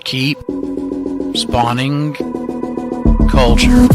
Keep spawning culture.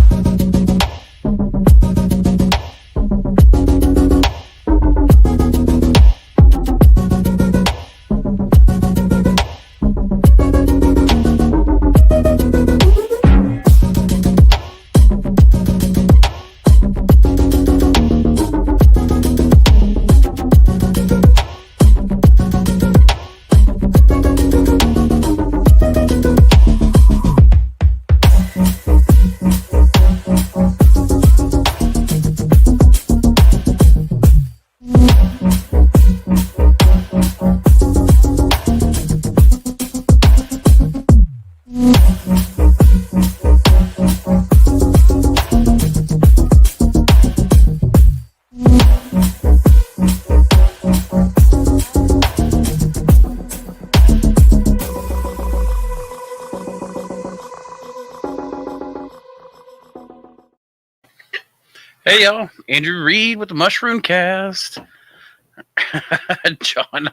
Hey y'all, Andrew Reed with the MushRune Cast. John,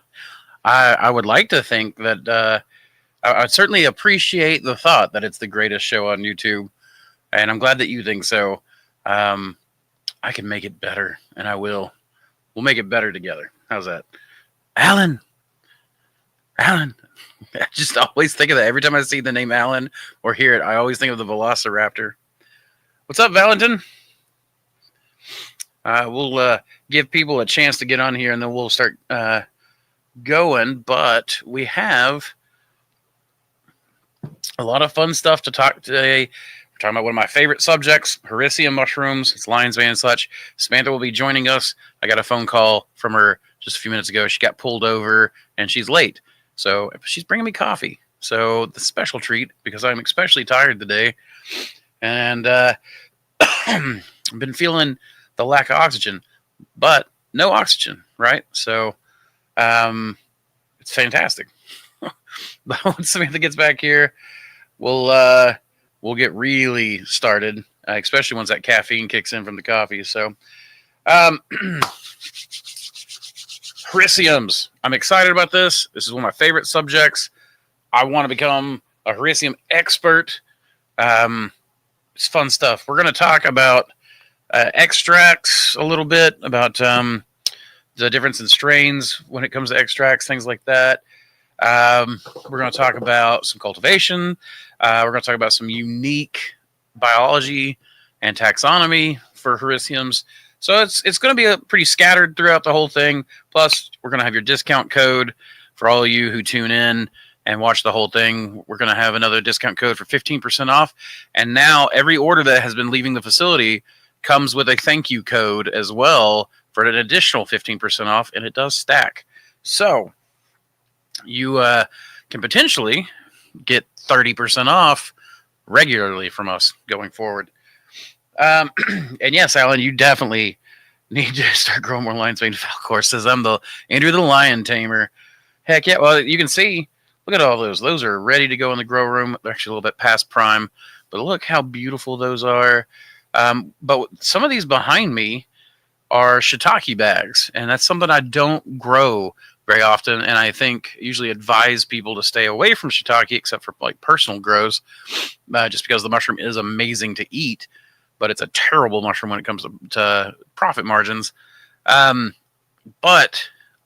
I would like to think that I would certainly appreciate the thought that it's the greatest show on YouTube, and I'm glad that you think so. I can make it better, and I will. We'll make it better together. How's that? Alan! I just always think of that. Every time I see the name Alan or hear it, I always think of the Velociraptor. What's up, Valentin? We'll give people a chance to get on here, and then we'll start going. But we have a lot of fun stuff to talk today. We're talking about one of my favorite subjects, Hericium mushrooms. It's Lion's Mane and such. Samantha will be joining us. I got a phone call from her just a few minutes ago. She got pulled over, and she's late. So she's bringing me coffee. So the special treat, because I'm especially tired today. And I've been feeling the lack of oxygen, but no oxygen, right? So it's fantastic. But once Samantha gets back here, we'll get really started, especially once that caffeine kicks in from the coffee. So Hericiums. I'm excited about this. This is one of my favorite subjects. I want to become a Hericium expert. It's fun stuff. We're going to talk about extracts a little bit, about the difference in strains when it comes to extracts, things like that. We're going to talk about some cultivation. We're going to talk about some unique biology and taxonomy for Hericiums. So it's going to be pretty scattered throughout the whole thing. Plus, we're going to have your discount code for all of you who tune in and watch the whole thing. We're going to have another discount code for 15% off. And now every order that has been leaving the facility comes with a thank you code as well for an additional 15% off, and it does stack. So you can potentially get 30% off regularly from us going forward. And yes, Alan, you definitely need to start growing more Lion's Mane Falcor. Says I'm the Andrew the Lion Tamer. Heck yeah! Well, you can see. Look at all those. Those are ready to go in the grow room. They're actually a little bit past prime, but look how beautiful those are. But some of these behind me are shiitake bags, and that's something I don't grow very often, and I think usually advise people to stay away from shiitake except for like personal grows, just because the mushroom is amazing to eat, but it's a terrible mushroom when it comes to profit margins. But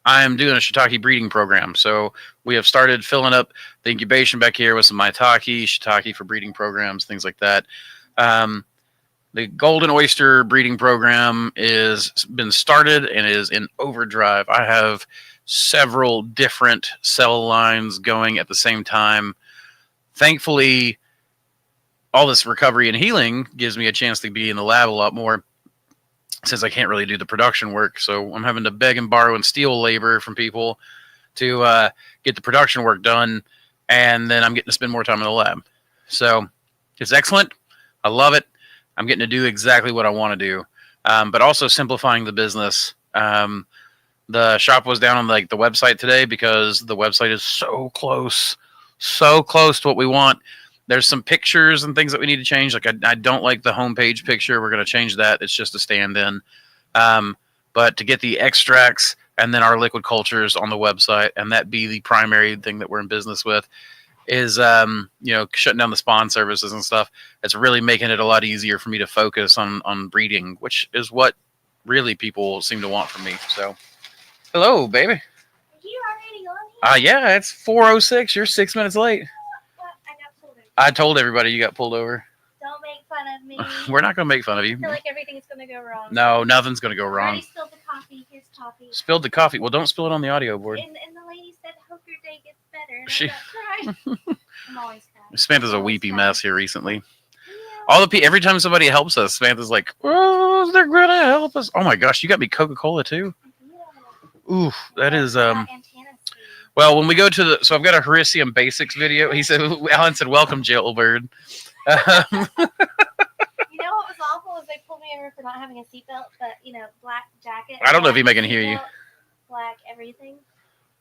I'm doing a shiitake breeding program, so we have started filling up the incubation back here with some maitake, shiitake for breeding programs, things like that. The golden oyster breeding program is been started and is in overdrive. I have several different cell lines going at the same time. Thankfully, all this recovery and healing gives me a chance to be in the lab a lot more, since I can't really do the production work. So I'm having to beg and borrow and steal labor from people to get the production work done, and then I'm getting to spend more time in the lab. So it's excellent. I love it. I'm getting to do exactly what I want to do, but also simplifying the business. The shop was down on the website today because the website is so close to what we want. There's some pictures and things that we need to change. Like I don't like the homepage picture. We're going to change that. It's just a stand-in. But to get the extracts and then our liquid cultures on the website, and that be the primary thing that we're in business with, is shutting down the spawn services and stuff. It's really making it a lot easier for me to focus on breeding, which is what really people seem to want from me. So, hello, baby. Are you already on here? Yeah, it's 4:06. You're 6 minutes late. What? I got pulled over. I told everybody you got pulled over. Don't make fun of me. We're not going to make fun of you. I feel like everything's going to go wrong. No, nothing's going to go I wrong. already spilled the coffee. Here's coffee. Spilled the coffee. Well, don't spill it on the audio board. And the lady said, hope your day gets better. And She- I got crying. I'm always crying. Samantha's a weepy mess here recently. Yeah. Every time somebody helps us, Samantha's like, "Oh, they're gonna help us." Oh my gosh, you got me Coca-Cola too. Yeah. Oof, that is Antenna speed. Well, when we go to so I've got a Hericium basics video. He said, Alan said, "Welcome, jailbird." You know what was awful is they pulled me over for not having a seatbelt, but black jacket. I don't know if black he can hear you. seatbelt, Black everything.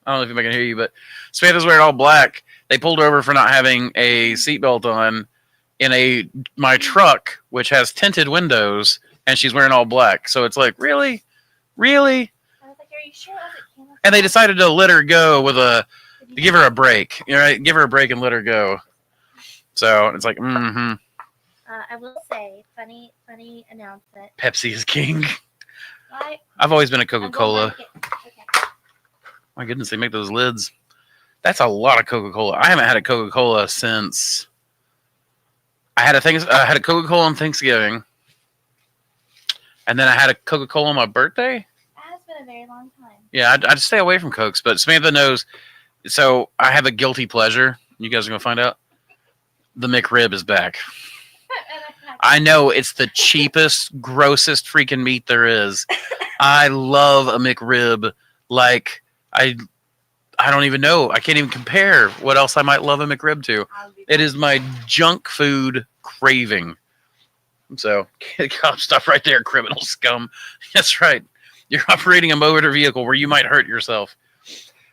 I don't know if I can hear you, but Samantha's wearing all black. They pulled her over for not having a seatbelt on in my truck, which has tinted windows, and she's wearing all black. So it's like, really? I was like, are you sure? I was like, "Camouflage?" And they decided to let her go to give her a break. Right? Give her a break and let her go. So it's like, I will say, funny announcement. Pepsi is king. I I've always been a I will Coca-Cola. like it. Okay. My goodness, they make those lids. That's a lot of Coca-Cola. I haven't had a Coca-Cola since I had a Coca-Cola on Thanksgiving, and then I had a Coca-Cola on my birthday. It has been a very long time. Yeah, I'd stay away from Cokes, but Samantha knows. So I have a guilty pleasure. You guys are gonna find out. The McRib is back. I know it's the cheapest, grossest freaking meat there is. I love a McRib. Like I don't even know. I can't even compare what else I might love a McRib to. It is my junk food craving. So, stop right there, criminal scum. That's right. You're operating a motor vehicle where you might hurt yourself.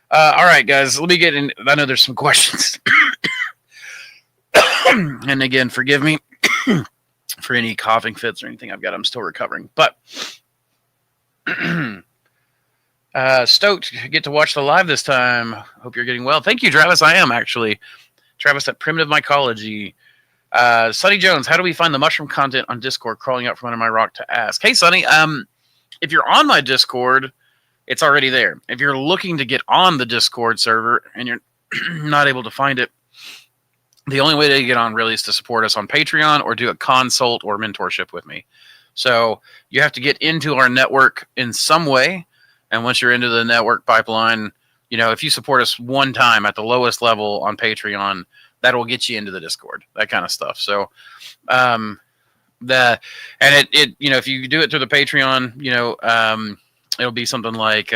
All right, guys. Let me get in. I know there's some questions. And again, forgive me for any coughing fits or anything I've got. I'm still recovering. But stoked to get to watch the live this time. Hope you're getting well. Thank you, Travis. I am actually. Travis at Primitive Mycology. Sonny Jones, how do we find the mushroom content on Discord? Crawling out from under my rock to ask. Hey, Sonny. If you're on my Discord, it's already there. If you're looking to get on the Discord server and you're not able to find it, the only way to get on really is to support us on Patreon or do a consult or mentorship with me. So you have to get into our network in some way. And once you're into the network pipeline, if you support us one time at the lowest level on Patreon, that will get you into the Discord, that kind of stuff. So, if you do it through the Patreon, it'll be something like,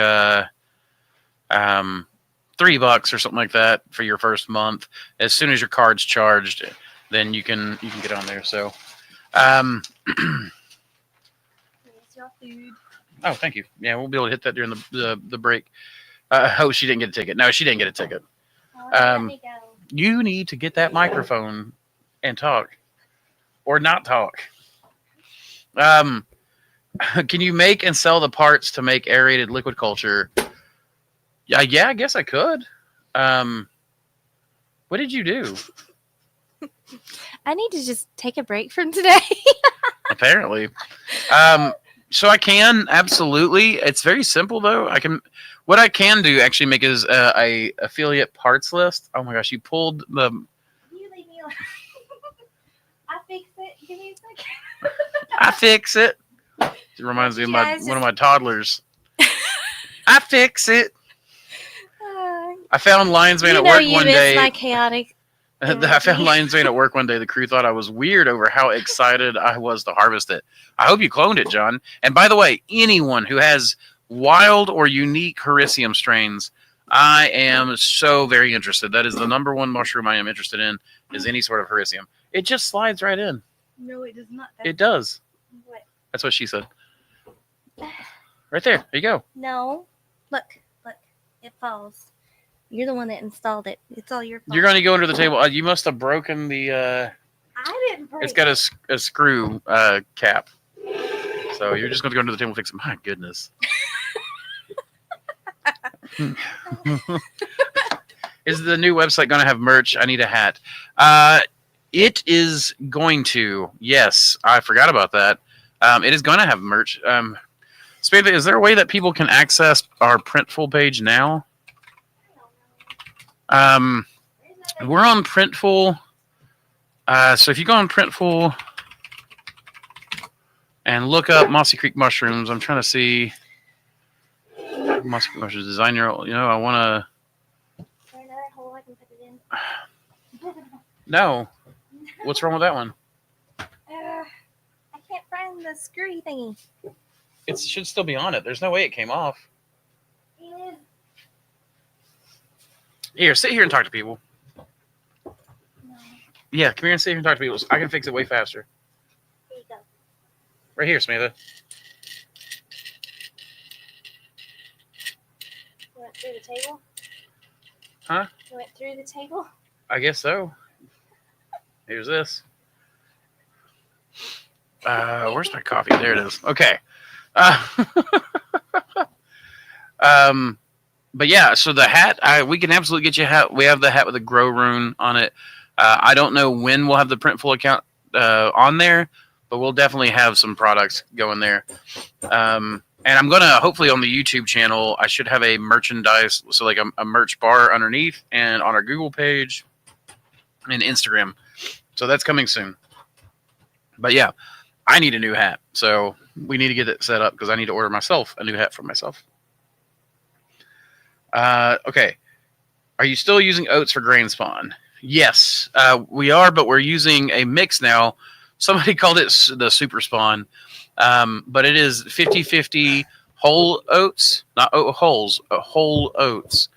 $3 or something like that for your first month. As soon as your card's charged, then you can get on there. So, Here's your food. oh, thank you. Yeah, we'll be able to hit that during the break. She didn't get a ticket. No, she didn't get a ticket. Oh, let me go. You need to get that microphone and talk, or not talk. Can you make and sell the parts to make aerated liquid culture? Yeah, I guess I could. What did you do? I need to just take a break from today. Apparently. So I can, absolutely. It's very simple though. What I can do actually make is a affiliate parts list. Oh my gosh, you pulled the. You leave me alone. I fix it. Give me a second. I fix it. It reminds me of one of my toddlers. I fix it. I found Lion's Mane at work one day. My chaotic. I found Lion's Mane at work one day. The crew thought I was weird over how excited I was to harvest it. I hope you cloned it, John. And by the way, anyone who has wild or unique Hericium strains, I am so very interested. That is the number one mushroom I am interested in, is any sort of Hericium. It just slides right in. No, it does not. It does. What? That's what she said. Right there. There you go. No. Look. It falls. You're the one that installed it. It's all your fault. You're going to go under the table. You must have broken the... I didn't break it. It's got a screw cap. So you're just going to go under the table and fix it. My goodness. Is the new website going to have merch? I need a hat. It is going to. Yes, I forgot about that. It is going to have merch. Spade, is there a way that people can access our Printful page now? We're on Printful. So if you go on Printful and look up Mossy Creek mushrooms, I'm trying to see Mossy Creek mushrooms designer. I want to. Is there another hole I can put it in? No. What's wrong with that one? I can't find the screwy thingy. It should still be on it. There's no way it came off. Here, sit here and talk to people. No. Yeah, come here and sit here and talk to people. I can fix it way faster. Here you go. Right here, Samantha. You went through the table? Huh? You went through the table? I guess so. Here's this. Where's my coffee? There it is. Okay. But yeah, so the hat, we can absolutely get you a hat. We have the hat with a grow rune on it. I don't know when we'll have the Printful account on there, but we'll definitely have some products going there. And I'm going to, hopefully on the YouTube channel, I should have a merchandise, so like a merch bar underneath and on our Google page and Instagram. So that's coming soon. But yeah, I need a new hat. So we need to get it set up because I need to order myself a new hat for myself. Okay. Are you still using oats for grain spawn? Yes, we are, but we're using a mix now. Somebody called it the super spawn, but it is 50-50 whole oats, not holes, whole oats,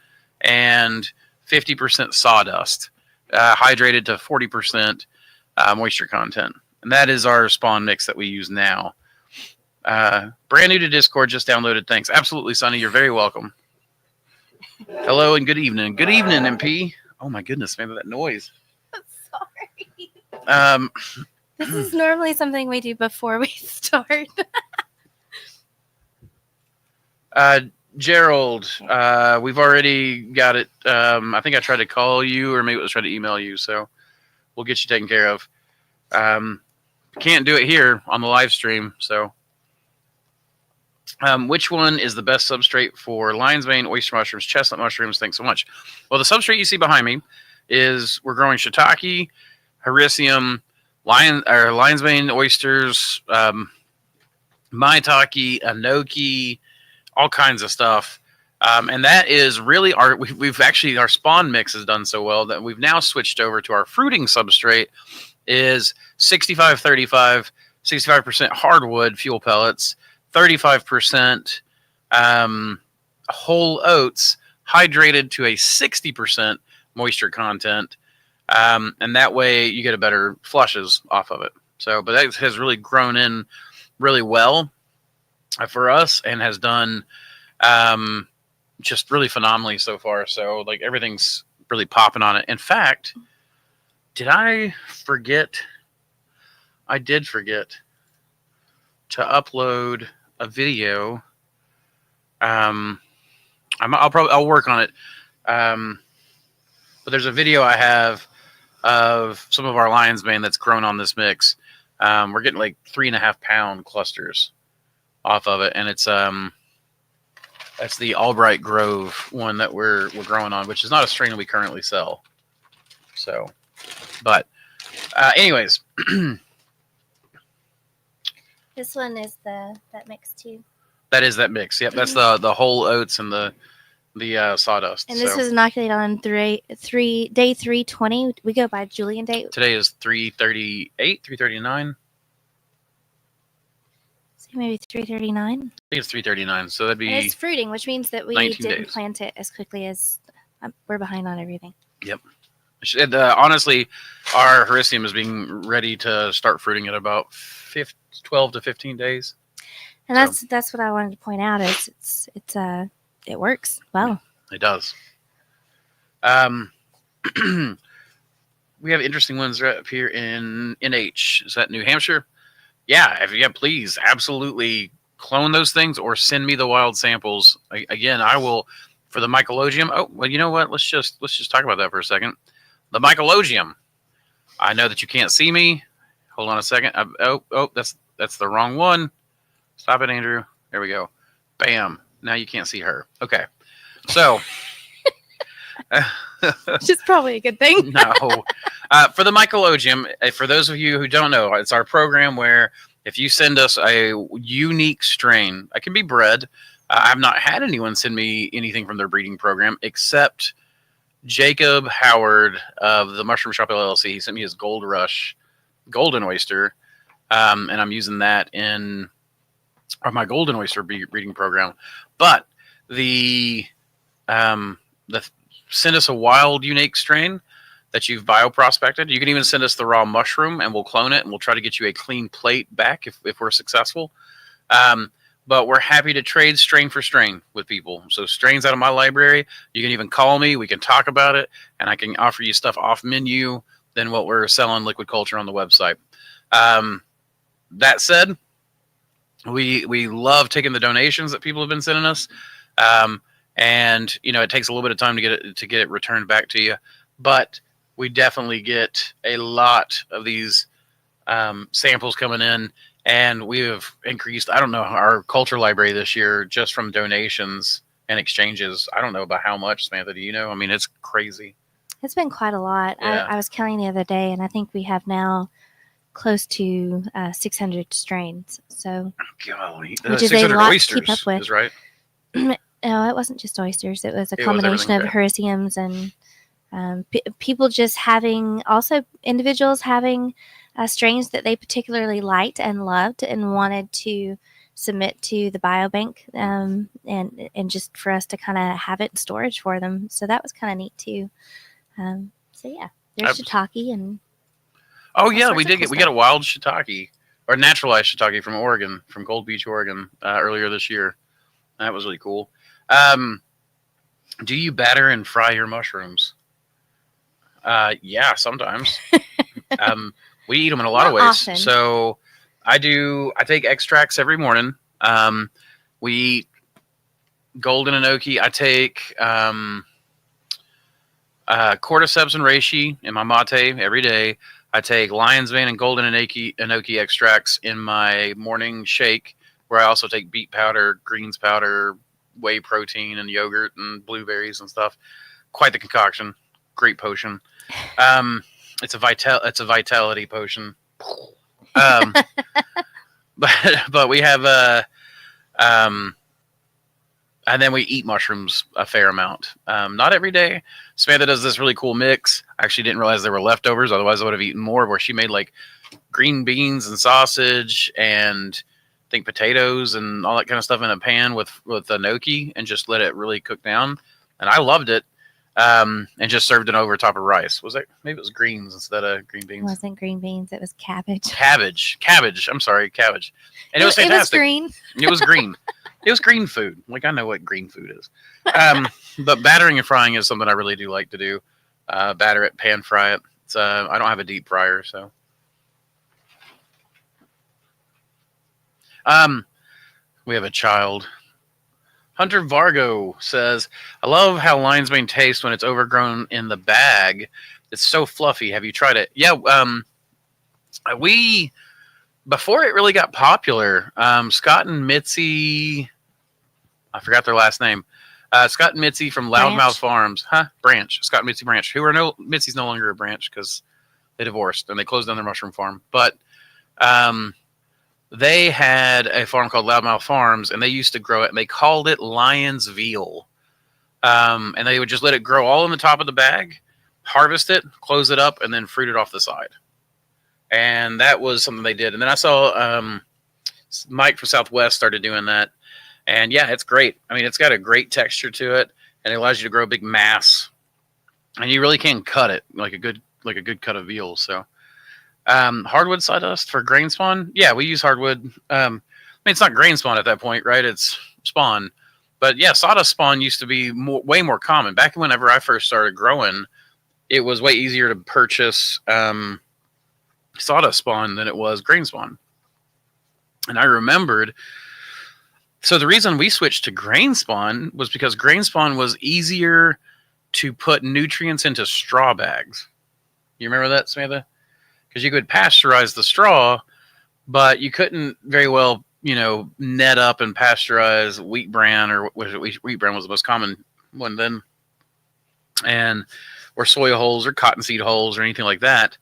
and 50% sawdust, hydrated to 40% moisture content. And that is our spawn mix that we use now. Brand new to Discord, just downloaded. Thanks. Absolutely, Sonny. You're very welcome. Hello and good evening. Good evening, MP. Oh my goodness, man, that noise. Sorry. This is normally something we do before we start. Gerald, we've already got it. I think I tried to call you, or maybe it was trying to email you, so we'll get you taken care of. Can't do it here on the live stream, so. Which one is the best substrate for lion's mane, oyster mushrooms, chestnut mushrooms? Thanks so much. Well, the substrate you see behind me is we're growing shiitake, hericium, lion's mane oysters, maitake, enoki, all kinds of stuff. And that is really we've actually, our spawn mix has done so well that we've now switched over to our fruiting substrate is 65-35, 65% hardwood fuel pellets, 35% whole oats, hydrated to a 60% moisture content. And that way you get a better flushes off of it. So, but that has really grown in really well for us and has done just really phenomenally so far. So like everything's really popping on it. In fact, did I forget? I did forget to upload a video. I'll work on it. But there's a video I have of some of our lion's mane that's grown on this mix. We're getting like 3.5 pound clusters off of it, and it's that's the Albright Grove one that we're growing on, which is not a strain we currently sell. So, but anyways. This one is that mix too. That is that mix. Yep, that's the whole oats and the sawdust. And this was inoculated on day 320. We go by Julian date. Today is 338, 339. So maybe 339. I think it's 339. So that'd be. And it's fruiting, which means that we didn't plant it as quickly as we're behind on everything. Yep. Honestly, our Hericium is being ready to start fruiting in about 12 to 15 days. And that's what I wanted to point out is it works well. It does. We have interesting ones right up here in NH. Is that New Hampshire? Yeah, please, absolutely clone those things or send me the wild samples. Again, I will For the mycologium, oh well, you know what? Let's just talk about that for a second. The mycologium. I know that you can't see me. Hold on a second. That's the wrong one. Stop it, Andrew. There we go. Bam. Now you can't see her. Okay. So. Which is probably a good thing. No. For the mycologium, for those of you who don't know, it's our program where if you send us a unique strain, it can be bred. I've not had anyone send me anything from their breeding program except Jacob Howard of the Mushroom Shop LLC. He sent me his Gold Rush Golden Oyster, and I'm using that in my Golden Oyster breeding program. But the send us a wild, unique strain that you've bioprospected. You can even send us the raw mushroom, and we'll clone it, and we'll try to get you a clean plate back if we're successful. But we're happy to trade strain for strain with people. So strains out of my library, you can even call me. We can talk about it, and I can offer you stuff off menu than what we're selling liquid culture on the website. That said, we love taking the donations that people have been sending us. And it takes a little bit of time to get it returned back to you, but we definitely get a lot of these samples coming in, and we have increased, I don't know, our culture library this year just from donations and exchanges. I don't know about how much, Samantha. Do you know? I mean, it's crazy. It's been quite a lot. Yeah. I was counting the other day, and I think we have now close to 600 strains. So, golly, which is a lot oysters, to keep up with. Is right. No, it wasn't just oysters. It was a combination of hericiums and people just having, also individuals having strains that they particularly liked and loved and wanted to submit to the biobank, and just for us to kind of have it in storage for them. So that was kind of neat too. So yeah, there's shiitake and. Oh yeah, we got a wild shiitake or naturalized shiitake from Oregon, from Gold Beach, Oregon, earlier this year. That was really cool. Do you batter and fry your mushrooms? Yeah, sometimes. We eat them in a lot of ways. Often. So I take extracts every morning. We eat golden enoki. I take cordyceps and reishi in my mate every day. I take lion's mane and golden enoki extracts in my morning shake, where I also take beet powder, greens powder, whey protein, and yogurt and blueberries and stuff. Quite the concoction. Great potion. It's a vitality potion. But we have and then we eat mushrooms a fair amount. Not every day. Samantha does this really cool mix. I actually didn't realize there were leftovers. Otherwise, I would have eaten more. Where she made like green beans and sausage and I think potatoes and all that kind of stuff in a pan with enoki and just let it really cook down. And I loved it. And just served it over top of rice. Maybe it was greens instead of green beans? It wasn't green beans. It was cabbage. Cabbage. I'm sorry, cabbage. And it was fantastic. It was green. It was green. It was green food. Like, I know what green food is. But battering and frying is something I really do like to do. Batter it, pan fry it. I don't have a deep fryer, so. We have a child. Hunter Vargo says, I love how lion's mane tastes when it's overgrown in the bag. It's so fluffy. Have you tried it? Yeah. Before it really got popular, Scott and Mitzi, I forgot their last name. Scott and Mitzi from Loudmouth Farms. Branch. Scott and Mitzi Branch. Mitzi's no longer a branch because they divorced and they closed down their mushroom farm. But they had a farm called Loudmouth Farms, and they used to grow it, and they called it Lion's Veal. And they would just let it grow all in the top of the bag, harvest it, close it up, and then fruit it off the side. And that was something they did. And then I saw Mike from Southwest started doing that. And yeah, it's great. I mean, it's got a great texture to it, and it allows you to grow a big mass. And you really can cut it like a good cut of veal. So. Hardwood sawdust for grain spawn. Yeah, we use hardwood. I mean, it's not grain spawn at that point, right? It's spawn. But yeah, sawdust spawn used to be way more common. Back whenever I first started growing, it was way easier to purchase sawdust spawn than it was grain spawn. And I remembered So the reason we switched to grain spawn was because grain spawn was easier to put nutrients into straw bags. You remember that, Samantha? Because you could pasteurize the straw, but you couldn't very well, net up and pasteurize wheat bran, or wheat bran was the most common one then, or soy hulls or cottonseed hulls or anything like that.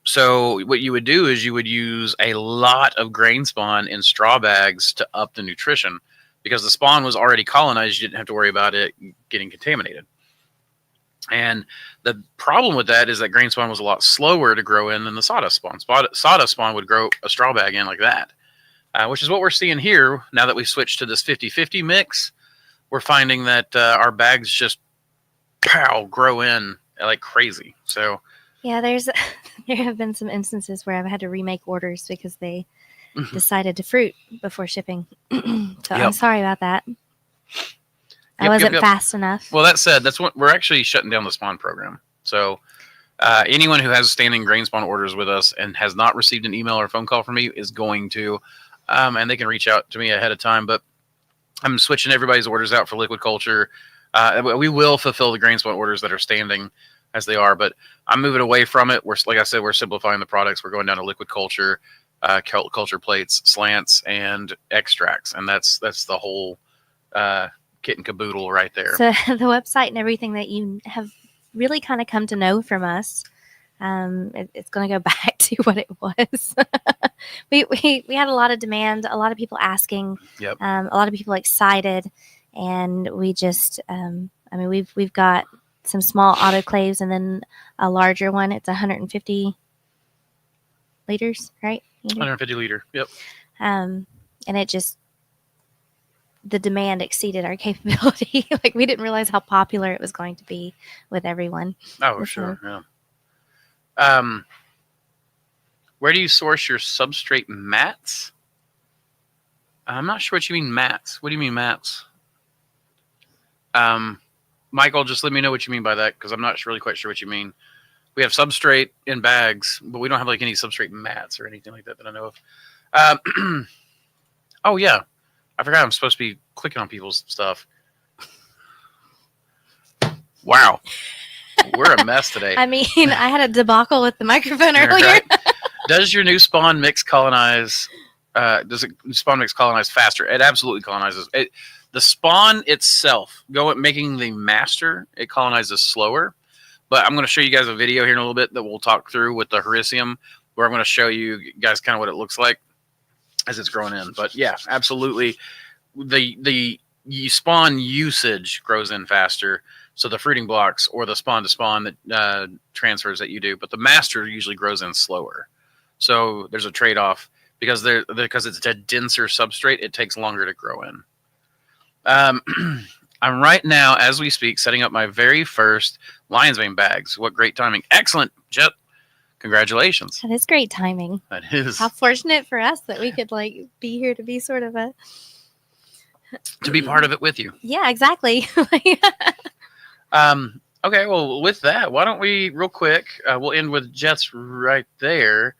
So what you would do is you would use a lot of grain spawn in straw bags to up the nutrition, because the spawn was already colonized. You didn't have to worry about it getting contaminated. And the problem with that is that grain spawn was a lot slower to grow in than the sawdust spawn. Sawdust spawn would grow a straw bag in like that, which is what we're seeing here. Now that we switched to this 50-50 mix, we're finding that our bags just grow in like crazy. So yeah, there have been some instances where I've had to remake orders because they decided to fruit before shipping. So I'm sorry about that. I wasn't fast enough. Well, that said, that's what we're actually shutting down the spawn program. So anyone who has standing grain spawn orders with us and has not received an email or phone call from me is going to, and they can reach out to me ahead of time. But I'm switching everybody's orders out for liquid culture. We will fulfill the grain spawn orders that are standing as they are, but I'm moving away from it. Like I said, we're simplifying the products. We're going down to liquid culture, culture plates, slants, and extracts, and that's the whole kit and caboodle right there. So the website and everything that you have really kind of come to know from us, it's going to go back to what it was. we had a lot of demand, a lot of people asking, Yep. A lot of people excited, and we just, we've got some small autoclaves and then a larger one. It's 150 liters, right? 150 liter. Yep. And it just, the demand exceeded our capability. Like, we didn't realize how popular it was going to be with everyone. Oh, sure. Yeah. Where do you source your substrate mats? I'm not sure what you mean mats. What do you mean mats? Michael, just let me know what you mean by that, because I'm not really quite sure what you mean. We have substrate in bags, but we don't have like any substrate mats or anything like that I know of. Oh yeah, I forgot I'm supposed to be clicking on people's stuff. Wow, we're a mess today. I mean, I had a debacle with the microphone earlier. Right. Does your new spawn mix colonize? Does it spawn mix colonize faster? It absolutely colonizes. The spawn itself, making the master, it colonizes slower. But I'm going to show you guys a video here in a little bit that we'll talk through with the Hericium, where I'm going to show you guys kind of what it looks like as it's growing in. But yeah, absolutely. The spawn usage grows in faster. So the fruiting blocks or the spawn to spawn that transfers that you do, but the master usually grows in slower. So there's a trade-off because it's a denser substrate. It takes longer to grow in. I'm right now, as we speak, setting up my very first lion's mane bags. What great timing. Excellent, Jet. Congratulations. That is great timing. That is. How fortunate for us that we could be here to be sort of to be part of it with you. Yeah, exactly. Okay, well, with that, why don't we, real quick, we'll end with Jet's right there.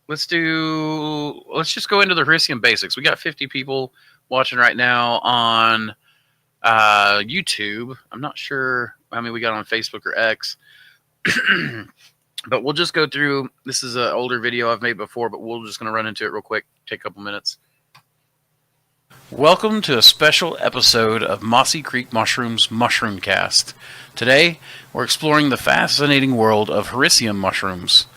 Let's just go into the Hericium basics. We got 50 people watching right now on YouTube. I'm not sure how many we got on Facebook or X. But we'll just go through. This is an older video I've made before, but we're just going to run into it real quick. Take a couple minutes. Welcome to a special episode of Mossy Creek Mushroom's Mushroom Cast. Today, we're exploring the fascinating world of Hericium mushrooms.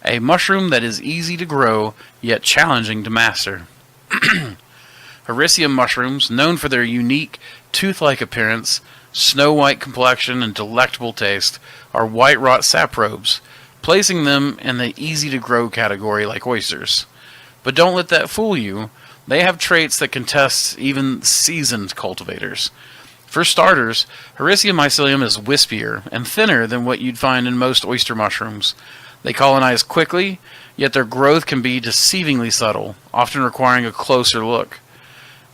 A mushroom that is easy to grow, yet challenging to master. Hericium mushrooms, known for their unique, tooth-like appearance, snow-white complexion, and delectable taste, are white-rot saprobes, placing them in the easy-to-grow category like oysters. But don't let that fool you. They have traits that can test even seasoned cultivators. For starters, Hericium mycelium is wispier and thinner than what you'd find in most oyster mushrooms. They colonize quickly, yet their growth can be deceivingly subtle, often requiring a closer look.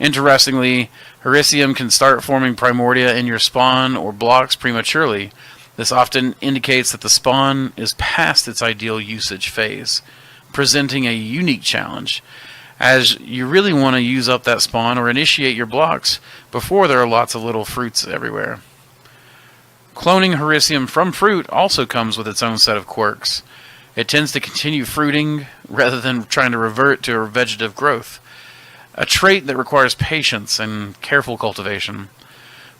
Interestingly, Hericium can start forming primordia in your spawn or blocks prematurely. This often indicates that the spawn is past its ideal usage phase, presenting a unique challenge. as you really want to use up that spawn or initiate your blocks before there are lots of little fruits everywhere. Cloning Hericium from fruit also comes with its own set of quirks. It tends to continue fruiting rather than trying to revert to a vegetative growth, a trait that requires patience and careful cultivation.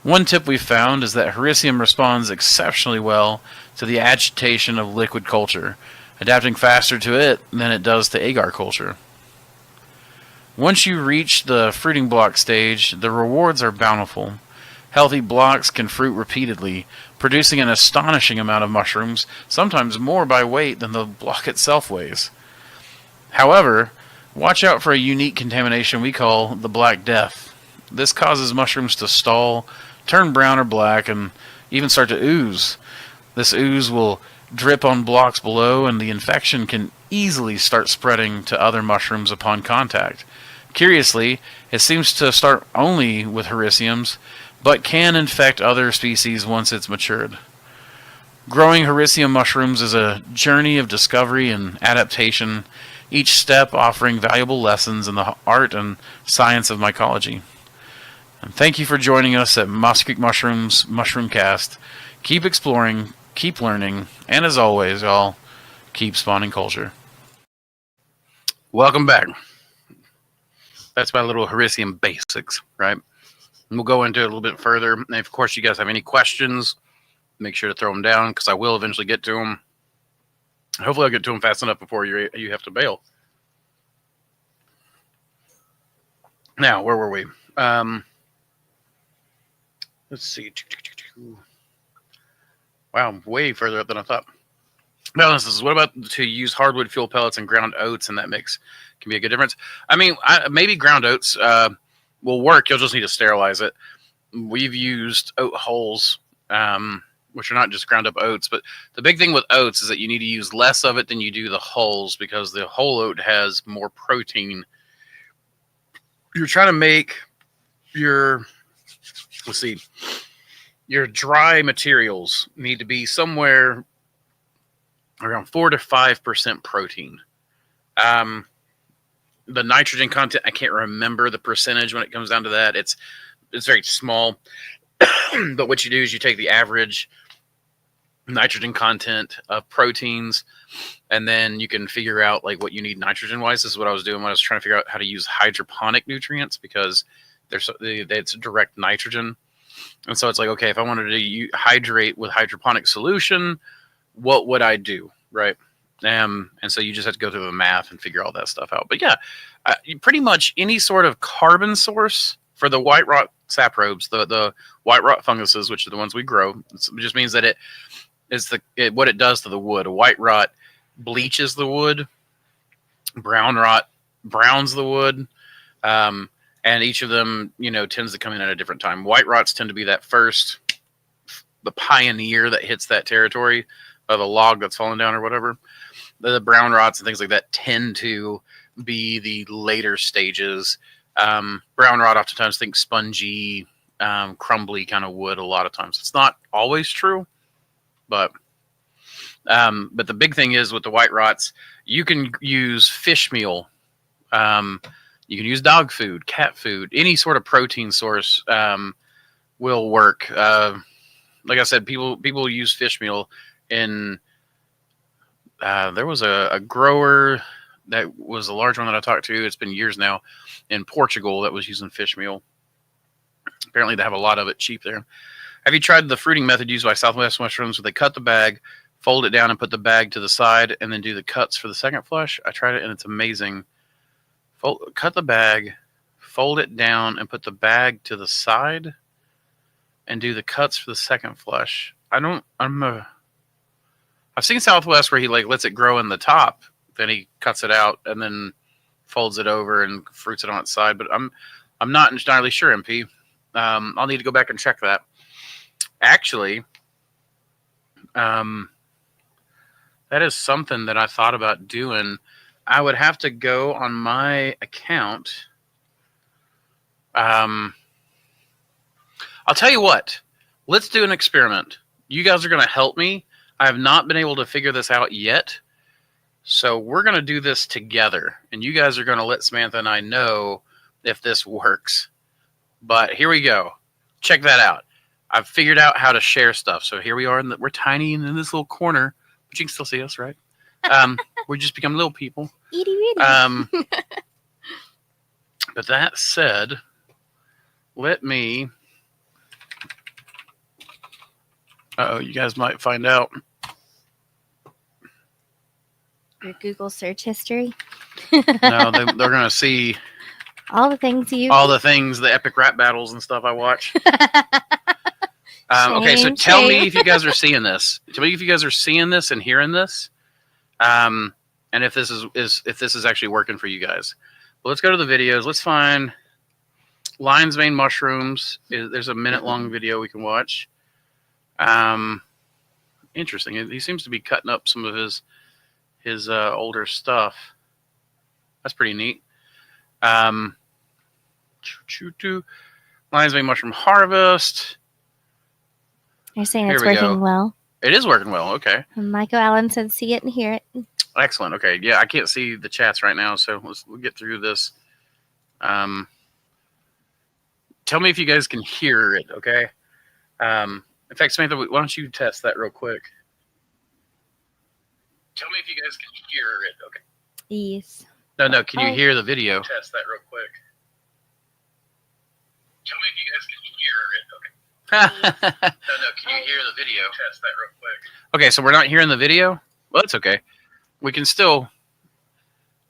One tip we've found is that Hericium responds exceptionally well to the agitation of liquid culture, adapting faster to it than it does to agar culture. Once you reach the fruiting block stage, the rewards are bountiful. Healthy blocks can fruit repeatedly, producing an astonishing amount of mushrooms, sometimes more by weight than the block itself weighs. However, watch out for a unique contamination we call the Black Death. This causes mushrooms to stall, turn brown or black, and even start to ooze. This ooze will drip on blocks below, and the infection can easily start spreading to other mushrooms upon contact. Curiously, it seems to start only with Hericiums, but can infect other species once it's matured. Growing Hericium mushrooms is a journey of discovery and adaptation, each step offering valuable lessons in the art and science of mycology. And thank you for joining us at Moss Creek Mushrooms Mushroomcast. Keep exploring, keep learning, and as always, y'all, keep spawning culture. Welcome back. That's my little Hericium basics, right? We'll go into it a little bit further. And of course, you guys have any questions, make sure to throw them down because I will eventually get to them. Hopefully, I'll get to them fast enough before you have to bail. Now, where were we? Let's see. Wow, I'm way further up than I thought. Now, this is what about to use hardwood fuel pellets and ground oats in that mix? Can be a good difference. I mean, maybe ground oats will work. You'll just need to sterilize it. We've used oat hulls, which are not just ground up oats, but the big thing with oats is that you need to use less of it than you do the hulls because the whole oat has more protein. You're trying to make your, let's see, your dry materials need to be somewhere around 4 to 5% protein. The nitrogen content, I can't remember the percentage when it comes down to that. It's very small. But what you do is you take the average nitrogen content of proteins, and then you can figure out like what you need nitrogen-wise. This is what I was doing when I was trying to figure out how to use hydroponic nutrients because it's direct nitrogen. And so it's like, okay, if I wanted to hydrate with hydroponic solution, what would I do, right? And so you just have to go through the math and figure all that stuff out. But yeah, pretty much any sort of carbon source for the white rot saprobes, the white rot funguses, which are the ones we grow, it just means that what it does to the wood. A white rot bleaches the wood, brown rot browns the wood, and each of them, tends to come in at a different time. White rots tend to be that first, the pioneer that hits that territory of a log that's fallen down or whatever. The brown rots and things like that tend to be the later stages. Brown rot oftentimes think spongy, crumbly kind of wood a lot of times. It's not always true, but the big thing is with the white rots, you can use fish meal. You can use dog food, cat food, any sort of protein source will work. Like I said, people use fish meal in. There was a grower that was a large one that I talked to. It's been years now in Portugal that was using fish meal. Apparently, they have a lot of it cheap there. Have you tried the fruiting method used by Southwest Mushrooms where they cut the bag, fold it down, and put the bag to the side, and then do the cuts for the second flush? I tried it, and it's amazing. Cut the bag, fold it down, and put the bag to the side, and do the cuts for the second flush. I've seen Southwest where he lets it grow in the top, then he cuts it out and then folds it over and fruits it on its side. But I'm not entirely sure, MP. I'll need to go back and check that. Actually, that is something that I thought about doing. I would have to go on my account. I'll tell you what. Let's do an experiment. You guys are going to help me. I have not been able to figure this out yet. So we're going to do this together, and you guys are going to let Samantha and I know if this works. But here we go. Check that out. I've figured out how to share stuff. So here we are. We're tiny in this little corner, but you can still see us, right? We just become little people. But that said, let me... Uh-oh, you guys might find out. Your Google search history? No, they're going to see... All the things the epic rap battles and stuff I watch. Okay, so tell me if you guys are seeing this. Tell me if you guys are seeing this and hearing this, and if this is actually working for you guys. Well, let's go to the videos. Let's find lion's mane mushrooms. There's a minute-long video we can watch. Interesting. He seems to be cutting up some of his older stuff. That's pretty neat. Lion's mane mushroom harvest. You're saying it's working well? It is working well. Okay. And Michael Allen said, "See it and hear it." Excellent. Okay. Yeah, I can't see the chats right now, so we'll get through this. Tell me if you guys can hear it. Okay. In fact, Samantha, why don't you test that real quick? Tell me if you guys can hear it. Okay. Yes. No. Can you hear the video? Test that real quick. Tell me if you guys can hear it. Okay. No. Can you hear the video? Test that real quick. Okay, so we're not hearing the video? Well, that's okay. We can still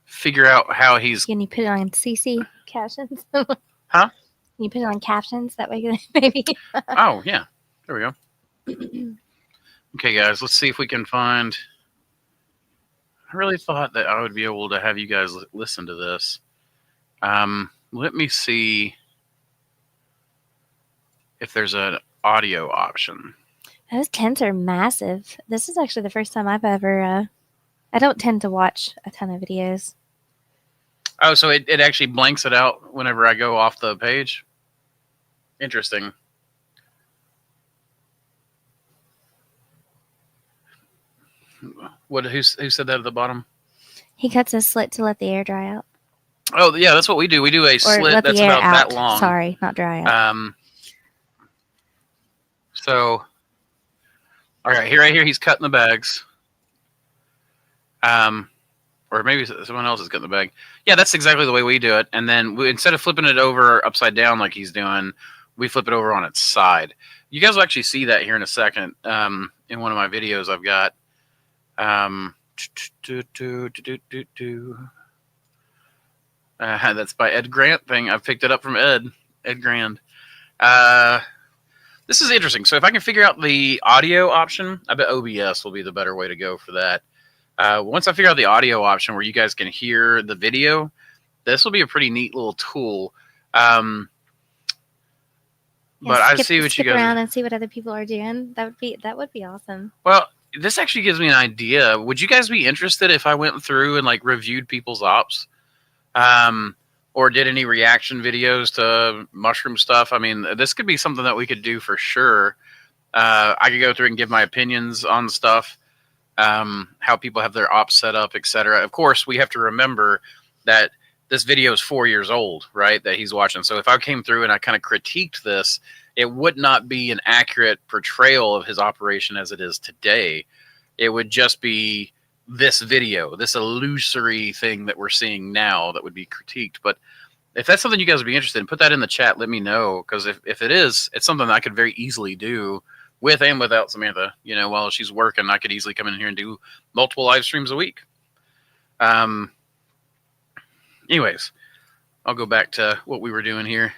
figure out how he's... Can you put it on CC captions? Huh? Can you put it on captions? That way, maybe. Oh, yeah. There we go. Okay, guys, let's see if we can find... I really thought that I would be able to have you guys listen to this. Let me see if there's an audio option. Those tents are massive. This is actually the first time I've ever... I don't tend to watch a ton of videos. Oh, so it actually blanks it out whenever I go off the page? Interesting. Who said that at the bottom? He cuts a slit to let the air dry out. Oh, yeah, that's what we do. We do a slit that's about that long. Sorry, not dry out. So, all right, right here, he's cutting the bags. Or maybe someone else is cutting the bag. Yeah, that's exactly the way we do it. And then instead of flipping it over upside down like he's doing, we flip it over on its side. You guys will actually see that here in a second. In one of my videos I've got. That's by Ed Grant thing. I picked it up from Ed Grand. This is interesting. So if I can figure out the audio option, I bet OBS will be the better way to go for that. Once I figure out the audio option where you guys can hear the video, this will be a pretty neat little tool. But I see what you guys around and see what other people are doing. That would be awesome. Well, this actually gives me an idea. Would you guys be interested if I went through and like reviewed people's ops, or did any reaction videos to mushroom stuff? I mean, this could be something that we could do for sure. I could go through and give my opinions on stuff. How people have their ops set up, etc. Of course, we have to remember that this video is 4 years old, right? That he's watching. So if I came through and I kind of critiqued this, it would not be an accurate portrayal of his operation as it is today. It would just be this video, this illusory thing that we're seeing now that would be critiqued. But if that's something you guys would be interested in, put that in the chat. Let me know, because if it is, it's something that I could very easily do with and without Samantha. You know, while she's working, I could easily come in here and do multiple live streams a week. Anyways, I'll go back to what we were doing here.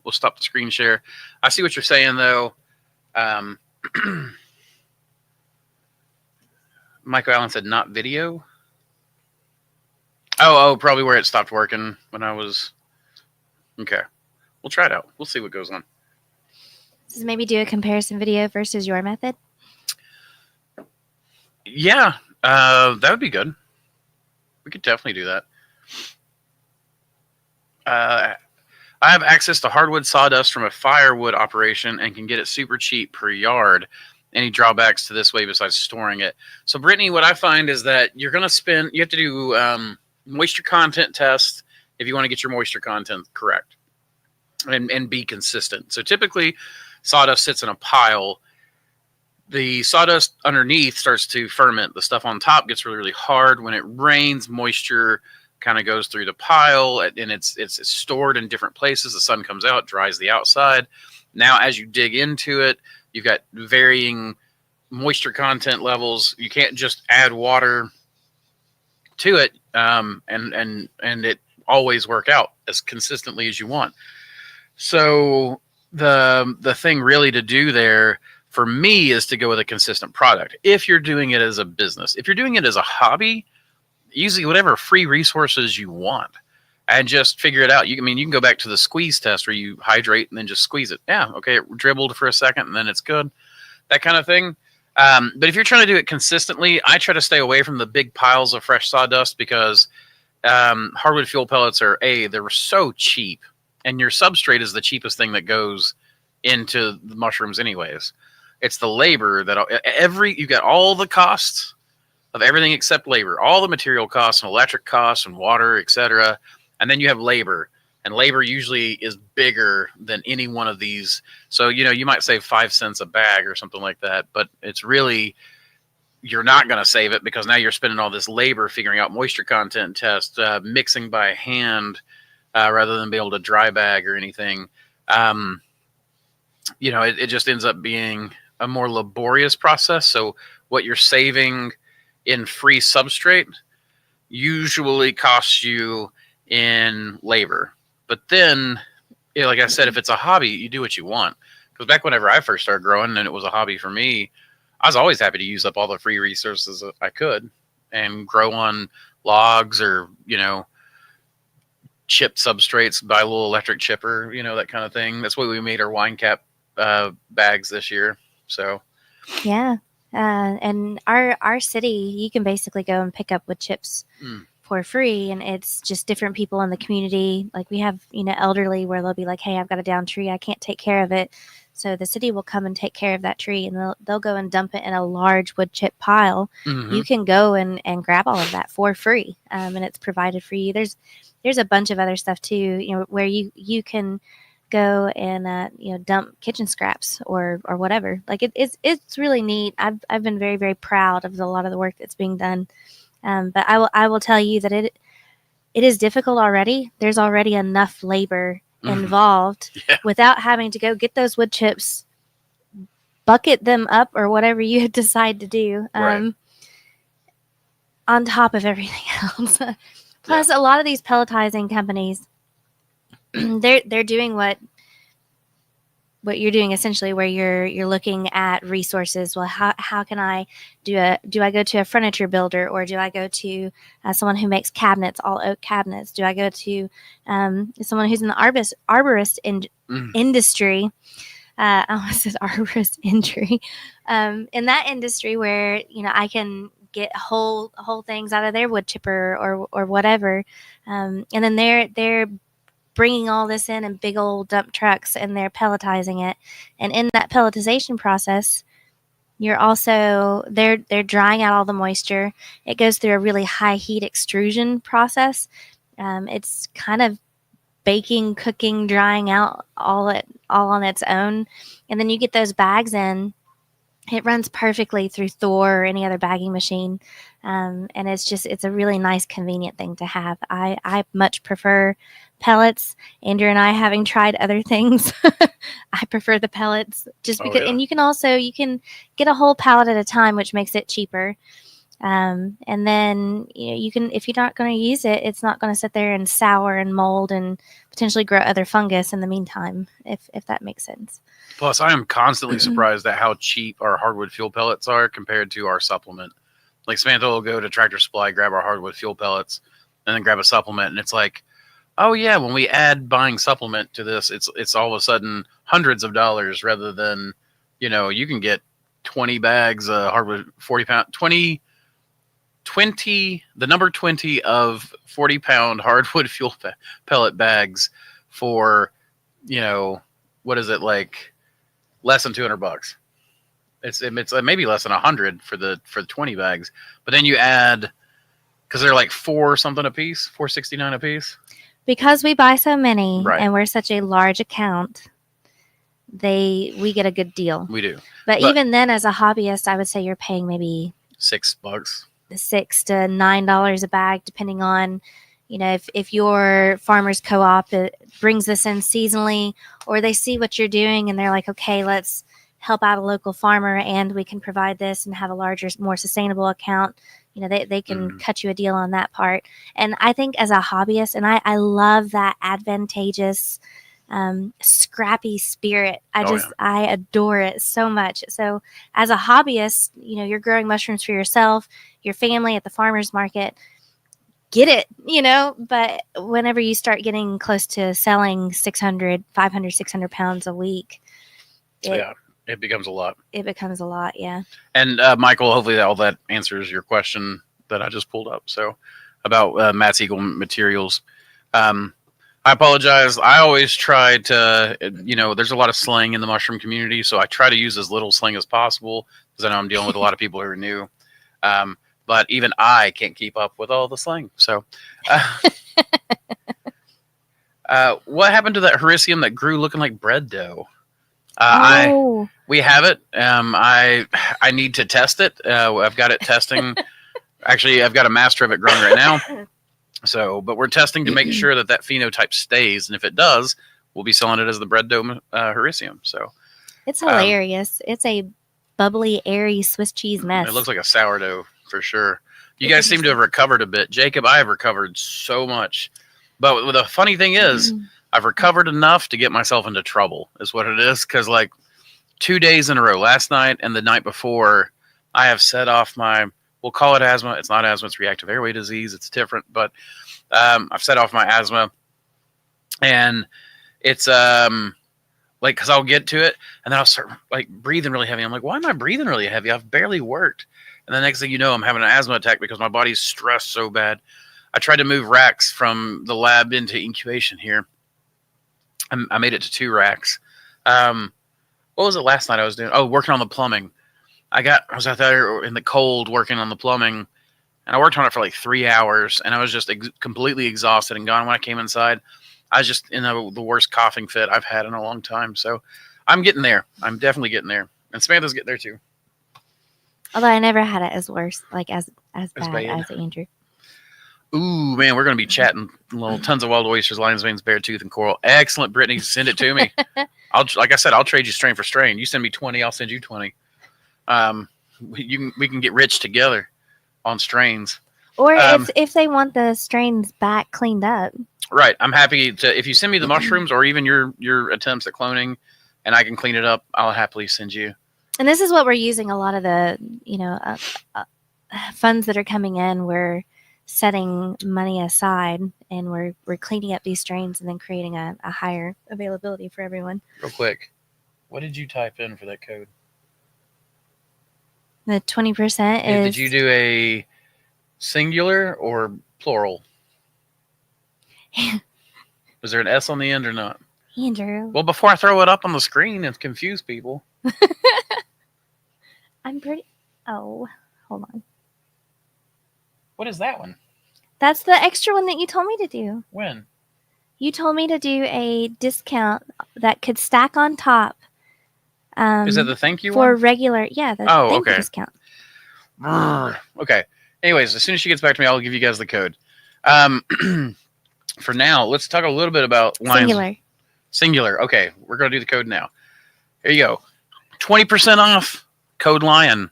We'll stop the screen share. I see what you're saying, though. Michael Allen said not video. Oh, probably where it stopped working when I was... Okay. We'll try it out. We'll see what goes on. So maybe do a comparison video versus your method? Yeah, that would be good. We could definitely do that. I have access to hardwood sawdust from a firewood operation and can get it super cheap per yard. any drawbacks to this way besides storing it. So, Brittany, what I find is that you have to do moisture content tests if you want to get your moisture content correct and be consistent. So typically, sawdust sits in a pile. The sawdust underneath starts to ferment. The stuff on top gets really, really hard. When it rains, moisture kind of goes through the pile, and it's stored in different places. The sun comes out, dries the outside. Now, as you dig into it, you've got varying moisture content levels. You can't just add water to it, and it always work out as consistently as you want. So the thing really to do there for me is to go with a consistent product. If you're doing it as a business, if you're doing it as a hobby, use whatever free resources you want and just figure it out. You can go back to the squeeze test where you hydrate and then just squeeze it. Yeah, okay, it dribbled for a second and then it's good. That kind of thing. But if you're trying to do it consistently, I try to stay away from the big piles of fresh sawdust because hardwood fuel pellets they're so cheap, and your substrate is the cheapest thing that goes into the mushrooms anyways. It's the labor that you got all the costs of everything except labor, all the material costs and electric costs and water, etc. And then you have labor, and labor usually is bigger than any one of these. So, you might save 5 cents a bag or something like that, but it's really, you're not going to save it because now you're spending all this labor figuring out moisture content tests, mixing by hand rather than be able to dry bag or anything. It just ends up being a more laborious process. So what you're saving in free substrate usually costs you in labor. But then, like I said, if it's a hobby, you do what you want. Because back whenever I first started growing and it was a hobby for me, I was always happy to use up all the free resources that I could and grow on logs or, chipped substrates, buy a little electric chipper, that kind of thing. That's why we made our wine cap bags this year. So, yeah. And our city, you can basically go and pick up wood chips for free, and it's just different people in the community. Like we have, elderly where they'll be like, "Hey, I've got a down tree, I can't take care of it," so the city will come and take care of that tree, and they'll go and dump it in a large wood chip pile. Mm-hmm. You can go and grab all of that for free, and it's provided for you. There's a bunch of other stuff too, where you can go and dump kitchen scraps or whatever. Like it's really neat. I've been very, very proud of a lot of the work that's being done. But I will tell you that it is difficult already. There's already enough labor involved without having to go get those wood chips, bucket them up or whatever you decide to do. Right. On top of everything else. Plus a lot of these pelletizing companies, they're doing what you're doing essentially, where you're looking at resources. Well, how can I do I go to a furniture builder, or do I go to someone who makes cabinets, all oak cabinets? Do I go to someone who's in the arborist industry? I almost said arborist industry. In that industry where I can get whole things out of their wood chipper or whatever, and then they're bringing all this in big old dump trucks, and they're pelletizing it. And in that pelletization process, they're drying out all the moisture. It goes through a really high heat extrusion process. It's kind of baking, cooking, drying out all on its own. And then you get those bags in. It runs perfectly through Thor or any other bagging machine. And it's a really nice, convenient thing to have. I much prefer pellets. Andrew and I, having tried other things, I prefer the pellets just because, and you can get a whole pallet at a time, which makes it cheaper. And then you can, if you're not going to use it, it's not going to sit there and sour and mold and potentially grow other fungus in the meantime, if that makes sense. Plus, I am constantly surprised at how cheap our hardwood fuel pellets are compared to our supplement. Like Samantha will go to Tractor Supply, grab our hardwood fuel pellets, and then grab a supplement, and it's like, oh yeah, when we add buying supplement to this, it's all of a sudden hundreds of dollars rather than, you can get 20 bags of hardwood, 40 pound, 20, the number 20 of 40 pound hardwood fuel pellet bags for, what is it, like less than $200. It's maybe less than 100 for the 20 bags. But then you add, because they're like $4 a piece, $4.69 a piece. Because we buy so many Right. and we're such a large account, we get a good deal. We do. But even then, as a hobbyist, I would say you're paying maybe $6, $6 to $9 a bag, depending on, if your farmers co-op brings this in seasonally, or they see what you're doing and they're like, okay, let's help out a local farmer and we can provide this and have a larger, more sustainable account. They can cut you a deal on that part. And I think as a hobbyist, and I love that advantageous, scrappy spirit. I adore it so much. So as a hobbyist, you're growing mushrooms for yourself, your family at the farmer's market, get it, but whenever you start getting close to selling 500, 600 pounds a week, it becomes a lot. It becomes a lot, yeah. And Michael, hopefully all that answers your question that I just pulled up. So about Matt's Eagle Materials. I apologize. I always try to, there's a lot of slang in the mushroom community, so I try to use as little slang as possible because I know I'm dealing with a lot of people who are new. But even I can't keep up with all the slang. So what happened to that Hericium that grew looking like bread dough? We have it. I need to test it. I've got it testing. Actually, I've got a master of it growing right now. So, but we're testing to make sure that phenotype stays, and if it does, we'll be selling it as the bread dough Hericium. So it's hilarious. It's a bubbly, airy Swiss cheese mess. It looks like a sourdough for sure. You guys seem to have recovered a bit, Jacob. I have recovered so much, but the funny thing is, I've recovered enough to get myself into trouble. Is what it is, because like 2 days in a row, last night and the night before, I have set off my. We'll call it asthma. It's not asthma. It's reactive airway disease. It's different, but I've set off my asthma, and it's like, because I'll get to it, and then I'll start like breathing really heavy. I'm like, why am I breathing really heavy? I've barely worked, and the next thing you know, I'm having an asthma attack because my body's stressed so bad. I tried to move racks from the lab into incubation here. I made it to 2 racks. What was it last night I was doing? Oh, working on the plumbing. I was out there in the cold working on the plumbing, and I worked on it for like 3 hours, and I was just completely exhausted and gone. When I came inside, I was just in the worst coughing fit I've had in a long time. So I'm getting there. I'm definitely getting there. And Samantha's getting there too. Although I never had it as worse, like as bad as Andrew. Ooh, man, we're going to be chatting tons of wild oysters, lion's veins, bear tooth, and coral. Excellent, Brittany. Send it to me. Like I said, I'll trade you strain for strain. You send me 20, I'll send you 20. We can get rich together on strains. Or if they want the strains back cleaned up. Right. I'm happy to, if you send me the mushrooms or even your attempts at cloning and I can clean it up, I'll happily send you. And this is what we're using a lot of the, funds that are coming in. We're setting money aside and we're cleaning up these strains and then creating a higher availability for everyone. Real quick, what did you type in for that code? The 20% is... Did you do a singular or plural? Was there an S on the end or not? Andrew. Well, before I throw it up on the screen and confuse people. I'm pretty... Oh, hold on. What is that one? That's the extra one that you told me to do. When? You told me to do a discount that could stack on top. Is that the thank you for one? Regular? Yeah, the thank you discount. Okay. Anyways, as soon as she gets back to me, I'll give you guys the code. For now, let's talk a little bit about lines. Singular. Okay, we're going to do the code now. Here you go. 20% off code LION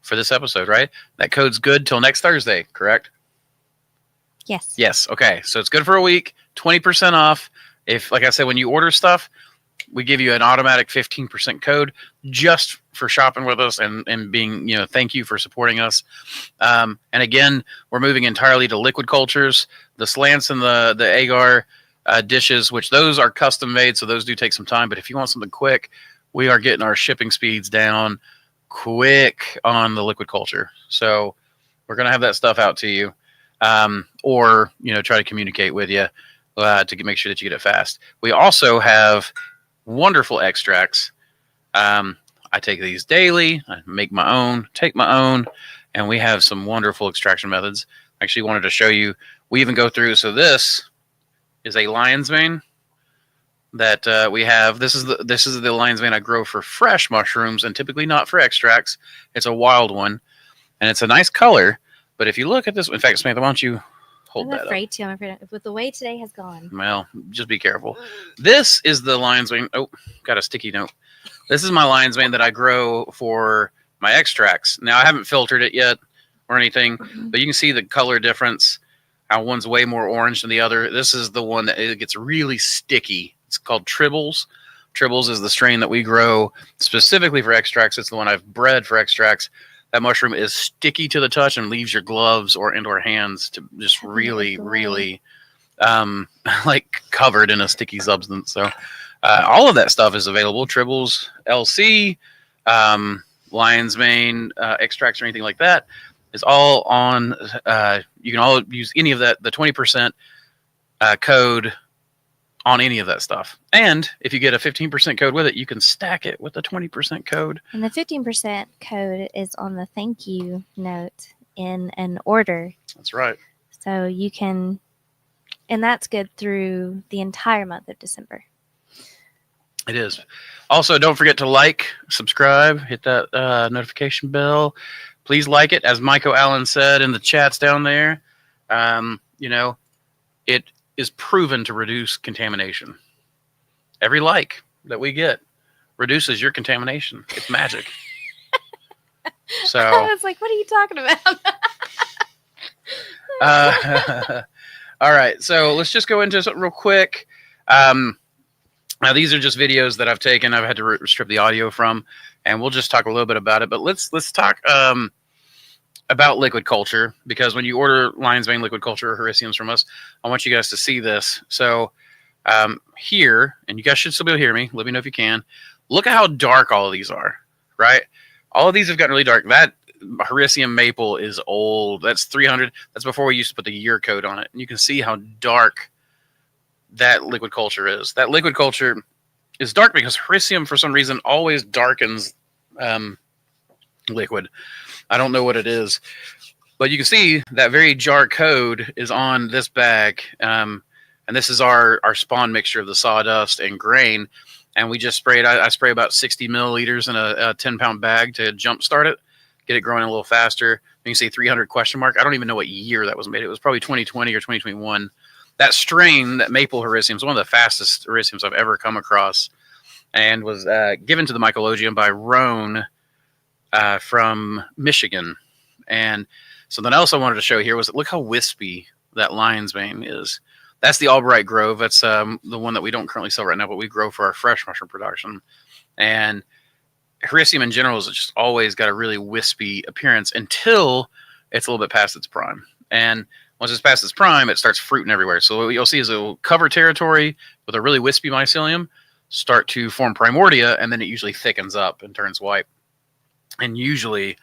for this episode, right? That code's good till next Thursday, correct? Yes. Yes. Okay. So it's good for a week. 20% off. If, like I said, when you order stuff, we give you an automatic 15% code just for shopping with us and being, thank you for supporting us. And again, we're moving entirely to liquid cultures, the slants and the agar dishes, which those are custom made. So those do take some time. But if you want something quick, we are getting our shipping speeds down quick on the liquid culture. So we're going to have that stuff out to you. Or, try to communicate with you to make sure that you get it fast. We also have wonderful extracts. I I take these daily. I make my own, take my own, and we have some wonderful extraction methods. I actually wanted to show you. We even go through. So this is a lion's mane that we have. This is the lion's mane I grow for fresh mushrooms and typically not for extracts. It's a wild one, and it's a nice color. But if you look at this, in fact, Samantha, why don't you hold that up? I'm afraid to. I'm afraid with the way today has gone. Well, just be careful. This is the lion's mane. Oh, got a sticky note. This is my lion's mane that I grow for my extracts. Now, I haven't filtered it yet or anything, but you can see the color difference. How one's way more orange than the other. This is the one that it gets really sticky. It's called Tribbles. Tribbles is the strain that we grow specifically for extracts. It's the one I've bred for extracts. That mushroom is sticky to the touch and leaves your gloves or indoor hands to just really, really like covered in a sticky substance. So all of that stuff is available. Tribbles, LC, lion's mane, extracts or anything like that is all on. You can all use any of that, the 20% code on any of that stuff. And if you get a 15% code with it, you can stack it with the 20% code. And the 15% code is on the thank you note in an order. That's right. So you can, and that's good through the entire month of December. It is. Also, don't forget to like, subscribe, hit that notification bell. Please like it. As Michael Allen said in the chats down there, it is proven to reduce contamination. Every like that we get reduces your contamination. It's magic. So I was like, what are you talking about? All right. So let's just go into something real quick. Now, these are just videos that I've taken. I've had to strip the audio from, and we'll just talk a little bit about it. But let's talk about liquid culture, because when you order lion's mane liquid culture or Hericiums from us, I want you guys to see this. So here, and you guys should still be able to hear me. Let me know if you can. Look at how dark all of these are, right? All of these have gotten really dark. That Hericium maple is old. That's 300. That's before we used to put the year code on it. And you can see how dark that liquid culture is. That liquid culture is dark because Hericium, for some reason, always darkens liquid. I don't know what it is, but you can see that very jar code is on this bag. And this is our spawn mixture of the sawdust and grain. And we just sprayed, I spray about 60 milliliters in a 10-pound bag to jumpstart it, get it growing a little faster. You can see 300 question mark. I don't even know what year that was made. It was probably 2020 or 2021. That strain, that maple Hericium, is one of the fastest Hericiums I've ever come across, and was given to the Mycologium by Roan from Michigan. And something else I wanted to show here was, look how wispy that lion's mane is. That's the Albright Grove. That's the one that we don't currently sell right now, but we grow for our fresh mushroom production. And Hericium in general has just always got a really wispy appearance until it's a little bit past its prime. And once it's past its prime, it starts fruiting everywhere. So what you'll see is it will cover territory with a really wispy mycelium, start to form primordia, and then it usually thickens up and turns white. And usually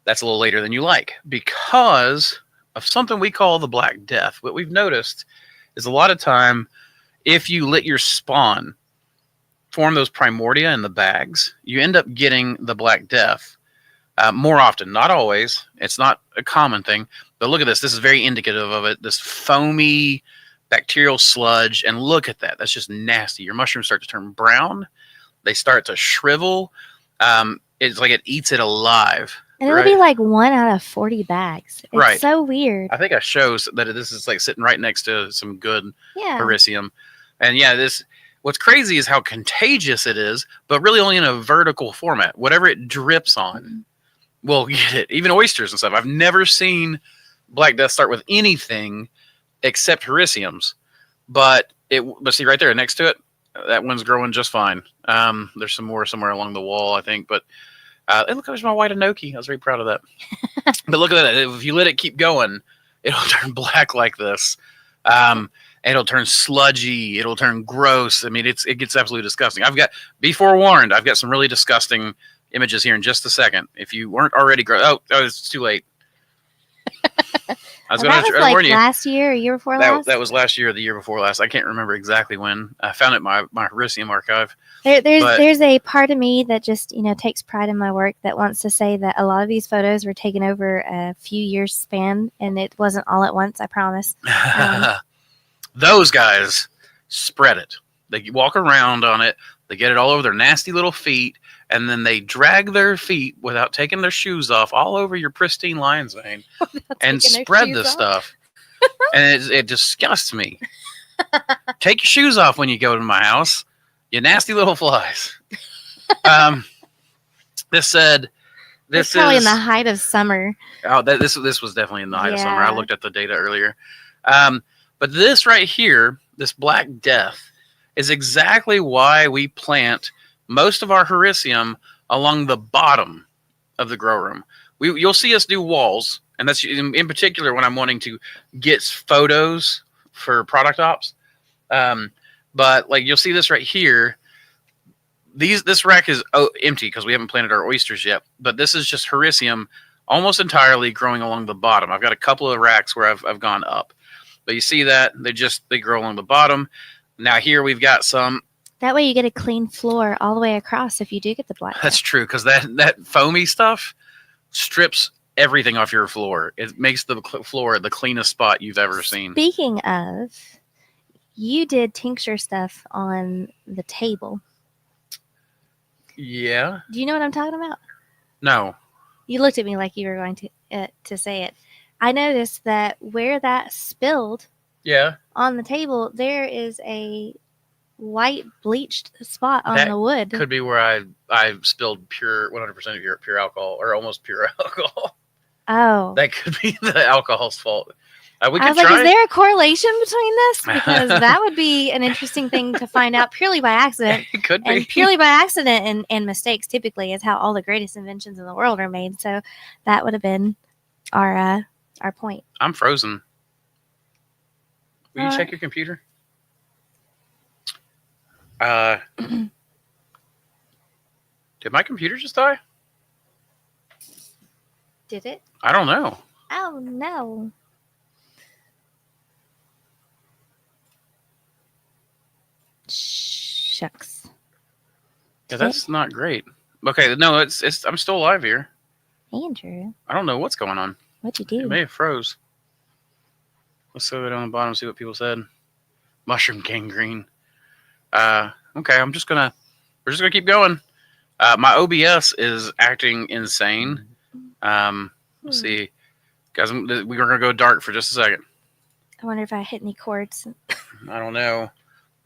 that's a little later than you like because of something we call the Black Death. What we've noticed is a lot of time, if you let your spawn form those primordia in the bags, you end up getting the Black Death more often. Not always. It's not a common thing. But look at this. This is very indicative of it. This foamy bacterial sludge. And look at that. That's just nasty. Your mushrooms start to turn brown. They start to shrivel. It's like it eats it alive. And it'll be like 1 out of 40 bags. It's so weird. I think I show that this is like sitting right next to some good Hericium. And yeah, what's crazy is how contagious it is, but really only in a vertical format. Whatever it drips on will get it. Even oysters and stuff. I've never seen Black Death start with anything except Hericiums. But see right there next to it, that one's growing just fine. There's some more somewhere along the wall, I think. But look, there's my white enoki. I was very proud of that. But look at that. If you let it keep going, it'll turn black like this. It'll turn sludgy. It'll turn gross. I mean, it gets absolutely disgusting. Be forewarned, I've got some really disgusting images here in just a second. If you weren't already it's too late. I was Well, that going was to warn like you. last year or year before last? That was last year or the year before last. I can't remember exactly when. I found it in my Hericium archive. There's a part of me that just, takes pride in my work that wants to say that a lot of these photos were taken over a few years span, and it wasn't all at once, I promise. Those guys spread it. They walk around on it. They get it all over their nasty little feet, and then they drag their feet without taking their shoes off all over your pristine lion's mane and spread this stuff. And it disgusts me. Take your shoes off when you go to my house, you nasty little flies. This said, this probably is in the height of summer. Oh, this was definitely in the height of summer. I looked at the data earlier. But this right here, this Black Death, is exactly why we plant most of our Hericium along the bottom of the grow room. You'll see us do walls, and that's in particular when I'm wanting to get photos for product ops. But like you'll see this right here. This rack is empty because we haven't planted our oysters yet. But this is just Hericium almost entirely growing along the bottom. I've got a couple of racks where I've gone up. But you see that they grow along the bottom. Now here we've got some. That way you get a clean floor all the way across if you do get the Black Death. That's true, because that foamy stuff strips everything off your floor. It makes the floor the cleanest spot you've ever seen. Speaking of, you did tincture stuff on the table. Yeah. Do you know what I'm talking about? No. You looked at me like you were going to say it. I noticed that where that spilled on the table, there is a white bleached spot on the wood. Could be where I spilled pure 100% of pure alcohol, or almost pure alcohol. Oh. That could be the alcohol's fault. I was like, is there a correlation between this? Because that would be an interesting thing to find out purely by accident. It could be. And purely by accident and mistakes typically is how all the greatest inventions in the world are made. So that would have been our point. I'm frozen. Will you check your computer? Did my computer just die? Did it? I don't know. Oh, no. Shucks. Yeah, that's not great. Okay, no, it's. I'm still alive here. Andrew. I don't know what's going on. What'd you do? It may have froze. Let's go down the bottom and see what people said. Mushroom gangrene. Okay, we're just gonna keep going. My OBS is acting insane. Let's see, guys. We're gonna go dark for just a second. I wonder if I hit any chords. I don't know.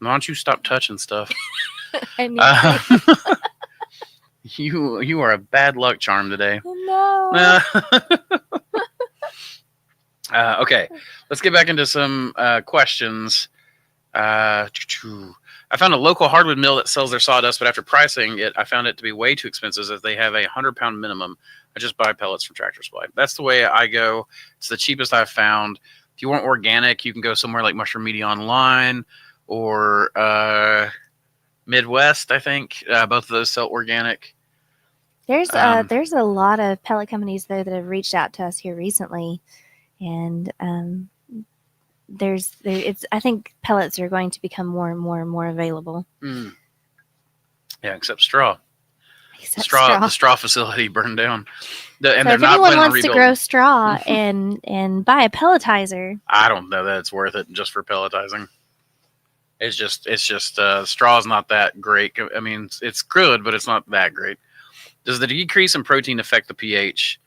Why don't you stop touching stuff? You are a bad luck charm today. No. Okay, let's get back into some questions. I found a local hardwood mill that sells their sawdust, but after pricing it, I found it to be way too expensive as they have a 100-pound minimum. I just buy pellets from Tractor Supply. That's the way I go. It's the cheapest I've found. If you want organic, you can go somewhere like Mushroom Media Online or Midwest, I think. Both of those sell organic. There's a lot of pellet companies though that have reached out to us here recently, and I think pellets are going to become more and more and more available. Yeah, except straw. The straw facility burned down. And if anyone wants to grow straw and buy a pelletizer, I don't know that it's worth it just for pelletizing. It's just straw is not that great. I mean, it's good, but it's not that great. Does the decrease in protein affect the pH?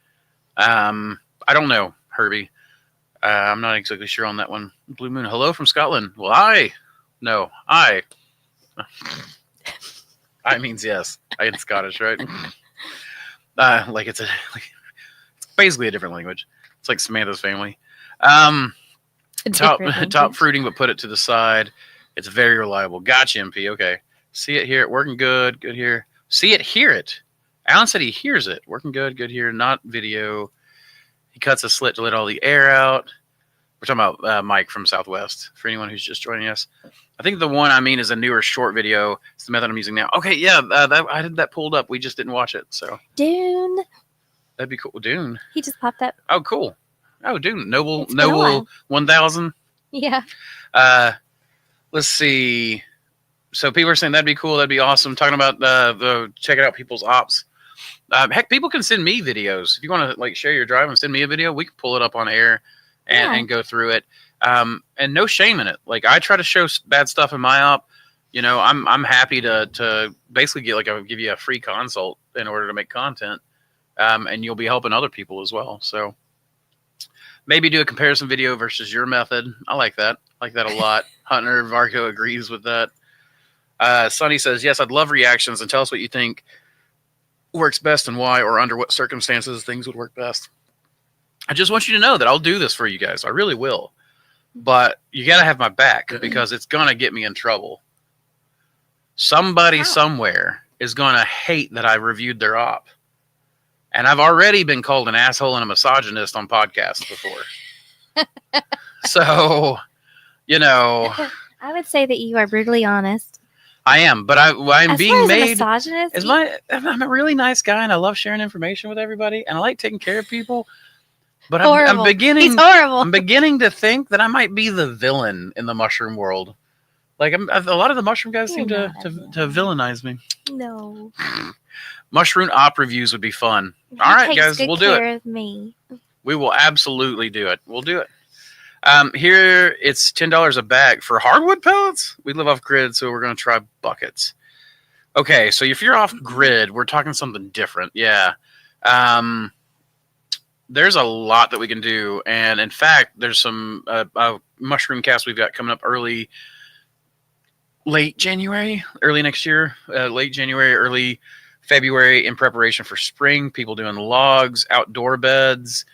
I don't know, Herbie. I'm not exactly sure on that one. Blue Moon, hello from Scotland. Well, I means yes. It's Scottish, right? It's basically a different language. It's like Samantha's family. Top fruiting, but put it to the side. It's very reliable. Gotcha, MP. Okay. See it, hear it, working good. Good here. See it, hear it. Alan said he hears it. Working good. Good here. Not video. He cuts a slit to let all the air out. We're talking about Mike from Southwest. For anyone who's just joining us, I think the one I mean is a newer short video. It's the method I'm using now. Okay, yeah, I had that pulled up. We just didn't watch it, so Dune. That'd be cool. Dune. He just popped up. Oh, cool. Oh, dude, Noble 1000. Yeah. Let's see. So people are saying that'd be cool. That'd be awesome. Talking about the checking out people's ops. Heck, people can send me videos. If you want to like share your drive and send me a video, we can pull it up on air and go through it. And no shame in it. Like I try to show bad stuff in my op. You know, I'm happy to basically give you a free consult in order to make content. And you'll be helping other people as well. So maybe do a comparison video versus your method. I like that. I like that a lot. Hunter Varco agrees with that. Sonny says, yes, I'd love reactions and tell us what you think works best and why, or under what circumstances things would work best. I just want you to know that I'll do this for you guys. I really will. But you got to have my back because it's going to get me in trouble. Somebody somewhere is going to hate that I reviewed their op. And I've already been called an asshole and a misogynist on podcasts before. So, you know. I would say that you are brutally honest. I am, but I'm as being made. Misogynist, I'm a really nice guy, and I love sharing information with everybody, and I like taking care of people. But I'm beginning. He's horrible. I'm beginning to think that I might be the villain in the mushroom world. Like a lot of the mushroom guys seem to villainize me. No. Mushroom op reviews would be fun. All right, guys, we'll do it. Of me. We will absolutely do it. We'll do it. Here it's $10 a bag for hardwood pellets. We live off grid, so we're going to try buckets. Okay, so if you're off grid, we're talking something different. Yeah. There's a lot that we can do, and in fact, there's some mushroom casts we've got coming up late January, early next year, late January, early February, in preparation for spring. People doing logs, outdoor beds.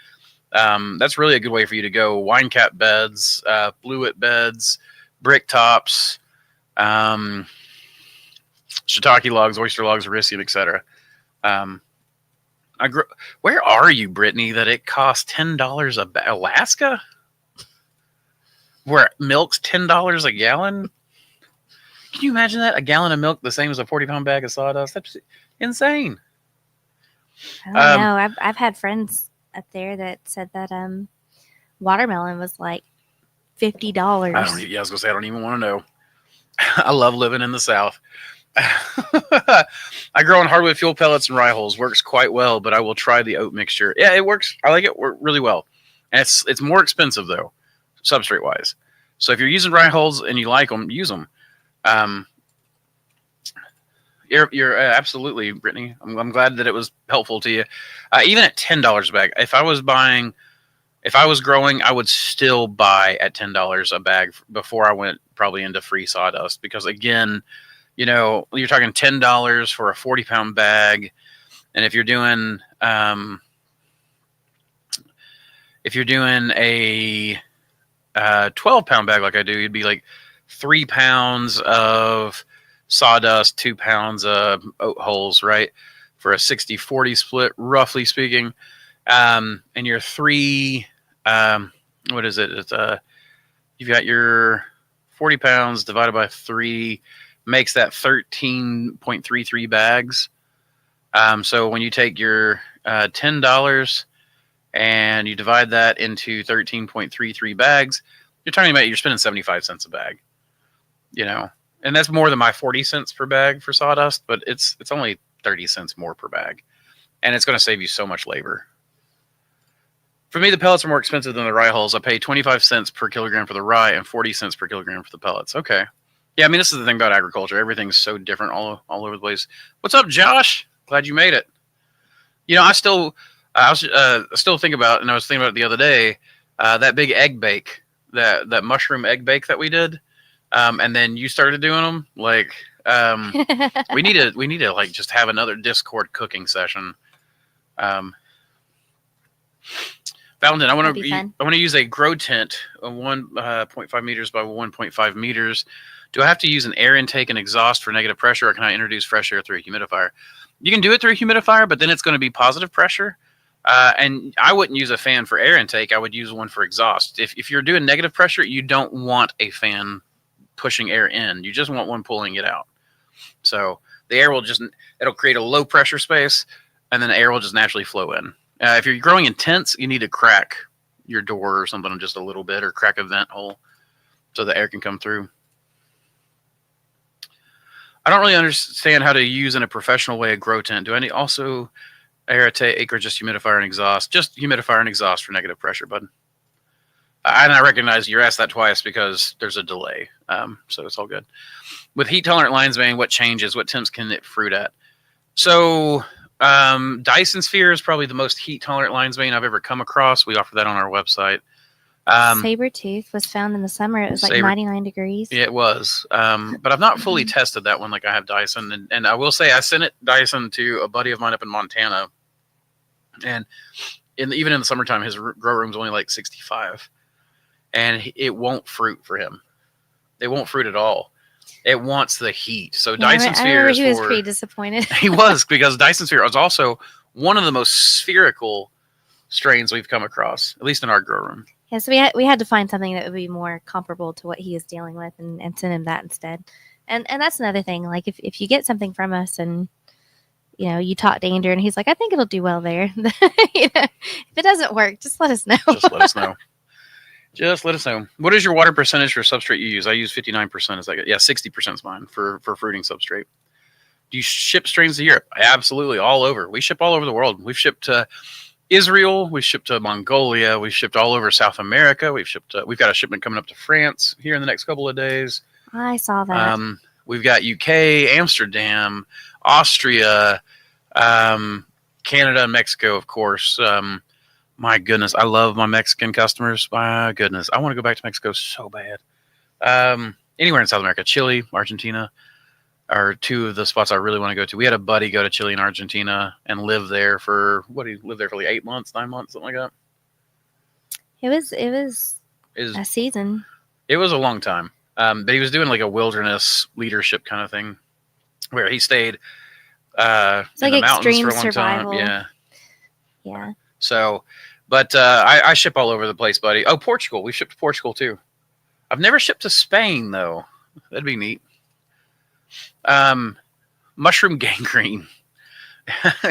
That's really a good way for you to go. Wine cap beds, bluet beds, brick tops, shiitake logs, oyster logs, Hericium, etc. Where are you, Brittany, that it costs $10 a bag? Alaska? Where milk's $10 a gallon? Can you imagine that? A gallon of milk the same as a 40-pound bag of sawdust? That's insane. I don't know. I've had friends up there that said that watermelon was like $50. I was gonna say I don't even want to know. I love living in the South. I grow on hardwood fuel pellets and rye holes. Works quite well, but I will try the oat mixture. Yeah, it works. I like it really well. And it's more expensive though, substrate wise. So if you're using rye holes and you like them, use them. You're absolutely, Brittany. I'm glad that it was helpful to you. Even at $10 a bag, if I was growing, I would still buy at $10 a bag before I went probably into free sawdust. Because again, you know, you're talking $10 for a 40-pound bag, and if you're doing a 12-pound bag like I do, you'd be like 3 pounds of sawdust, 2 pounds of oat holes, right? For a 60-40 split, roughly speaking. And your what is it? It's you've got your 40 pounds divided by 3 makes that 13.33 bags. So when you take your $10 and you divide that into 13.33 bags, you're talking about you're spending 75 cents a bag. You know, and that's more than my 40 cents per bag for sawdust, but it's only 30 cents more per bag, and it's going to save you so much labor. For me, the pellets are more expensive than the rye hulls. I pay 25 cents per kilogram for the rye and 40 cents per kilogram for the pellets. Okay. Yeah, I mean, this is the thing about agriculture. Everything's so different all over the place. What's up, Josh? Glad you made it. You know, I was still thinking about, and I was thinking about it the other day, that big egg bake, that mushroom egg bake that we did. And then you started doing them. Like, we need to like just have another Discord cooking session. Fountain, I want to use a grow tent of 1.5 meters by 1.5 meters. Do I have to use an air intake and exhaust for negative pressure, or can I introduce fresh air through a humidifier? You can do it through a humidifier, but then it's going to be positive pressure. And I wouldn't use a fan for air intake. I would use one for exhaust. If you're doing negative pressure, you don't want a fan pushing air in. You just want one pulling it out. So the air it'll create a low pressure space, and then the air will just naturally flow in. If you're growing in tents, you need to crack your door or something just a little bit, or crack a vent hole so the air can come through. I don't really understand how to use in a professional way a grow tent. Do I need also aerate acreage, just humidifier and exhaust? Just humidifier and exhaust for negative pressure, bud. And I recognize you asked that twice because there's a delay, so it's all good. With heat tolerant lion's mane, what changes? What temps can it fruit at? So Dyson Sphere is probably the most heat tolerant lion's mane I've ever come across. We offer that on our website. Sabertooth was found in the summer. It was like 99 degrees. Yeah, it was. But I've not fully tested that one like I have Dyson. And I will say I sent it Dyson to a buddy of mine up in Montana. And even in the summertime, his grow room's only like 65. And it won't fruit for him. It won't fruit at all. It wants the heat. So Dyson Sphere is he was pretty disappointed. He was, because Dyson Sphere was also one of the most spherical strains we've come across, at least in our grow room. Yeah, so we had to find something that would be more comparable to what he is dealing with and send him that instead. And that's another thing. Like if you get something from us and you talk to Andrew and he's like, I think it'll do well there. If it doesn't work, just let us know. Just let us know. Just let us know. What is your water percentage for substrate you use? I use 59%. Is that good? Yeah, 60% is mine for fruiting substrate. Do you ship strains to Europe? Absolutely, all over. We ship all over the world. We've shipped to Israel. We've shipped to Mongolia. We've shipped all over South America. We've got a shipment coming up to France here in the next couple of days. I saw that. We've got UK, Amsterdam, Austria, Canada, and Mexico, of course. My goodness, I love my Mexican customers. My goodness, I want to go back to Mexico so bad. Anywhere in South America, Chile, Argentina are two of the spots I really want to go to. We had a buddy go to Chile and Argentina and live there for he lived there for like 8 months, 9 months, something like that. It was a season. It was a long time. But he was doing like a wilderness leadership kind of thing where he stayed in the mountains for a long survival. Time. Yeah. So, but I ship all over the place, buddy. Oh, Portugal. We shipped to Portugal too. I've never shipped to Spain though. That'd be neat. Mushroom gangrene.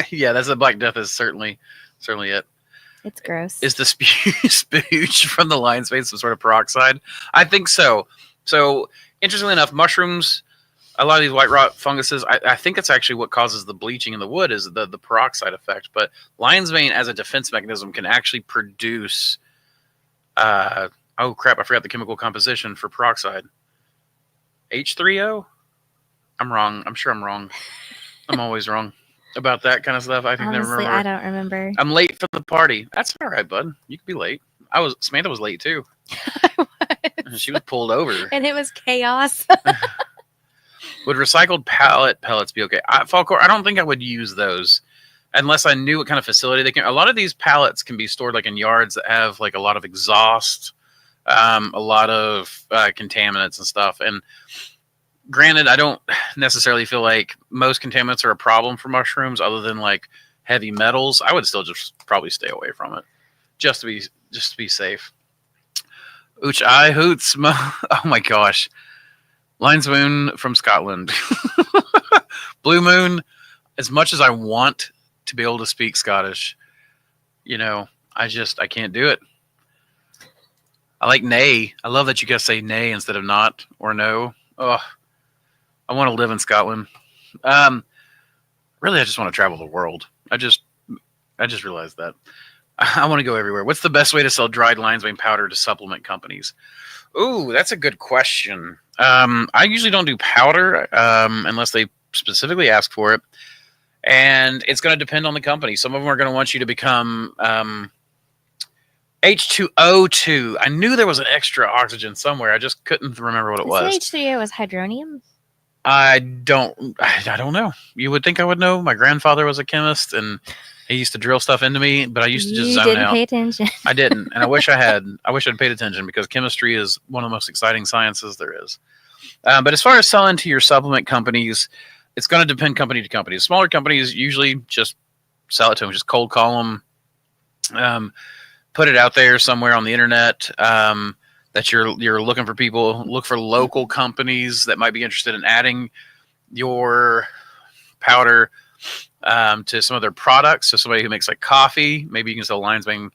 Yeah, that's the Black Death is certainly it. It's gross. Is the spooge from the lion's mane some sort of peroxide? I think so. So, interestingly enough, mushrooms, a lot of these white rot funguses, I think it's actually what causes the bleaching in the wood is the peroxide effect. But lion's mane as a defense mechanism can actually produce, oh crap, I forgot the chemical composition for peroxide. H3O? I'm wrong. I'm sure I'm wrong. I'm always wrong about that kind of stuff. I think honestly, I don't remember. I'm late for the party. That's all right, bud. You can be late. Samantha was late too. She was pulled over. And it was chaos. Would recycled pallet pellets be okay? Falcor, I don't think I would use those unless I knew what kind of facility they can. A lot of these pallets can be stored like in yards that have like a lot of exhaust, a lot of contaminants and stuff. And granted, I don't necessarily feel like most contaminants are a problem for mushrooms other than like heavy metals. I would still just probably stay away from it just to be safe. Ooch, I hoots. Oh my gosh. Lion's Moon from Scotland. Blue Moon, as much as I want to be able to speak Scottish, I can't do it. I like nay. I love that you guys say nay instead of not or no. Oh, I want to live in Scotland. Really, I just want to travel the world. I just realized that. I want to go everywhere. What's the best way to sell dried lion's mane powder to supplement companies? Ooh, that's a good question. I usually don't do powder unless they specifically ask for it. And it's going to depend on the company. Some of them are going to want you to become H2O2. I knew there was an extra oxygen somewhere. I just couldn't remember what it was. H3O was hydronium? I don't know. You would think I would know. My grandfather was a chemist, and he used to drill stuff into me, but I used to just zone out. You didn't pay attention. I didn't, and I wish I had. I wish I'd paid attention because chemistry is one of the most exciting sciences there is. But as far as selling to your supplement companies, it's going to depend company to company. Smaller companies usually just sell it to them, just cold call them, put it out there somewhere on the internet that you're looking for people. Look for local companies that might be interested in adding your powder to some of their products. So somebody who makes like coffee, maybe you can sell lion's mane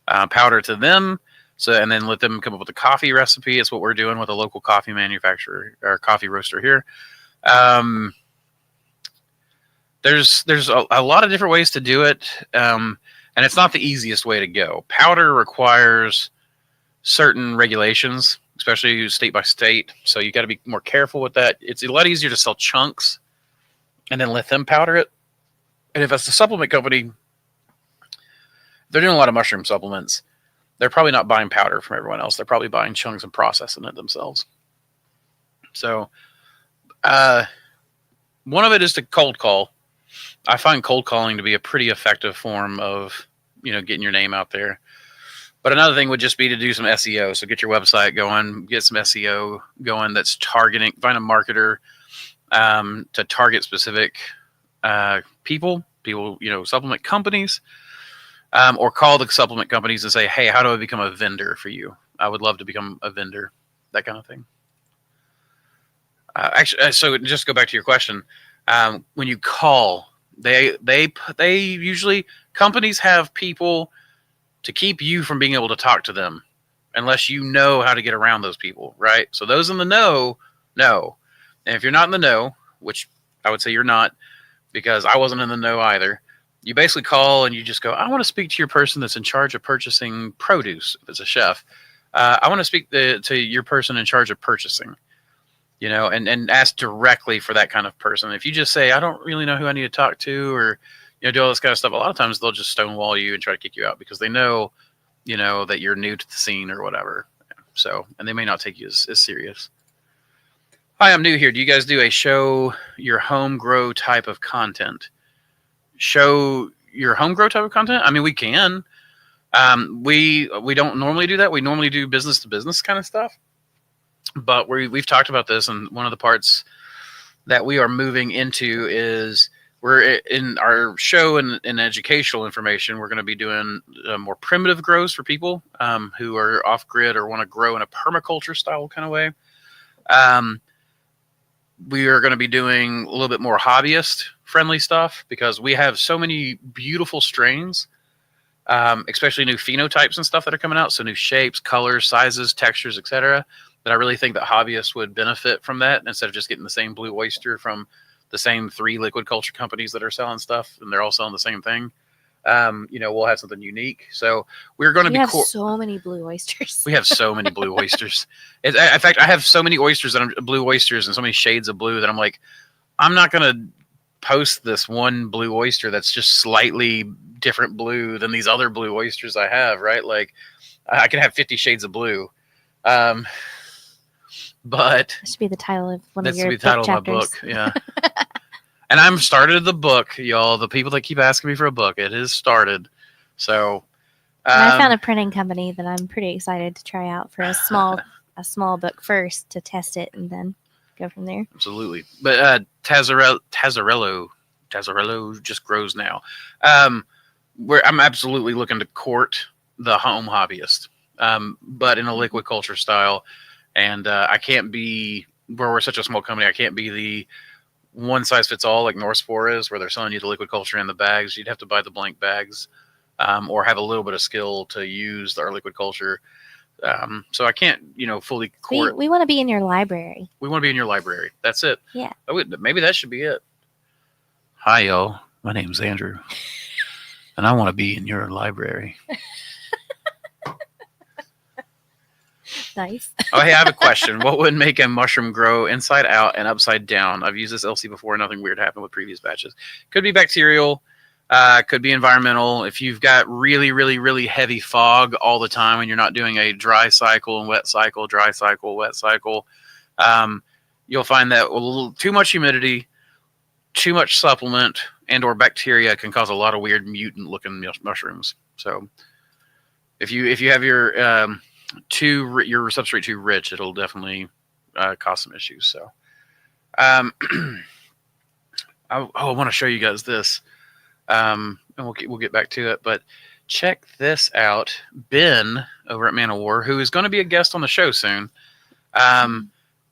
powder to them. So, and then let them come up with a coffee recipe. It's what we're doing with a local coffee manufacturer or coffee roaster here. There's a lot of different ways to do it, and it's not the easiest way to go. Powder requires certain regulations, especially state by state. So you got to be more careful with that. It's a lot easier to sell chunks and then let them powder it. And if it's a supplement company, they're doing a lot of mushroom supplements. They're probably not buying powder from everyone else. They're probably buying chunks and processing it themselves. So, one of it is to cold call. I find cold calling to be a pretty effective form of, getting your name out there. But another thing would just be to do some SEO. So get your website going, get some SEO going that's targeting, find a marketer to target specific people, supplement companies, or call the supplement companies and say, hey, how do I become a vendor for you? I would love to become a vendor, that kind of thing. Actually, so just go back to your question. When you call, they usually, companies have people to keep you from being able to talk to them unless you know how to get around those people, right? So those in the know. And if you're not in the know, which I would say you're not, because I wasn't in the know either, you basically call and you just go, I want to speak to your person that's in charge of purchasing produce, if it's a chef. I want to speak to your person in charge of purchasing, and ask directly for that kind of person. If you just say, I don't really know who I need to talk to, or do all this kind of stuff, a lot of times they'll just stonewall you and try to kick you out because they know, that you're new to the scene or whatever. So, and they may not take you as serious. Hi, I'm new here. Do you guys do a show your home grow type of content? Show your home grow type of content? I mean, we can. We don't normally do that. We normally do business to business kind of stuff. But we've talked about this, and one of the parts that we are moving into is we're in our show and educational information. We're going to be doing more primitive grows for people who are off grid or want to grow in a permaculture style kind of way. We are going to be doing a little bit more hobbyist friendly stuff because we have so many beautiful strains, especially new phenotypes and stuff that are coming out. So new shapes, colors, sizes, textures, etc. That I really think that hobbyists would benefit from that instead of just getting the same blue oyster from the same 3 liquid culture companies that are selling stuff and they're all selling the same thing. We'll have something unique. So we're going to be so many blue oysters. We have so many blue oysters. In fact, I have so many oysters blue oysters and so many shades of blue that I'm like, I'm not going to post this one blue oyster that's just slightly different blue than these other blue oysters I have, right? Like I could have 50 shades of blue. But that should be the title of one of your book chapters. Of my book, yeah. And I'm started the book, y'all. The people that keep asking me for a book, it is started. So I found a printing company that I'm pretty excited to try out for a small book first to test it and then go from there. Absolutely. But Tazzarello just grows now. I'm absolutely looking to court the home hobbyist, but in a liquid culture style. And I can't be, where we're such a small company, I can't be the one size fits all like Northspore is, where they're selling you the liquid culture in the bags. You'd have to buy the blank bags or have a little bit of skill to use our liquid culture. So I can't, fully court. We want to be in your library. We want to be in your library. That's it. Yeah. Maybe that should be it. Hi, y'all. My name's Andrew. And I want to be in your library. Nice. Oh, hey, I have a question. What would make a mushroom grow inside out and upside down? I've used this LC before. Nothing weird happened with previous batches. Could be bacterial. Could be environmental. If you've got really, really, really heavy fog all the time and you're not doing a dry cycle and wet cycle, dry cycle, wet cycle, you'll find that a little too much humidity, too much supplement, and or bacteria can cause a lot of weird mutant-looking mushrooms. So if you have your substrate too rich, it'll definitely cause some issues. So I want to show you guys this, and we'll get back to it. But check this out. Ben over at Man of War, who is going to be a guest on the show soon,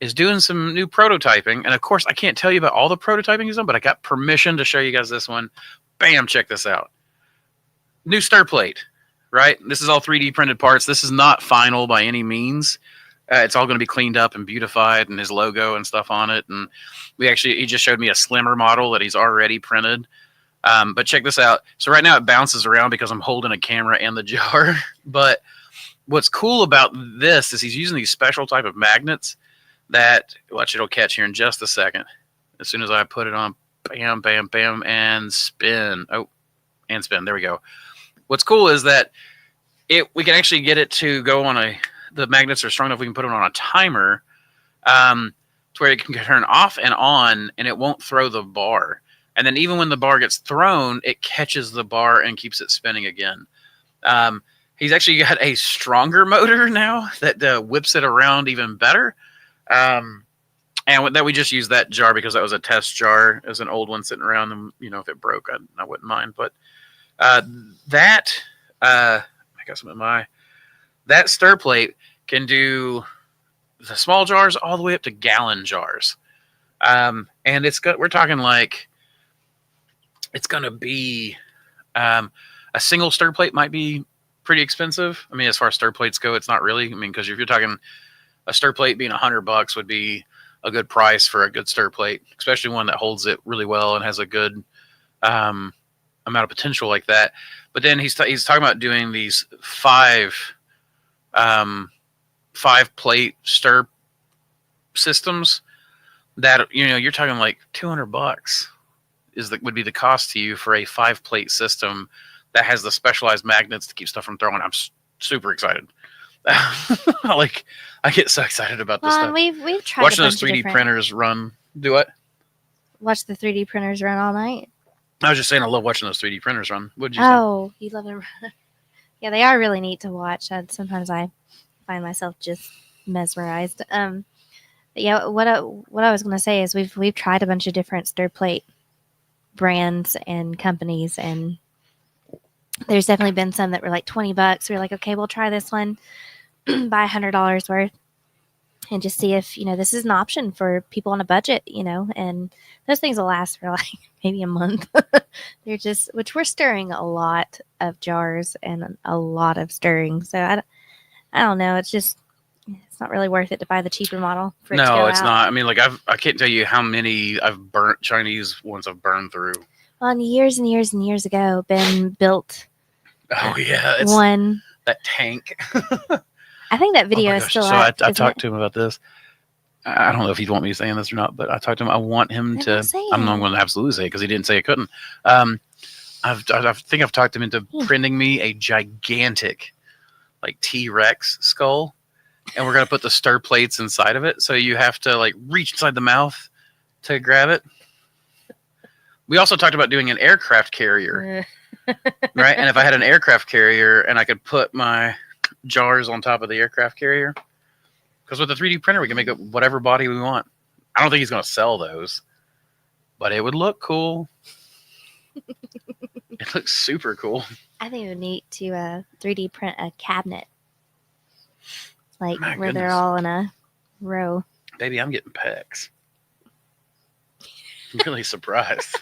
is doing some new prototyping. And of course, I can't tell you about all the prototyping he's done, but I got permission to show you guys this one. Bam! Check this out. New stir plate. right? This is all 3D printed parts. This is not final by any means. It's all going to be cleaned up and beautified, and his logo and stuff on it. And he just showed me a slimmer model that he's already printed. But check this out. So right now it bounces around because I'm holding a camera and the jar. But what's cool about this is he's using these special type of magnets that, watch, it'll catch here in just a second. As soon as I put it on, bam, bam, bam, and spin. Oh, and spin. There we go. What's cool is that we can actually get it to go on the magnets are strong enough we can put it on a timer to where it can turn off and on, and it won't throw the bar. And then even when the bar gets thrown, it catches the bar and keeps it spinning again. He's actually got a stronger motor now that whips it around even better. And that we just used that jar because that was a test jar. It was an old one sitting around, and if it broke, I wouldn't mind. But I guess that stir plate can do the small jars all the way up to gallon jars. And we're talking like it's going to be a single stir plate might be pretty expensive. I mean, as far as stir plates go, it's not really. I mean, because if you're talking a stir plate being $100 would be a good price for a good stir plate, especially one that holds it really well and has a good amount of potential like that. But then he's talking about doing these five plate stir systems that you're talking like $200 would be the cost to you for a 5-plate system that has the specialized magnets to keep stuff from throwing. I'm super excited. I get so excited about this stuff. We've tried watching those 3D printers run. Do what? Watch the 3D printers run all night. I was just saying I love watching those 3D printers run. What did you say? Oh, you love them. Yeah, they are really neat to watch. Sometimes I find myself just mesmerized. But yeah, what I was going to say is we've tried a bunch of different stir plate brands and companies, and there's definitely been some that were like $20. We're like, okay, we'll try this one, buy $100 worth, and just see if this is an option for people on a budget. And those things will last for like maybe a month. Which we're stirring a lot of jars and a lot of stirring. So I don't know. It's not really worth it to buy the cheaper model. No, it's not. I mean, like I can't tell you how many Chinese ones I've burned through. Well, years and years and years ago, Ben built. Oh yeah, it's one that tank. I think that video is still out. So I talked to him about this. I don't know if he'd want me saying this or not, but I talked to him. I want him to. I'm not going to absolutely say it because he didn't say I couldn't. I think I've talked him into printing me a gigantic, like T-Rex skull, and we're gonna put the stir plates inside of it. So you have to like reach inside the mouth to grab it. We also talked about doing an aircraft carrier, right? And if I had an aircraft carrier and I could put my jars on top of the aircraft carrier, because with the 3D printer we can make it whatever body we want. I don't think he's going to sell those, but it would look cool. It looks super cool. I think it would be neat to 3D print a cabinet, like My where goodness. they're all in a row. Baby, I'm getting pecs. I'm really surprised.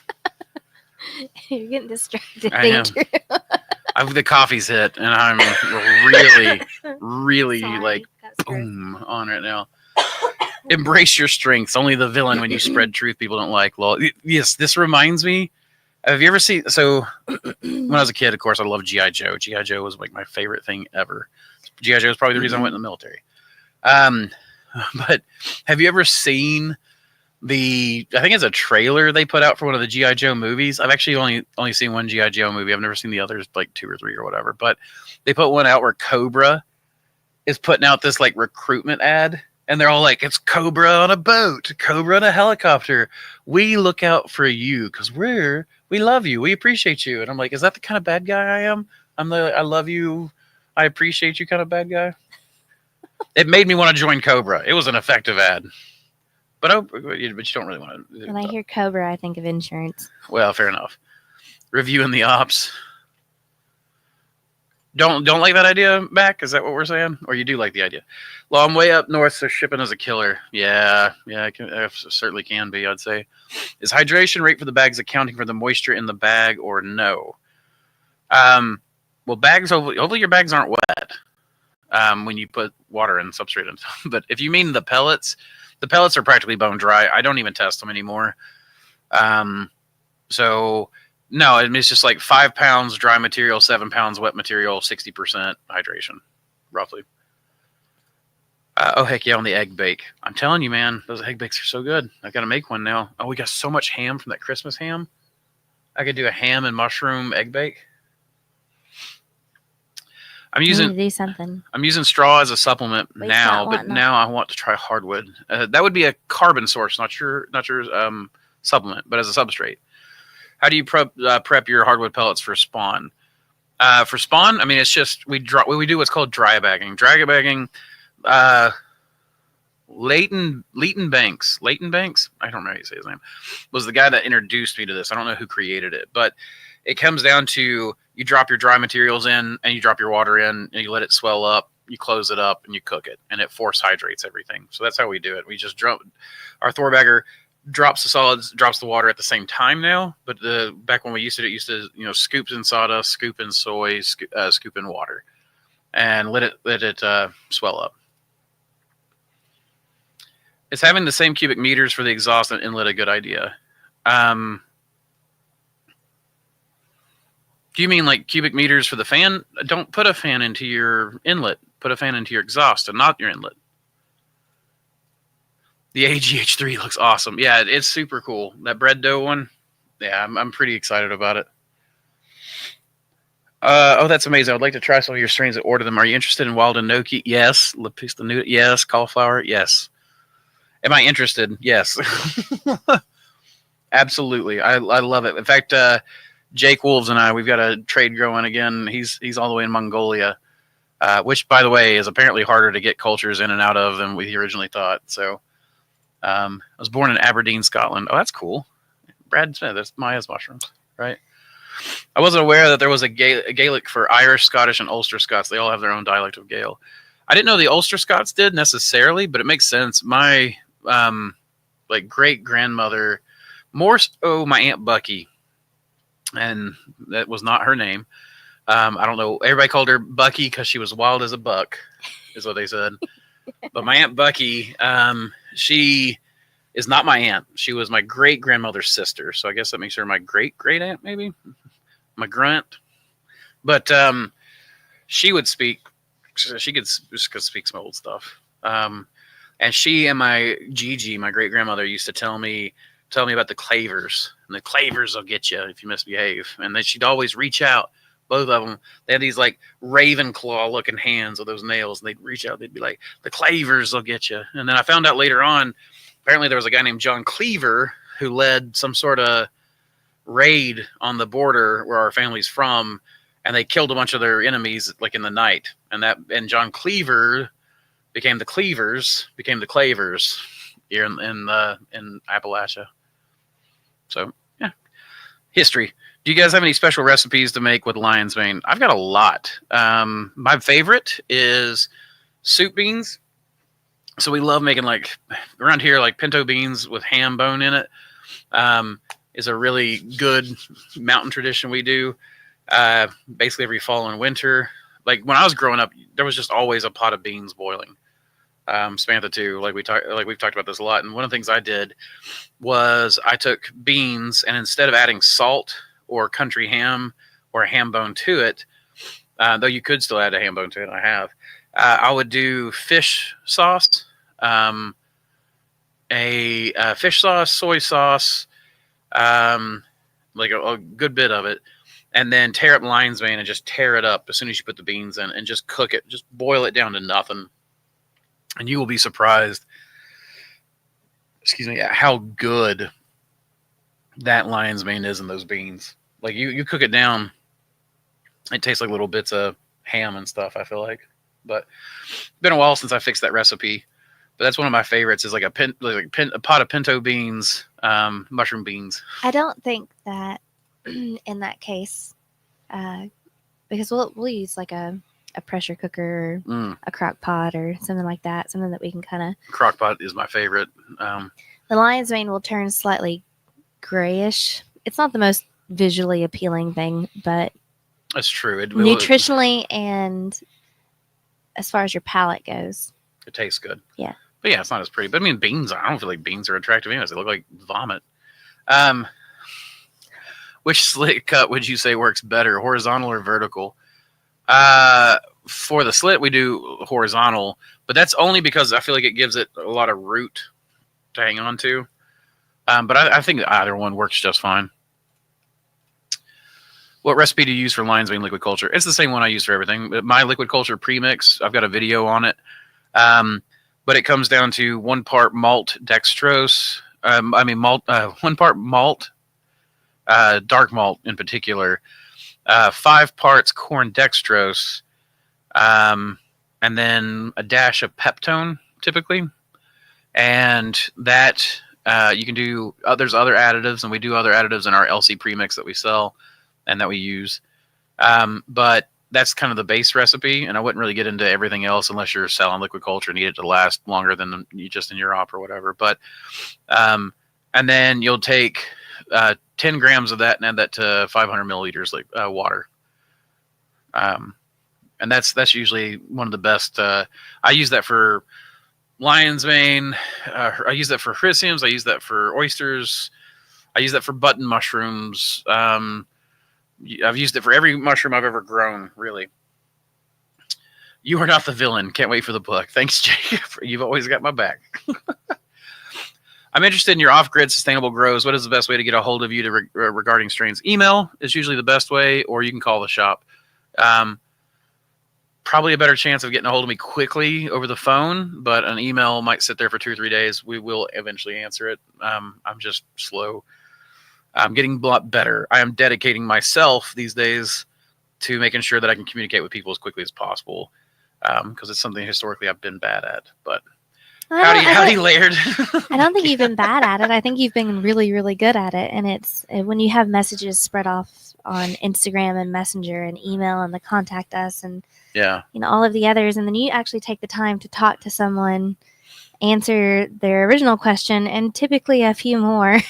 You're getting distracted. I am. The coffee's hit, and I'm really, really Sorry, like that's gross. boom on right now. Embrace your strengths. Only the villain when you spread truth people don't like. Lol. Yes, this reminds me. Have you ever seen? So when I was a kid, of course, I loved G.I. Joe. G.I. Joe was like my favorite thing ever. G.I. Joe is probably the reason I went in the military. But have you ever seen I think it's a trailer they put out for one of the G.I. Joe movies. I've actually only seen one G.I. Joe movie. I've never seen the others, like 2 or 3 or whatever. But they put one out where Cobra is putting out this like recruitment ad. And they're all like, it's Cobra on a boat, Cobra on a helicopter. We look out for you because we love you. We appreciate you. And I'm like, is that the kind of bad guy I am? I'm the I love you, I appreciate you kind of bad guy. It made me want to join Cobra. It was an effective ad. But you don't really want to. When I hear Cobra, I think of insurance. Well, fair enough. Reviewing the ops. Don't like that idea, Mac? Is that what we're saying? Or you do like the idea? Well, I'm way up north, so shipping is a killer. Yeah, it certainly can be, I'd say. Is hydration rate for the bags accounting for the moisture in the bag or no? Well, bags. Hopefully your bags aren't wet when you put water and substrate in. But if you mean the pellets are practically bone dry. I don't even test them anymore. So no, I mean, it's just like 5 pounds dry material, 7 pounds wet material, 60% hydration, roughly. Oh, heck yeah, on the egg bake. I'm telling you, man, those egg bakes are so good. I got to make one now. Oh, we got so much ham from that Christmas ham. I could do a ham and mushroom egg bake. I'm using straw as a supplement now, but now I want to try hardwood. That would be a carbon source, not your supplement, but as a substrate. How do you prep your hardwood pellets for spawn? For spawn, I mean, it's just we do what's called dry bagging. Dry bagging. Leighton Banks, I don't know how you say his name, was the guy that introduced me to this. I don't know who created it, but it comes down to you drop your dry materials in and you drop your water in and you let it swell up, you close it up and you cook it, and it force hydrates everything. So that's how we do it. We just our Thor bagger drops the solids, drops the water at the same time now, but back when we used to scoop in sawdust, scoop in soy, scoop in water, and let it swell up. Is having the same cubic meters for the exhaust and inlet a good idea? Do you mean like cubic meters for the fan? Don't put a fan into your inlet. Put a fan into your exhaust and not your inlet. The AGH3 looks awesome. Yeah, it's super cool. That bread dough one. Yeah, I'm pretty excited about it. Oh, that's amazing. I would like to try some of your strains and order them. Are you interested in wild enoki? Yes. La Pista Nuda? Yes. Cauliflower? Yes. Am I interested? Yes. Absolutely. I love it. In fact, Jake Wolves and I, we've got a trade going again. He's all the way in Mongolia, which, by the way, is apparently harder to get cultures in and out of than we originally thought. So I was born in Aberdeen, Scotland. Oh, that's cool. Brad Smith, that's Maya's mushrooms, right? I wasn't aware that there was a Gaelic for Irish, Scottish, and Ulster Scots. They all have their own dialect of Gael. I didn't know the Ulster Scots did necessarily, but it makes sense. My great grandmother, my Aunt Bucky, and that was not her name. I don't know. Everybody called her Bucky because she was wild as a buck, is what they said. But my Aunt Bucky, she is not my aunt. She was my great grandmother's sister. So I guess that makes her my great aunt, maybe my grunt. But she would speak. She could speak some old stuff. And she and my Gigi, my great grandmother, used to tell me about the clavers. And the clavers will get you if you misbehave. And then she'd always reach out. Both of them, they had these like raven claw looking hands with those nails, and they'd reach out. They'd be like, "The clavers will get you." And then I found out later on, apparently there was a guy named John Cleaver who led some sort of raid on the border where our family's from, and they killed a bunch of their enemies like in the night. And John Cleaver became the Cleavers here in Appalachia. So yeah, history. Do you guys have any special recipes to make with lion's mane? I've got a lot. My favorite is soup beans. So we love making around here, pinto beans with ham bone in it. Is a really good mountain tradition we do. Basically every fall and winter. Like when I was growing up, there was just always a pot of beans boiling. Spantha too. We've talked about this a lot. And one of the things I did was I took beans, and instead of adding salt or country ham or a ham bone to it, though you could still add a ham bone to it, I have. I would do fish sauce, a fish sauce, soy sauce, a good bit of it, and then tear up lion's mane and just tear it up as soon as you put the beans in, and just cook it. Just boil it down to nothing, and you will be surprised. At how good that lion's mane is in those beans. Like you cook it down, it tastes like little bits of ham and stuff, I feel like. But it's been a while since I fixed that recipe. But that's one of my favorites, is a pot of pinto beans, mushroom beans. I don't think that in that case, because we'll use a pressure cooker or a crock pot or something like that, something that we can kind of... Crock pot is my favorite. The lion's mane will turn slightly grayish. It's not the most visually appealing thing, but That's true. Nutritionally and as far as your palate goes. It tastes good. Yeah. But yeah, it's not as pretty. But I mean, beans, I don't feel like beans are attractive anyways. They look like vomit. Which slit cut would you say works better, horizontal or vertical? For the slit, we do horizontal, but that's only because I feel like it gives it a lot of root to hang on to. But I think either one works just fine. What recipe do you use for lion's mane liquid culture? It's the same one I use for everything. My liquid culture premix, I've got a video on it. But it comes down to 1 part malt dextrose. 1 part malt, dark malt in particular. 5 parts corn dextrose. And then a dash of peptone, typically. And that you can do, there's other additives, and we do other additives in our LC premix that we sell and that we use. But that's kind of the base recipe, and I wouldn't really get into everything else unless you're selling liquid culture and need it to last longer than you just in your op or whatever. But and then you'll take 10 grams of that and add that to 500 milliliters like water. And that's usually one of the best. I use that for lion's mane. I use that for hericiums. I use that for oysters. I use that for button mushrooms. I've used it for every mushroom I've ever grown, really. You are not the villain. Can't wait for the book. Thanks, Jake. You've always got my back. I'm interested in your off-grid sustainable grows. What is the best way to get a hold of you regarding strains? Email is usually the best way, or you can call the shop. Probably a better chance of getting a hold of me quickly over the phone, but an email might sit there for 2 or 3 days. We will eventually answer it. I'm just slow. I'm getting a lot better. I am dedicating myself these days to making sure that I can communicate with people as quickly as possible, because it's something historically I've been bad at. But howdy, Laird. I don't think you've been bad at it. I think you've been really, really good at it. And it's when you have messages spread off on Instagram and Messenger and email and the contact us and all of the others, and then you actually take the time to talk to someone, answer their original question, and typically a few more.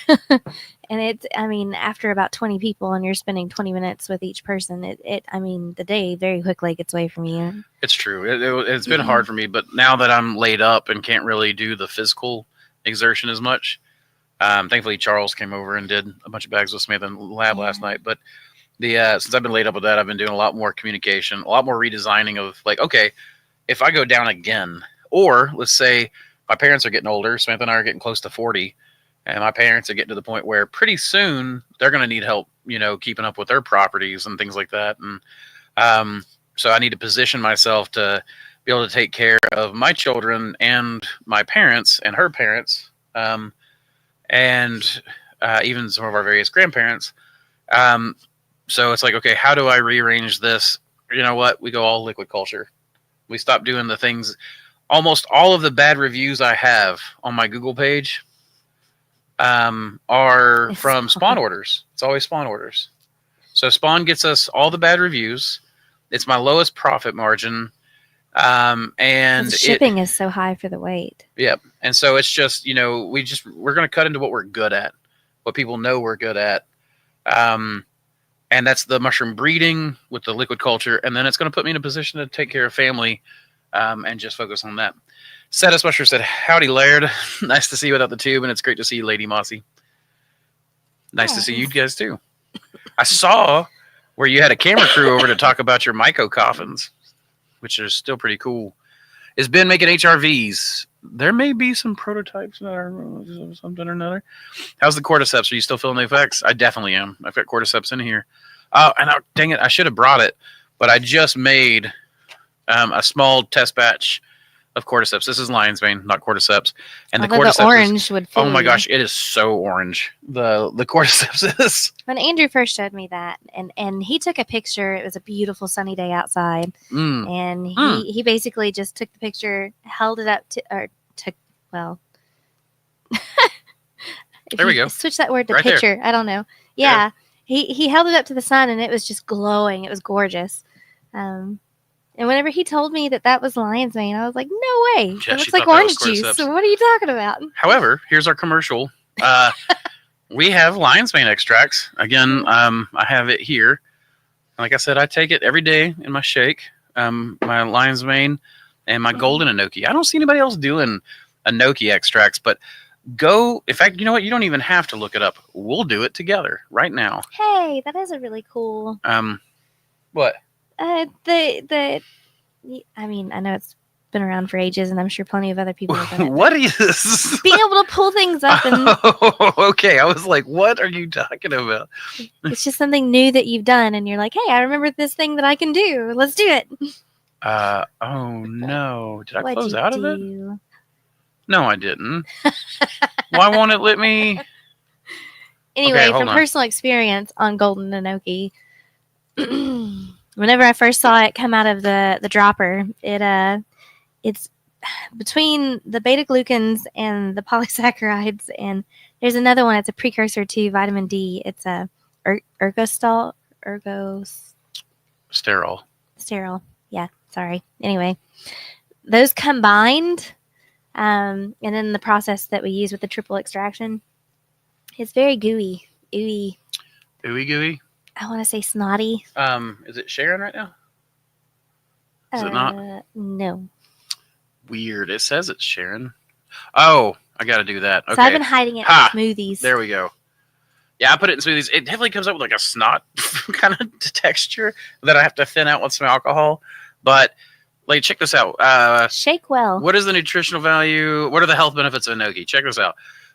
And after about 20 people and you're spending 20 minutes with each person, the day very quickly gets away from you. It's true. It's been hard for me, but now that I'm laid up and can't really do the physical exertion as much, thankfully Charles came over and did a bunch of bags with Smith in the lab last night. But since I've been laid up with that, I've been doing a lot more communication, a lot more redesigning of like, okay, if I go down again, or let's say my parents are getting older, Samantha and I are getting close to 40, and my parents are getting to the point where pretty soon they're going to need help, keeping up with their properties and things like that. And so I need to position myself to be able to take care of my children and my parents and her parents, and even some of our various grandparents. So it's like, okay, how do I rearrange this? You know what? We go all liquid culture. We stop doing the things. Almost all of the bad reviews I have on my Google page are from spawn orders. It's always spawn orders. So spawn gets us all the bad reviews. It's my lowest profit margin. And shipping is so high for the weight. Yep. And so it's just, we're going to cut into what we're good at, what people know we're good at. And that's the mushroom breeding with the liquid culture. And then it's going to put me in a position to take care of family, and just focus on that. Satis Mushroom said, howdy, Laird. Nice to see you without the tube, and it's great to see you, Lady Mossy. Nice to see you guys, too. I saw where you had a camera crew over to talk about your myco coffins, which are still pretty cool. Is Ben making HRVs? There may be some prototypes that are something or another. How's the cordyceps? Are you still feeling the effects? I definitely am. I've got cordyceps in here. Dang it, I should have brought it, but I just made a small test batch of cordyceps. This is lion's mane, not cordyceps. And the cordyceps, the orange would fool oh my you. gosh, it is so orange. The cordyceps is. When Andrew first showed me that, and he took a picture, it was a beautiful sunny day outside, and he basically just took the picture, held it up there we go. Switch that word to right picture. There. I don't know. Yeah. He held it up to the sun, and it was just glowing. It was gorgeous. And whenever he told me that was lion's mane, I was like, no way. It looks like orange juice. So what are you talking about? However, here's our commercial. We have lion's mane extracts. Again, I have it here. Like I said, I take it every day in my shake, my lion's mane, and my golden enoki. I don't see anybody else doing enoki extracts, but in fact, you know what? You don't even have to look it up. We'll do it together right now. Hey, that is a really cool. What? I mean, I know it's been around for ages, and I'm sure plenty of other people have done it. What is being able to pull things up? And okay, I was like, what are you talking about? It's just something new that you've done, and you're like, hey, I remember this thing that I can do. Let's do it. Oh no! Did I What'd close you out of it? do? No, I didn't. Why won't it let me? Anyway, Okay, from personal experience on golden enoki, whenever I first saw it come out of the dropper, it's between the beta glucans and the polysaccharides, and there's another one. It's a precursor to vitamin D. It's a ergosterol. Yeah, sorry. Anyway, those combined, and then the process that we use with the triple extraction, it's very ooey gooey. I want to say snotty. Is it Sharon right now? Is it not? No. Weird. It says it's Sharon. Oh, I got to do that. Okay. So I've been hiding it in smoothies. There we go. Yeah, I put it in smoothies. It definitely comes up with like a snot kind of texture that I have to thin out with some alcohol. But like, check this out. Shake well. What is the nutritional value? What are the health benefits of enoki? Check this out.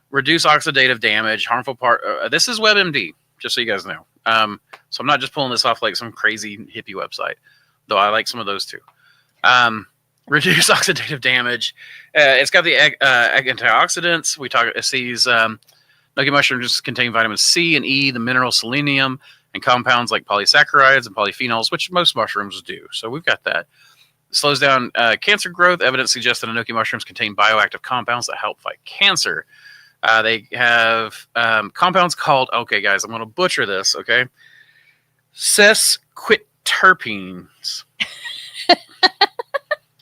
Reduce oxidative damage, harmful part. This is WebMD, just so you guys know. So I'm not just pulling this off like some crazy hippie website, though I like some of those too. Reduce oxidative damage. It's got the antioxidants. We talk. It sees enoki mushrooms contain vitamin C and E, the mineral selenium, and compounds like polysaccharides and polyphenols, which most mushrooms do. So we've got that. It slows down cancer growth. Evidence suggests that enoki mushrooms contain bioactive compounds that help fight cancer. They have compounds called, okay, guys, I'm going to butcher this, okay? Sesquiterpenes.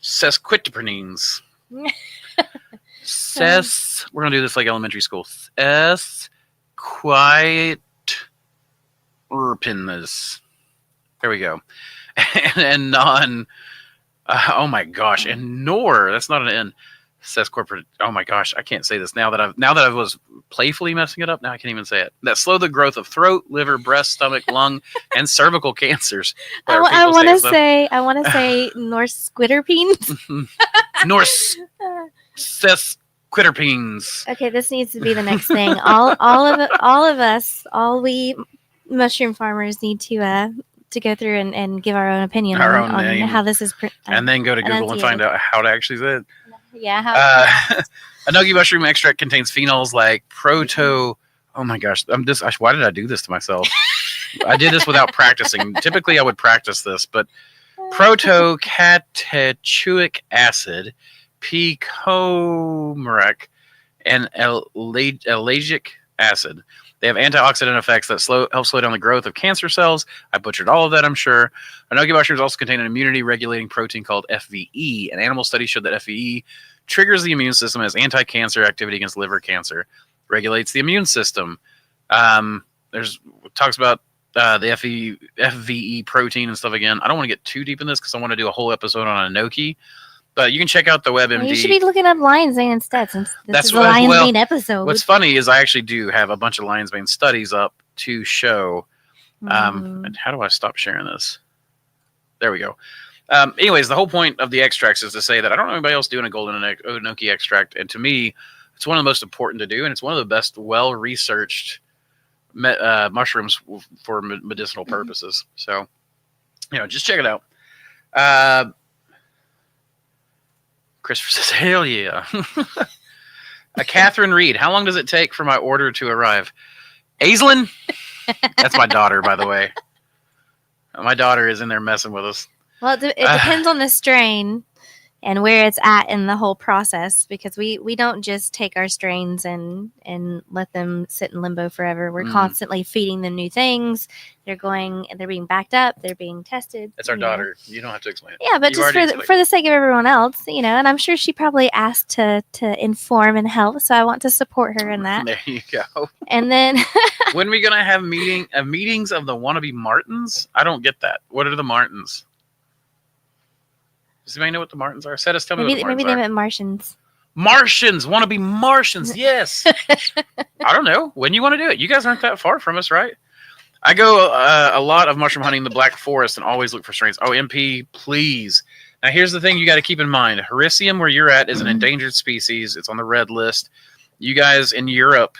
Sesquiterpenes. We're going to do this like elementary school. Sesquiterpenes. There we go. And oh my gosh, and nor, that's not an N. Says corporate. Oh my gosh, I can't say this now that I was playfully messing it up. Now I can't even say it. That slow the growth of throat, liver, breast, stomach, lung, and cervical cancers. I want to say Norse squitterpenes. Norse sesquiterpenes. Okay, this needs to be the next thing. All of us, all we mushroom farmers need to go through and give our own opinion on how this is. And then go to Google and find out how to actually say it. Yeah. Enoki mushroom extract contains phenols like proto. Oh my gosh! Why did I do this to myself? I did this without practicing. Typically, I would practice this, but protocatechuic acid, p-coumarec, and ellagic acid. They have antioxidant effects that help slow down the growth of cancer cells. I butchered all of that, I'm sure. Enoki mushrooms also contain an immunity-regulating protein called FVE. An animal study showed that FVE triggers the immune system, has anti-cancer activity against liver cancer, regulates the immune system. Talks about the FVE protein and stuff again. I don't want to get too deep in this because I want to do a whole episode on enoki. But you can check out the WebMD. You should be looking up lion's mane instead, since this is a lion's mane episode. What's funny is I actually do have a bunch of lion's mane studies up to show. And how do I stop sharing this? There we go. Anyways, the whole point of the extracts is to say that I don't know anybody else doing a golden enoki extract, and to me, it's one of the most important to do, and it's one of the best, well-researched mushrooms for medicinal purposes. So, just check it out. Christopher says, hell yeah. Catherine Reed, how long does it take for my order to arrive? Aislinn? That's my daughter, by the way. My daughter is in there messing with us. Well, it depends on the strain. and where it's at in the whole process, because we don't just take our strains and let them sit in limbo forever. We're constantly feeding them new things. They're being backed up. They're being tested. That's our daughter. You don't have to explain it. Yeah, but just for the sake of everyone else, and I'm sure she probably asked to inform and help, so I want to support her in that. There you go. And then when are we gonna have meetings of the wannabe Martins? I don't get that. What are the Martins? Does anybody know what the Martins are? Tell me what the Martins are. Maybe they meant Martians. Martians! Wannabe Martians, yes! I don't know. When you want to do it? You guys aren't that far from us, right? I go a lot of mushroom hunting in the Black Forest and always look for strains. Oh, MP, please. Now, here's the thing you got to keep in mind. Hericium, where you're at, is an endangered species. It's on the red list. You guys in Europe,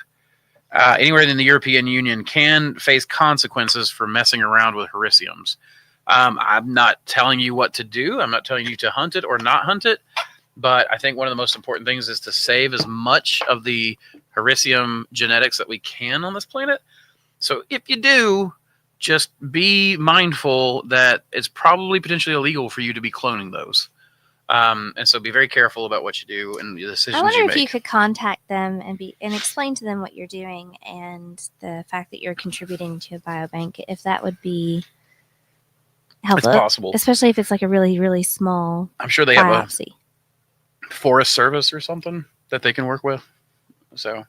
anywhere in the European Union, can face consequences for messing around with Hericiums. I'm not telling you what to do. I'm not telling you to hunt it or not hunt it. But I think one of the most important things is to save as much of the Hericium genetics that we can on this planet. So if you do, just be mindful that it's probably potentially illegal for you to be cloning those. And so be very careful about what you do and the decisions you make. I wonder if you could contact them and explain to them what you're doing and the fact that you're contributing to a biobank, if that would be helpful. It's possible. Especially if it's like a really, really small I'm sure they biopsy. Have a forest service or something that they can work with. So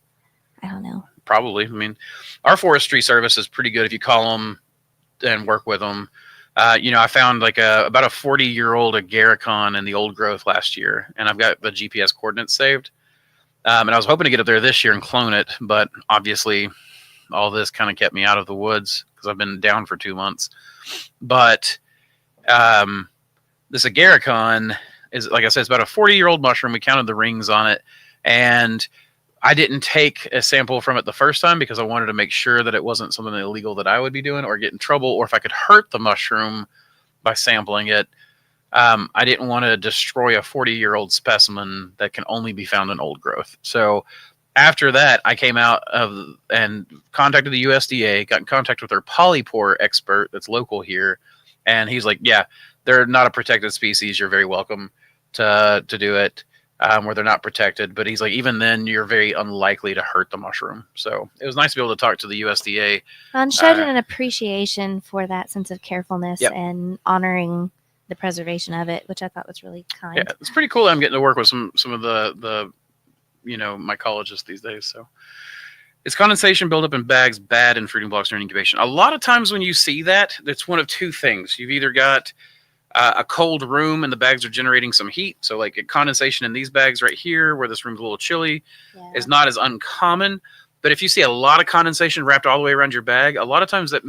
I don't know. Probably. I mean, our forestry service is pretty good if you call them and work with them. I found like about a 40-year-old agaricon in the old growth last year, and I've got the GPS coordinates saved. And I was hoping to get up there this year and clone it, but obviously all this kind of kept me out of the woods because I've been down for 2 months. But this agaricon is, like I said, it's about a 40-year-old mushroom. We counted the rings on it, and I didn't take a sample from it the first time because I wanted to make sure that it wasn't something illegal that I would be doing or get in trouble, or if I could hurt the mushroom by sampling it. I didn't want to destroy a 40-year-old specimen that can only be found in old growth. So after that, I came out and contacted the USDA, got in contact with their polypore expert that's local here, and he's like, yeah, they're not a protected species. You're very welcome to do it. Where they're not protected, but he's like, even then, you're very unlikely to hurt the mushroom. So it was nice to be able to talk to the USDA. And showed an appreciation for that sense of carefulness and honoring the preservation of it, which I thought was really kind. Yeah, it's pretty cool that I'm getting to work with some of the mycologists these days. So is condensation buildup in bags bad in fruiting blocks during incubation? A lot of times when you see that, it's one of two things. You've either got a cold room and the bags are generating some heat. So like a condensation in these bags right here where this room's a little chilly is not as uncommon. But if you see a lot of condensation wrapped all the way around your bag, a lot of times that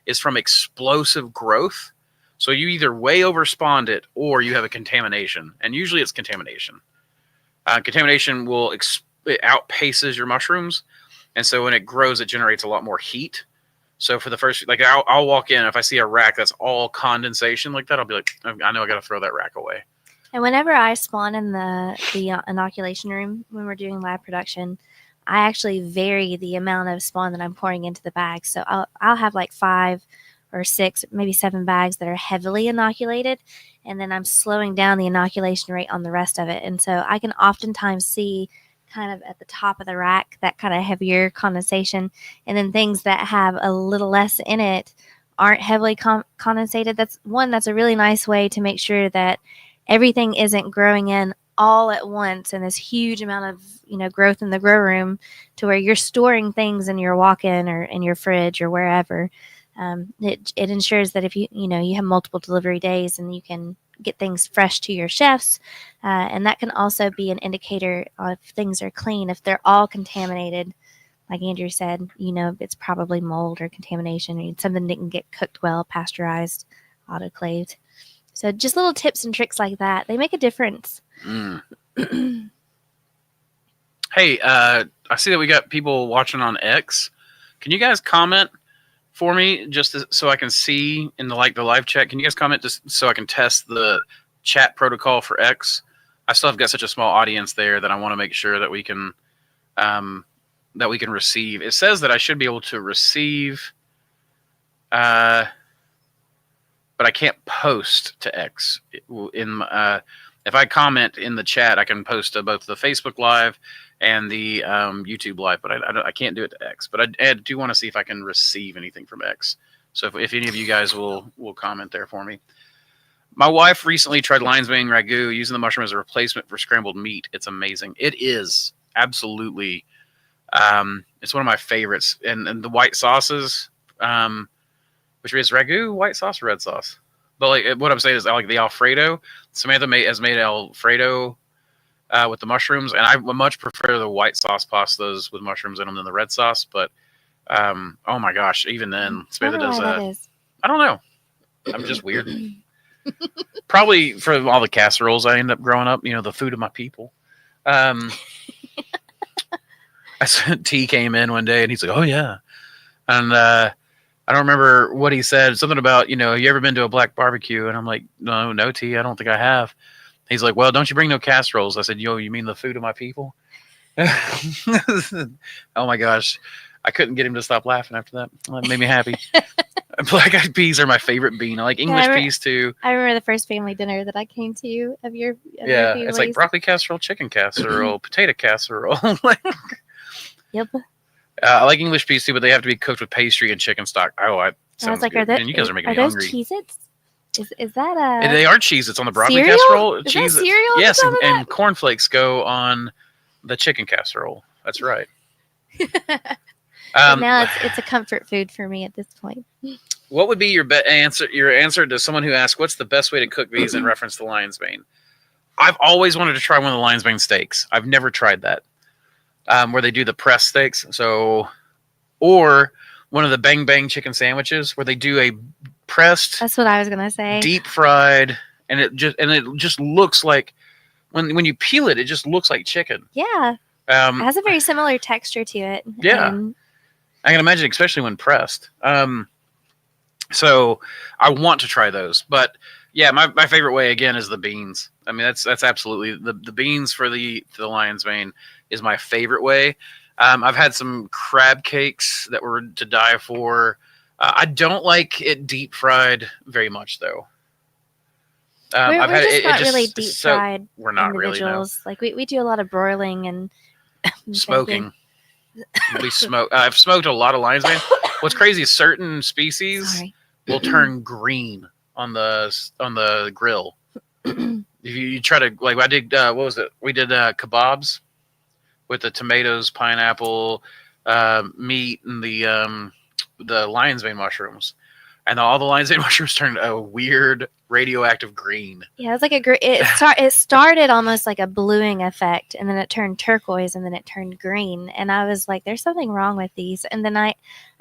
is from explosive growth. So you either way overspawned it or you have a contamination. And usually it's contamination. Contamination it outpaces your mushrooms. And so when it grows, it generates a lot more heat. So for the first, like I'll walk in, if I see a rack that's all condensation like that, I'll be like, I know I got to throw that rack away. And whenever I spawn in the inoculation room when we're doing lab production, I actually vary the amount of spawn that I'm pouring into the bag. So I'll have like 5 or 6, maybe 7 bags that are heavily inoculated, and then I'm slowing down the inoculation rate on the rest of it. And so I can oftentimes see kind of at the top of the rack that kind of heavier condensation, and then things that have a little less in it aren't heavily condensated. That's a really nice way to make sure that everything isn't growing in all at once and this huge amount of growth in the grow room to where you're storing things in your walk-in or in your fridge or wherever. It ensures that if you have multiple delivery days and you can get things fresh to your chefs, and that can also be an indicator if things are clean. If they're all contaminated, like Andrew said, it's probably mold or contamination, or something didn't get cooked well, pasteurized, autoclaved. So just little tips and tricks like that, they make a difference. Hey, I see that we got people watching on X. Can you guys comment for me so I can see in the live chat? Can you guys comment just so I can test the chat protocol for X? I still have got such a small audience there that I want to make sure that we can receive. It says that I should be able to receive, but I can't post to X. if I comment in the chat, I can post to both the Facebook Live and the YouTube Live, but I can't do it to X. But I do want to see if I can receive anything from X. So if any of you guys will comment there for me. My wife recently tried lion's mane ragu using the mushroom as a replacement for scrambled meat. It's amazing. It is absolutely. It's one of my favorites. And the white sauces, which is ragu, white sauce, or red sauce. But like what I'm saying is, I like the Alfredo. Samantha has made Alfredo with the mushrooms, and I much prefer the white sauce pastas with mushrooms in them than the red sauce. But oh my gosh, even then, Samantha does that. I don't know. I'm just weird. Probably for all the casseroles I end up growing up, the food of my people. T came in one day and he's like, "Oh yeah," and I don't remember what he said. Something about you ever been to a black barbecue? And I'm like, no, T, I don't think I have. He's like, "Well, don't you bring no casseroles?" I said, "Yo, you mean the food of my people?" Oh my gosh, I couldn't get him to stop laughing after that. That made me happy. Black eyed peas are my favorite bean. I like English peas too. I remember the first family dinner that I came to of your it's like broccoli casserole, chicken casserole, potato casserole. Yep. I like English peas too, but they have to be cooked with pastry and chicken stock. Oh, I was like, and you guys are making me hungry. Cheez-Its? Is that They are Cheez-Its on the broccoli cereal? casserole. Is that cereal? Yes, and cornflakes go on the chicken casserole. That's right. Now it's a comfort food for me at this point. What would be your answer? Your answer to someone who asks, "What's the best way to cook these?" in reference to lion's mane. I've always wanted to try one of the lion's mane steaks. I've never tried that, where they do the press steaks. Or one of the bang bang chicken sandwiches, where they do a pressed. That's what I was gonna say. Deep fried, and it just looks like when you peel it, it just looks like chicken. Yeah. It has a very similar texture to it. Yeah. I can imagine, especially when pressed. So I want to try those, but yeah, my favorite way again is the beans. I mean, that's absolutely the beans for the lion's mane is my favorite way. I've had some crab cakes that were to die for. I don't like it deep fried very much though. We're just not really deep fried. We're not individuals. Really. No. Like we do a lot of broiling and smoking. We smoke. I've smoked a lot of lion's mane. What's crazy is certain species will turn green on the grill. If you try to I did what was it? We did kebabs with the tomatoes, pineapple, meat, and the lion's mane mushrooms, and all the lion's mane mushrooms turned a weird radioactive green. Yeah, it's like it started almost like a bluing effect, and then it turned turquoise, and then it turned green. And I was like, "There's something wrong with these." And then I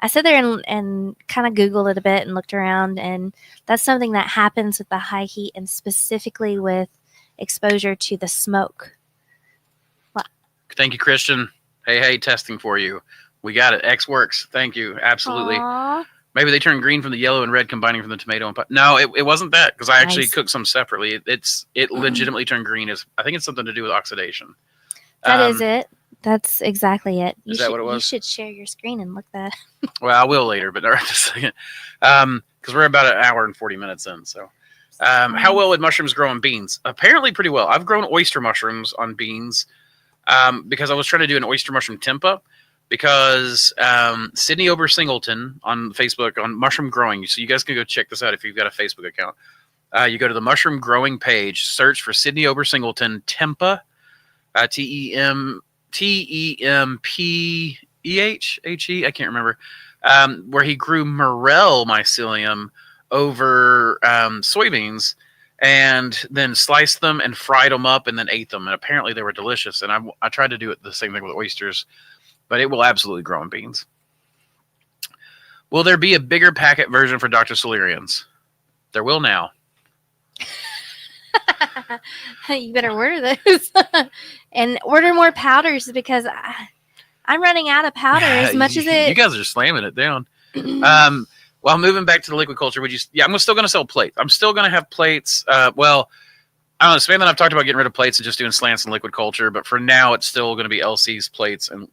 sat there and kind of Googled it a bit and looked around, and that's something that happens with the high heat and specifically with exposure to the smoke. Wow. Thank you, Christian. Hey, testing for you. We got it. X works. Thank you. Absolutely. Aww. Maybe they turn green from the yellow and red combining from the tomato and no, it wasn't that because I actually cooked some separately. It legitimately turned green. I think it's something to do with oxidation. That is it. That's exactly it. Is that what it was? You should share your screen and look that. Well, I will later, but not right this second. Because we're about an hour and 40 minutes in. So, how well would mushrooms grow on beans? Apparently, pretty well. I've grown oyster mushrooms on beans because I was trying to do an oyster mushroom tempeh. Because Sydney Ober Singleton on Facebook on Mushroom Growing, so you guys can go check this out if you've got a Facebook account. You go to the Mushroom Growing page, search for Sydney Ober Singleton tempeh, TEMPEHE, I can't remember, where he grew morel mycelium over soybeans and then sliced them and fried them up and then ate them. And apparently they were delicious. And I tried to do it the same thing with oysters. But it will absolutely grow in beans. Will there be a bigger packet version for Dr. Solarians? There will now. You better order those. And order more powders because I'm running out of powder as much as it... You guys are slamming it down. Well, moving back to the liquid culture, I'm still going to sell plates. I'm still going to have plates. I don't know, Samantha and I've talked about getting rid of plates and just doing slants and liquid culture, but for now it's still going to be LC's plates and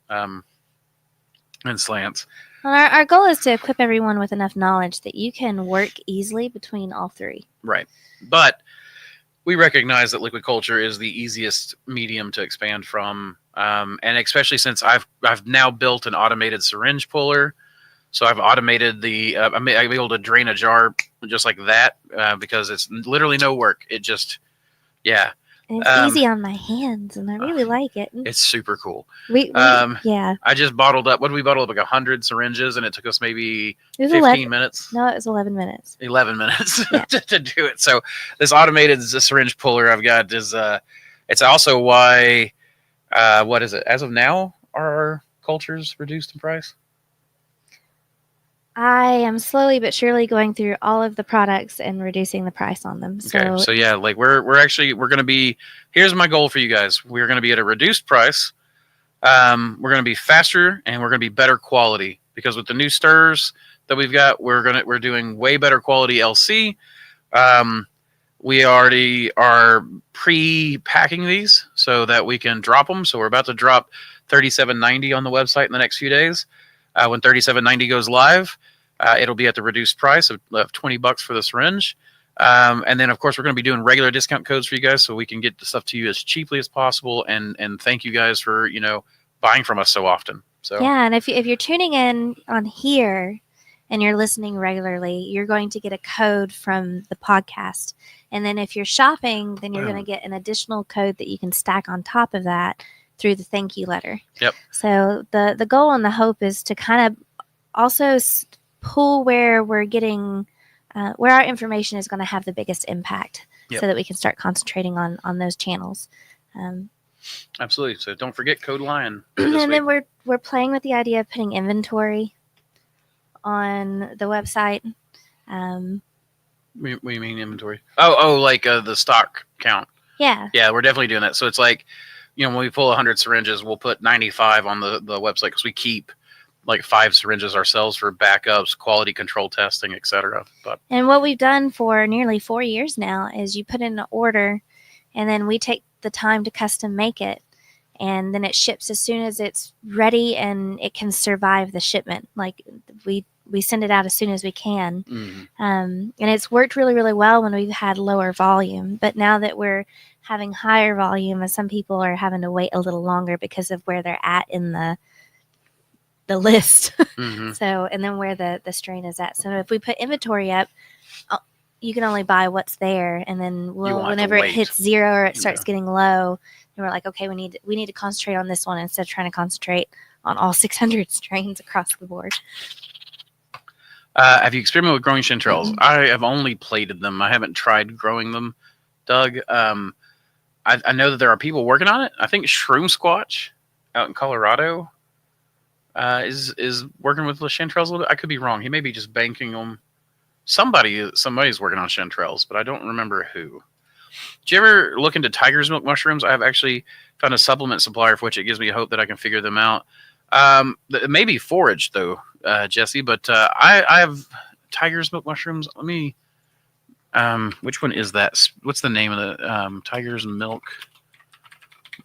slants. Well, our goal is to equip everyone with enough knowledge that you can work easily between all three. Right. But we recognize that liquid culture is the easiest medium to expand from, and especially since I've now built an automated syringe puller. So I've automated I'm able to drain a jar just like that because it's literally no work. It just, yeah. And it's easy on my hands, and I really like it. It's super cool. Yeah. I just bottled up. What did we bottle up? Like 100 syringes, and it took us maybe 15 minutes. No, it was 11 minutes. 11 minutes to do it. So this automated syringe puller I've got is it's also why what is it? As of now, are cultures reduced in price? I am slowly but surely going through all of the products and reducing the price on them. So yeah, like we're going to be. Here's my goal for you guys. We're going to be at a reduced price. We're going to be faster and we're going to be better quality because with the new stirs that we've got, we're doing way better quality LC. We already are pre-packing these so that we can drop them. So we're about to drop $37.90 on the website in the next few days. When $37.90 goes live, it'll be at the reduced price of $20 for the syringe. And then, of course, we're going to be doing regular discount codes for you guys so we can get the stuff to you as cheaply as possible. And thank you guys for, buying from us so often. So yeah, and if you're tuning in on here and you're listening regularly, you're going to get a code from the podcast. And then if you're shopping, then you're going to get an additional code that you can stack on top of that through the thank you letter. Yep. So the goal and the hope is to kind of also pull where we're getting where our information is going to have the biggest impact, so that we can start concentrating on those channels. Absolutely. So don't forget Code Lion. And then we're playing with the idea of putting inventory on the website. What do you mean inventory? Oh, like the stock count. Yeah. Yeah, we're definitely doing that. So it's like, when we pull 100 syringes, we'll put 95 on the website because we keep like 5 syringes ourselves for backups, quality control testing, etc. And what we've done for nearly 4 years now is you put in an order, and then we take the time to custom make it, and then it ships as soon as it's ready and it can survive the shipment. Like we send it out as soon as we can. Mm-hmm. And it's worked really, really well when we've had lower volume. But now that we're having higher volume, and some people are having to wait a little longer because of where they're at in the list. Mm-hmm. So, and then where the strain is at. So if we put inventory up, you can only buy what's there, and then whenever it hits 0 or it starts getting low, then we're like, okay, we need to concentrate on this one instead of trying to concentrate on all 600 strains across the board. Have you experimented with growing chanterelles? Mm-hmm. I have only plated them. I haven't tried growing them, Doug. I know that there are people working on it. I think Shroom Squatch out in Colorado is working with the chanterelles a little bit. I could be wrong. He may be just banking them. Somebody's working on chanterelles, but I don't remember who. Did you ever look into tiger's milk mushrooms? I have actually found a supplement supplier for which it gives me hope that I can figure them out. It may be forage though, Jesse, but I have tiger's milk mushrooms. Let me. Which one is that? What's the name of the tiger's milk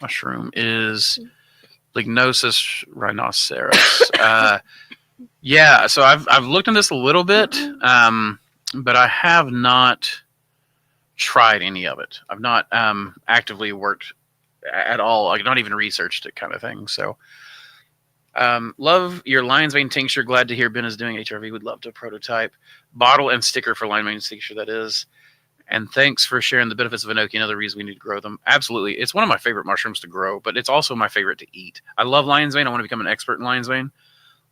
mushroom? Is Lignosus rhinoceros. Yeah, so I've looked into this a little bit, but I have not tried any of it. I've not actively worked at all. I've not even researched it, kind of thing. So, love your lion's mane tincture. Glad to hear Ben is doing HRV. Would love to prototype bottle and sticker for lion's mane tincture. That is. And thanks for sharing the benefits of enoki. Another reason we need to grow them. Absolutely. It's one of my favorite mushrooms to grow, but it's also my favorite to eat. I love lion's mane. I want to become an expert in lion's mane.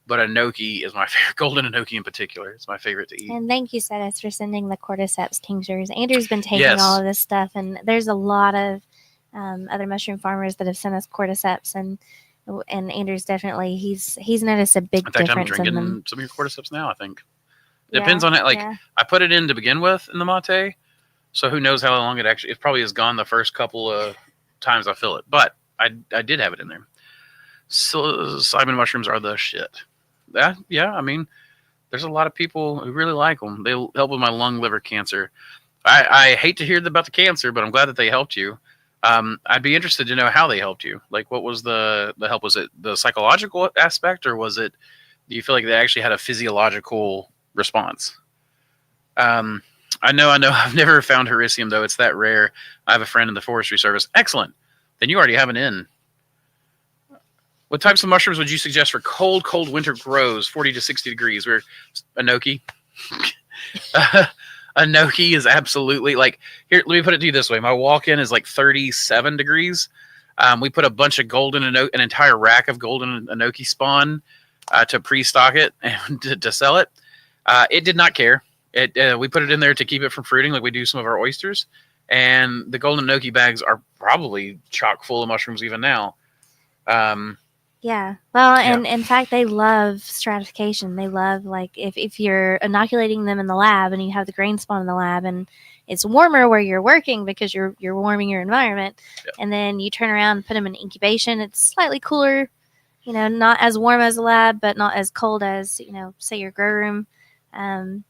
But enoki is my favorite. Golden enoki in particular. It's my favorite to eat. And thank you, Cetus, for sending the cordyceps tinctures. Andrew's been taking all of this stuff, and there's a lot of other mushroom farmers that have sent us cordyceps, and Andrew's definitely he's noticed a big difference in them. I'm drinking some of your cordyceps now. I think it depends on it. Like I put it in to begin with in the mate, so who knows how long it probably is gone the first couple of times I fill it. But I did have it in there. Psilocybin mushrooms are the shit. Yeah, I mean, there's a lot of people who really like them. They help with my lung, liver cancer. I hate to hear about the cancer, but I'm glad that they helped you. I'd be interested to know how they helped you. Like, what was the help? Was it the psychological aspect, or was it? Do you feel like they actually had a physiological response? I know. I've never found Hericium, though. It's that rare. I have a friend in the forestry service. Excellent. Then you already have an in. What types of mushrooms would you suggest for cold winter grows, 40 to 60 degrees? We're enoki. Enoki is absolutely like, here, let me put it to you this way. My walk-in is like 37 degrees. We put a bunch of an entire rack of golden enoki spawn to pre-stock it and to sell it. It did not care. We put it in there to keep it from fruiting like we do some of our oysters. And the golden enoki bags are probably chock full of mushrooms even now. Yeah. Well, and in fact, they love stratification. They love, like, if you're inoculating them in the lab and you have the grain spawn in the lab and it's warmer where you're working because you're warming your environment, and then you turn around and put them in incubation, it's slightly cooler, not as warm as a lab, but not as cold as, say your grow room. And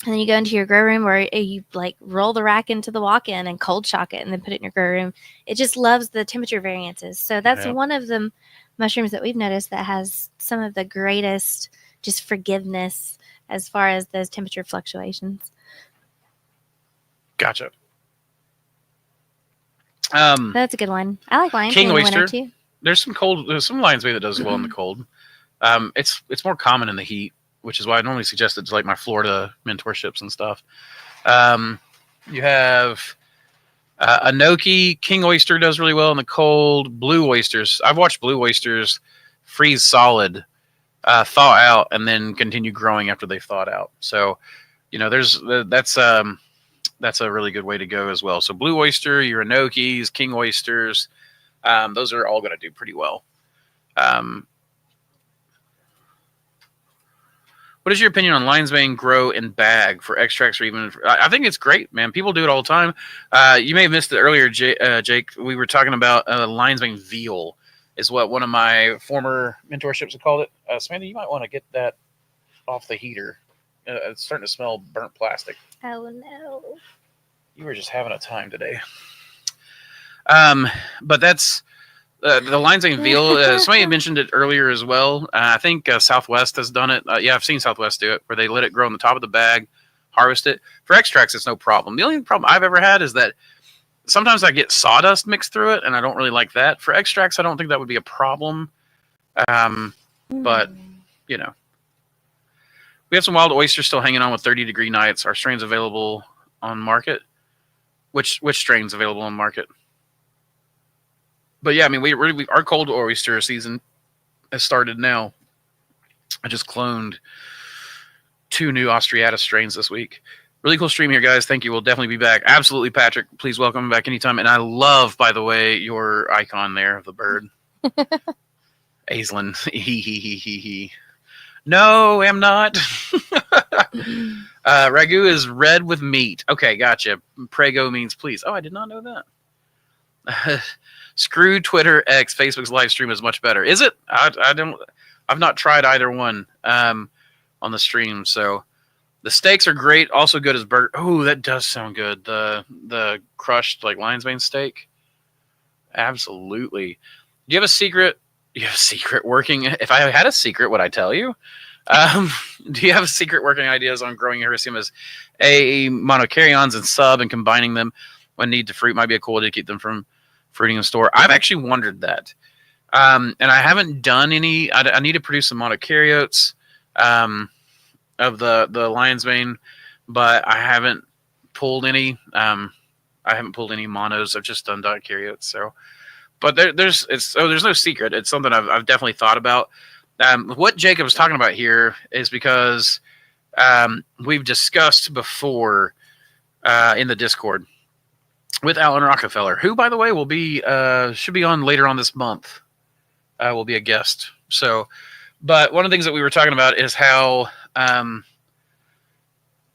then you go into your grow room where you like roll the rack into the walk-in and cold shock it and then put it in your grow room. It just loves the temperature variances. So that's one of the mushrooms that we've noticed that has some of the greatest just forgiveness as far as those temperature fluctuations. Gotcha. That's a good one. I like lion's king mane oyster too. There's some lion's mane that does well in the cold. It's more common in the heat, which is why I normally suggest it to like my Florida mentorships and stuff. You have enoki. King oyster does really well in the cold. Blue oysters. I've watched blue oysters freeze solid, thaw out, and then continue growing after they've thawed out. So, that's a really good way to go as well. So blue oyster, your enokis, king oysters, those are all going to do pretty well. What is your opinion on lion's mane grow in bag for extracts or even? I think it's great, man. People do it all the time. You may have missed it earlier, Jake. We were talking about lion's mane veal, is what one of my former mentorships called it. Samantha, you might want to get that off the heater. It's starting to smell burnt plastic. Oh no! You were just having a time today. But that's. The lion's mane veal, somebody mentioned it earlier as well. I think Southwest has done it. Yeah, I've seen Southwest do it, where they let it grow on the top of the bag, harvest it. For extracts, it's no problem. The only problem I've ever had is that sometimes I get sawdust mixed through it, and I don't really like that. For extracts, I don't think that would be a problem. But, we have some wild oysters still hanging on with 30-degree nights. Are strains available on market? Which strains available on market? But yeah, I mean, we our cold oyster season has started now. I just cloned 2 new Austriata strains this week. Really cool stream here, guys. Thank you. We'll definitely be back. Absolutely, Patrick. Please welcome back anytime. And I love, by the way, your icon there of the bird. Aislinn. No, I'm not. Ragu is red with meat. Okay, gotcha. Prego means please. Oh, I did not know that. Screw Twitter, X, Facebook's live stream is much better. Is it? I've not tried either one on the stream. So the steaks are great. Also good as burger. Oh, that does sound good. The crushed like lion's mane steak. Absolutely. Do you have a secret? You have a secret working. If I had a secret, would I tell you? Do you have secret working ideas on growing Hericium as monocaryons and sub and combining them when need to fruit might be a cool way to keep them from fruiting in the store? I've actually wondered that. And I haven't done any. I need to produce some monokaryotes of the lion's mane, but I haven't pulled any. I haven't pulled any monos. I've just done dikaryotes. So, but there's no secret. It's something I've definitely thought about. What Jacob was talking about here is because we've discussed before in the Discord with Alan Rockefeller, who, by the way, will be should be on later on this month. Will be a guest. So, but one of the things that we were talking about is how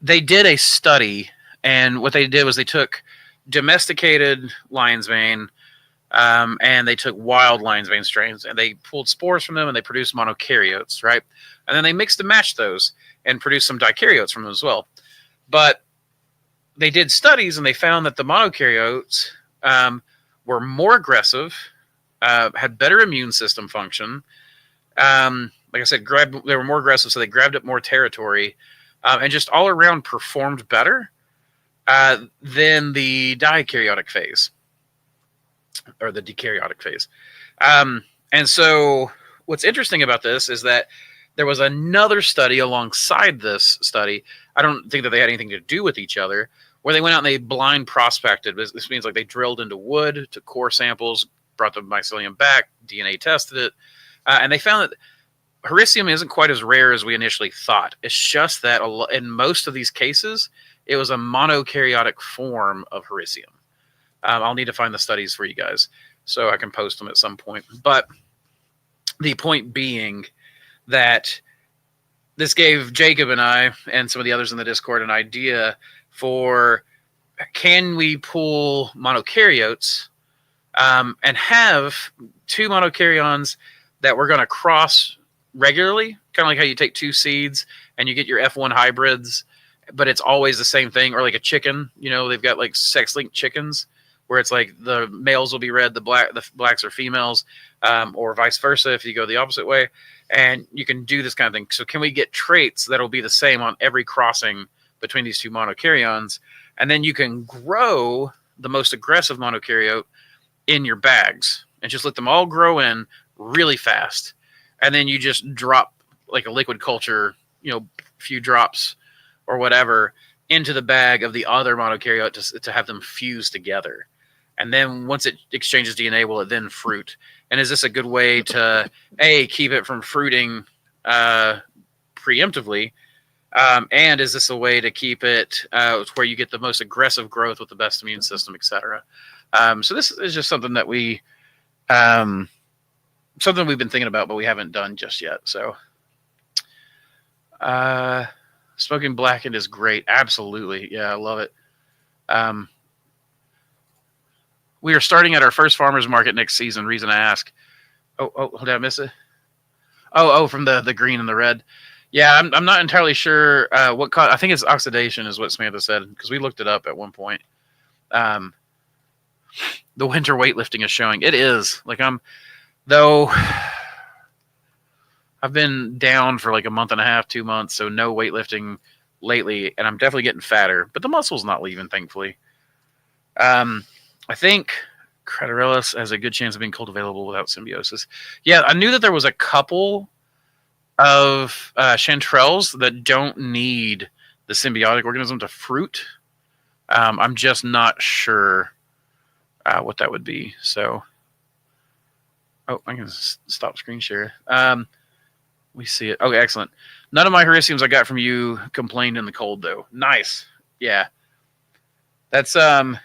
they did a study, and what they did was they took domesticated lion's mane and they took wild lion's mane strains, and they pulled spores from them, and they produced monokaryotes, right? And then they mixed and matched those and produced some dikaryotes from them as well. But they did studies, and they found that the monokaryotes were more aggressive, had better immune system function. Like I said, they were more aggressive, so they grabbed up more territory. and just all around performed better than the dikaryotic phase or the dekaryotic phase. And so what's interesting about this is that there was another study alongside this study. I don't think that they had anything to do with each other, where they went out and they blind prospected. This means like they drilled into wood, took core samples, brought the mycelium back, DNA tested it, and they found that Hericium isn't quite as rare as we initially thought. It's just that in most of these cases, it was a monokaryotic form of Hericium. I'll need to find the studies for you guys so I can post them at some point. But the point being that this gave Jacob and I and some of the others in the Discord an idea for, can we pull monokaryotes and have two monokaryons that we're going to cross regularly, kind of like how you take two seeds and you get your F1 hybrids, but it's always the same thing, or like a chicken, they've got like sex-linked chickens where it's like the males will be red, the blacks are females, or vice versa if you go the opposite way. And you can do this kind of thing. So can we get traits that'll be the same on every crossing between these two monokaryons? And then you can grow the most aggressive monokaryote in your bags and just let them all grow in really fast. And then you just drop like a liquid culture, a few drops or whatever into the bag of the other monokaryote to have them fuse together. And then once it exchanges DNA, will it then fruit? And is this a good way to, keep it from fruiting preemptively? And is this a way to keep it where you get the most aggressive growth with the best immune system, et cetera? So this is just something that we've been thinking about, but we haven't done just yet. So smoking blackened is great. Absolutely. Yeah, I love it. We are starting at our first farmer's market next season. Reason I ask. Oh, did I miss it? Oh, from the green and the red. Yeah, I'm not entirely sure what I think it's oxidation is what Samantha said, because we looked it up at one point. The winter weightlifting is showing. It is. Though I've been down for like a month and a half, 2 months, so no weightlifting lately, and I'm definitely getting fatter, but the muscle's not leaving, thankfully. I think Craterellus has a good chance of being cultivatable without symbiosis. Yeah, I knew that there was a couple of chanterelles that don't need the symbiotic organism to fruit. I'm just not sure what that would be. So, I can stop screen share. We see it. Okay, excellent. None of my Hericiums I got from you complained in the cold, though. Nice. Yeah. That's the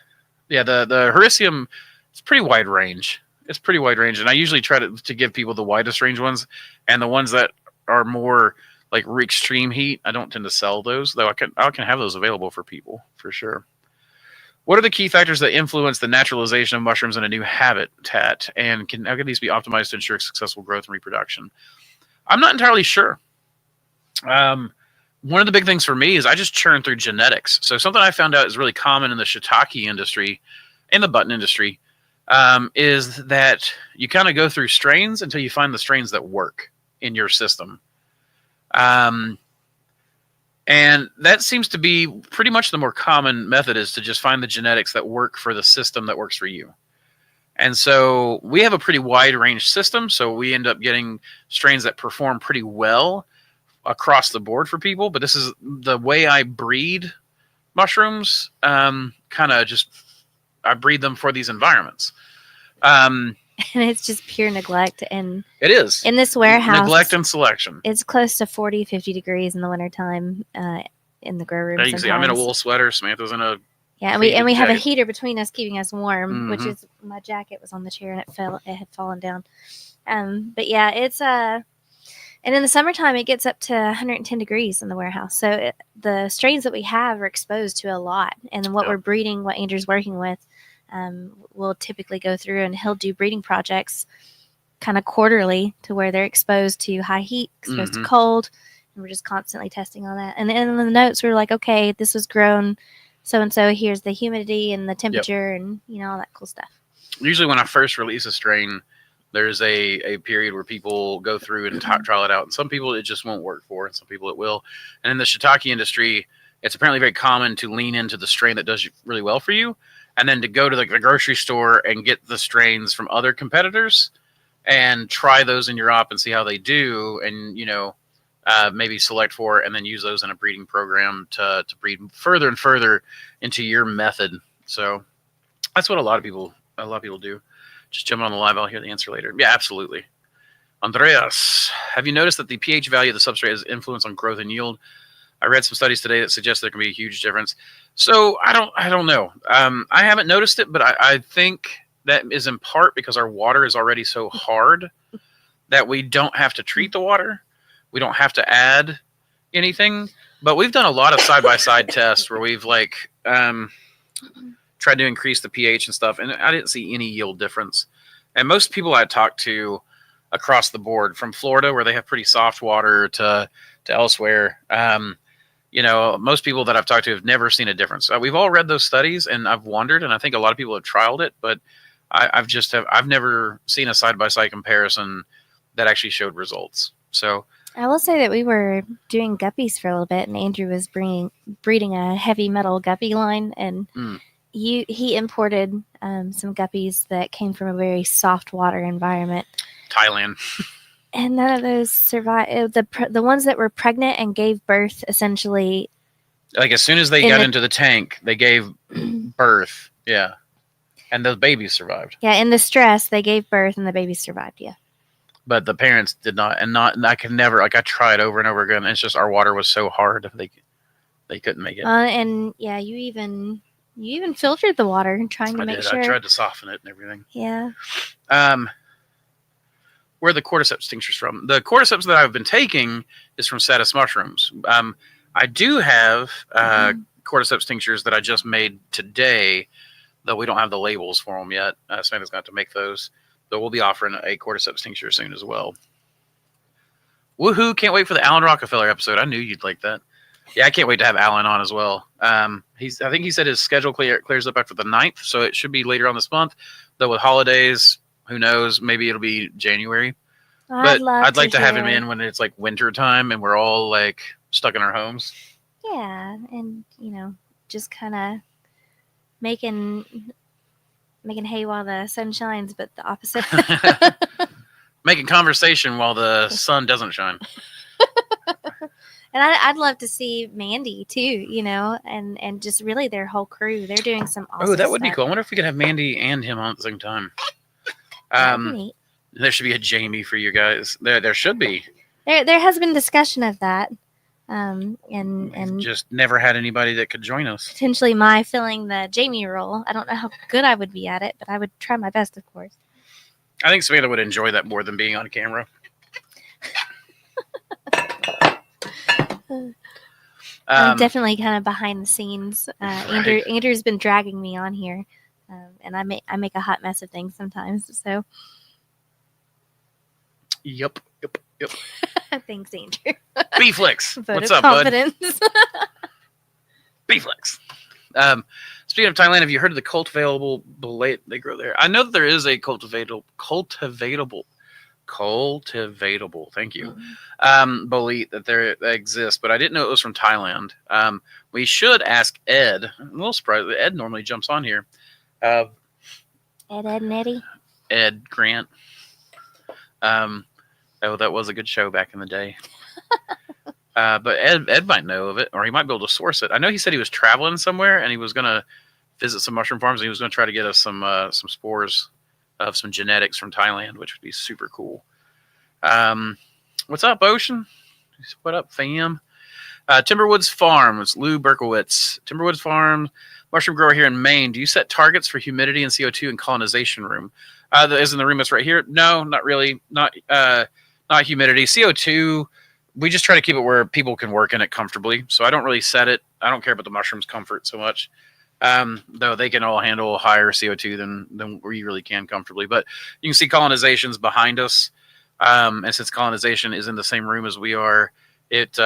Hericium. It's pretty wide range. And I usually try to give people the widest range ones, and the ones that are more like extreme heat, I don't tend to sell those, though I can have those available for people for sure. What are the key factors that influence the naturalization of mushrooms in a new habitat, and how can these be optimized to ensure successful growth and reproduction? I'm not entirely sure. One of the big things for me is I just churn through genetics. So something I found out is really common in the shiitake industry, in the button industry, is that you kind of go through strains until you find the strains that work in your system. And that seems to be pretty much the more common method, is to just find the genetics that work for the system that works for you. And so we have a pretty wide range system. So we end up getting strains that perform pretty well across the board for people. But this is the way I breed mushrooms. I breed them for these environments. And it's just pure neglect. And it is. In this warehouse, neglect and selection. It's close to 40, 50 degrees in the wintertime in the grow room. You can see I'm in a wool sweater. Samantha's in a and we have a heater between us keeping us warm, which is my jacket was on the chair and it had fallen down. But yeah, it's and in the summertime it gets up to 110 degrees in the warehouse. So the strains that we have are exposed to a lot, and what we're breeding, what Andrew's working with, we'll typically go through and he'll do breeding projects kind of quarterly to where they're exposed to high heat, exposed to cold, and we're just constantly testing on that. And then in the notes we're like, okay, this was grown so-and-so, here's the humidity and the temperature and all that cool stuff. Usually when I first release a strain, There's a period where people go through and trial it out, and some people it just won't work for, and some people it will. And in the shiitake industry, it's apparently very common to lean into the strain that does really well for you, and then to go to the grocery store and get the strains from other competitors and try those in your op and see how they do, and maybe select for and then use those in a breeding program to breed further and further into your method. So that's what a lot of people do. Just jump on the live. I'll hear the answer later. Yeah, absolutely. Andreas, have you noticed that the pH value of the substrate has influence on growth and yield? I read some studies today that suggest there can be a huge difference. So I don't know. I haven't noticed it, but I think that is in part because our water is already so hard that we don't have to treat the water. We don't have to add anything. But we've done a lot of side-by-side tests where we've tried to increase the pH and stuff, and I didn't see any yield difference. And most people I talked to across the board, from Florida where they have pretty soft water to elsewhere, most people that I've talked to have never seen a difference. We've all read those studies, and I've wondered, and I think a lot of people have trialed it, but I've never seen a side-by-side comparison that actually showed results. So I will say that we were doing guppies for a little bit, and Andrew was breeding a heavy metal guppy line, and he imported some guppies that came from a very soft water environment. Thailand. And none of those survived. The ones that were pregnant and gave birth, essentially. Like as soon as they got into the tank, they gave birth. Yeah. And those babies survived. Yeah, in the stress, they gave birth and the babies survived, yeah. But the parents did not. And I could never, I tried over and over again. It's just our water was so hard, they couldn't make it. And yeah, you even filtered the water trying to make sure. I tried to soften it and everything. Yeah. Where are the cordyceps tinctures from? The cordyceps that I've been taking is from Satis mushrooms. I do have cordyceps tinctures that I just made today, though we don't have the labels for them yet. Samantha's got to make those. So we'll be offering a cordyceps tincture soon as well. Woohoo! Can't wait for the Alan Rockefeller episode. I knew you'd like that. Yeah, I can't wait to have Alan on as well. I think he said his schedule clears up after the 9th, so it should be later on this month. Though with holidays, who knows? Maybe it'll be January. But I'd like to have him in when it's like winter time and we're all like stuck in our homes. Yeah, and just kind of making hay while the sun shines, but the opposite. Making conversation while the sun doesn't shine. And I'd love to see Mandy too, and just really their whole crew. They're doing some awesome that would stuff. be cool. I wonder if we could have Mandy and him on at the same time. There should be a Jamie for you guys. There should be. There has been discussion of that. And just never had anybody that could join us. Potentially my filling the Jamie role. I don't know how good I would be at it, but I would try my best, of course. I think Samantha would enjoy that more than being on camera. I'm definitely kind of behind the scenes. Andrew's been dragging me on here, and I make a hot mess of things sometimes. So. Yep. Thanks, Andrew. B-Flex. What's up, bud? B-Flex. Speaking of Thailand, have you heard of the cultivatable bolete they grow there? I know that there is a cultivatable. Thank you. Bolete that exists, but I didn't know it was from Thailand. We should ask Ed. I'm a little surprised. Ed normally jumps on here. Ed and Eddie. Ed Grant. That was a good show back in the day. But Ed might know of it, or he might be able to source it. I know he said he was traveling somewhere and he was going to visit some mushroom farms. And he was going to try to get us some spores of some genetics from Thailand, which would be super cool. What's up, Ocean? What up, fam? Timberwoods Farm. It's Lou Berkowitz. Timberwoods Farm, mushroom grower here in Maine. Do you set targets for humidity and CO2 in colonization room? Isn't the room that's right here? No, not really. Not humidity. CO2, we just try to keep it where people can work in it comfortably. So I don't really set it. I don't care about the mushroom's comfort so much. Though they can all handle higher CO2 than we really can comfortably. But you can see colonizations behind us. And since colonization is in the same room as we are, it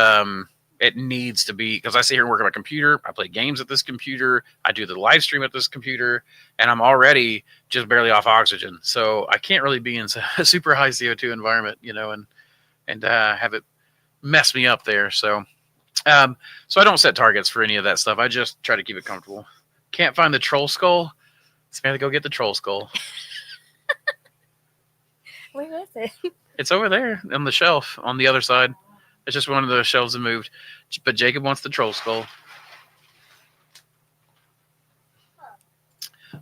It needs to be, because I sit here and work on my computer. I play games at this computer. I do the live stream at this computer, and I'm already just barely off oxygen. So I can't really be in a super high CO2 environment, and have it mess me up there. So I don't set targets for any of that stuff. I just try to keep it comfortable. Can't find the troll skull. Samantha, go get the troll skull. Where is it? It's over there on the shelf on the other side. It's just one of the shelves that moved. But Jacob wants the troll skull.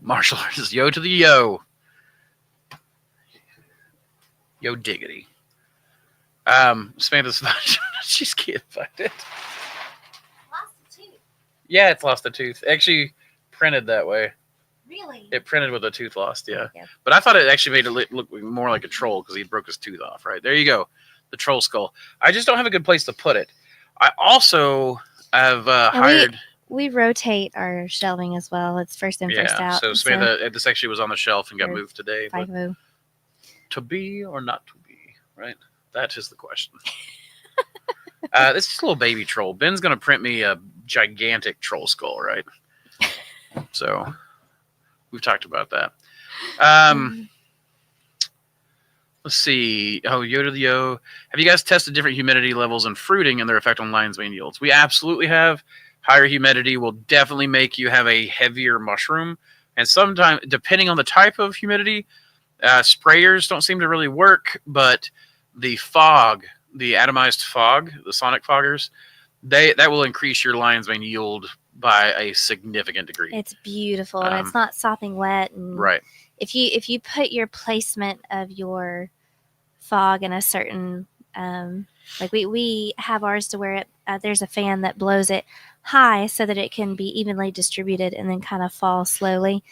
Martial artist, yo to the yo. Yo diggity. Samantha's she's can't find it. Lost a tooth. Yeah, it's lost a tooth. Actually printed that way. Really? It printed with a tooth lost, yeah. Yep. But I thought it actually made it look more like a troll because he broke his tooth off, right? There you go. The troll skull. I just don't have a good place to put it. I also have hired... We rotate our shelving as well. It's first in, first out. So Samantha, this actually was on the shelf and got moved today. 5-0. To be or not to be, right? That is the question. This is a little baby troll. Ben's going to print me a gigantic troll skull, right? So we've talked about that. Let's see. Oh, yo to the yo. Have you guys tested different humidity levels and fruiting and their effect on lion's mane yields? We absolutely have. Higher humidity will definitely make you have a heavier mushroom. And sometimes, depending on the type of humidity, sprayers don't seem to really work, but the fog, the atomized fog, the sonic foggers, that will increase your lion's mane yield by a significant degree. It's beautiful, and it's not sopping wet. And right. If you put your placement of your fog in a certain, like we have ours to where it there's a fan that blows it high so that it can be evenly distributed and then kind of fall slowly.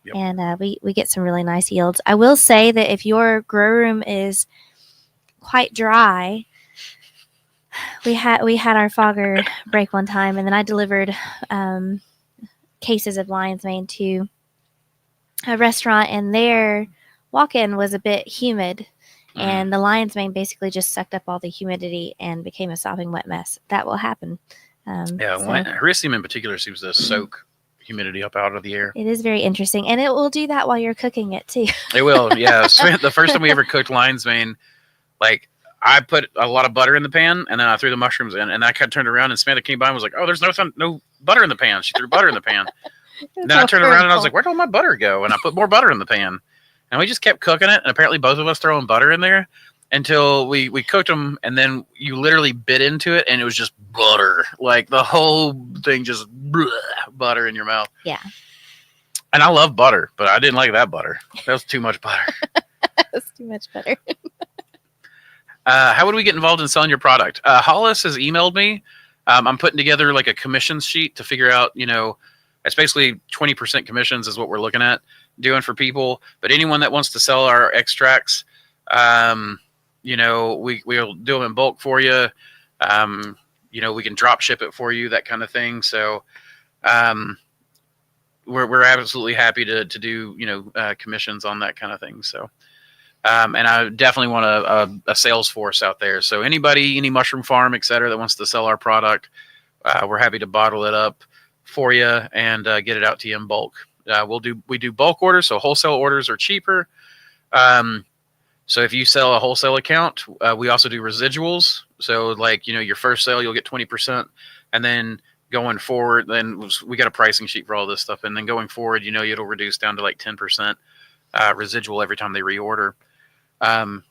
Yep. And we get some really nice yields. I will say that if your grow room is quite dry, we had our fogger break one time, and then I delivered cases of lion's mane to a restaurant, and their walk-in was a bit humid, and the lion's mane basically just sucked up all the humidity and became a sopping wet mess. That will happen. Hericium in particular seems to soak humidity up out of the air. It is very interesting, and it will do that while you're cooking it too. It will, yeah. The first time we ever cooked lion's mane, like I put a lot of butter in the pan, and then I threw the mushrooms in, and I kind of turned around, and Samantha came by and was like, "Oh, there's no butter in the pan." She threw butter in the pan. Then I turned around and I was like, "Where'd all my butter go?" And I put more butter in the pan, and we just kept cooking it. And apparently, both of us throwing butter in there until we cooked them, and then you literally bit into it, and it was just butter, like the whole thing, just butter in your mouth. Yeah. And I love butter, but I didn't like that butter. That was too much butter. That's too much butter. How would we get involved in selling your product? Hollis has emailed me. I'm putting together like a commissions sheet to figure out, it's basically 20% commissions is what we're looking at doing for people. But anyone that wants to sell our extracts, we'll do them in bulk for you. We can drop ship it for you, that kind of thing. So we're absolutely happy to do, commissions on that kind of thing. So. And I definitely want a sales force out there. So anybody, any mushroom farm, et cetera, that wants to sell our product, we're happy to bottle it up for you and get it out to you in bulk. We do bulk orders, so wholesale orders are cheaper. So if you sell a wholesale account, we also do residuals. So like, your first sale, you'll get 20. And then going forward, then we got a pricing sheet for all this stuff. And then going forward, it'll reduce down to like 10% residual every time they reorder. And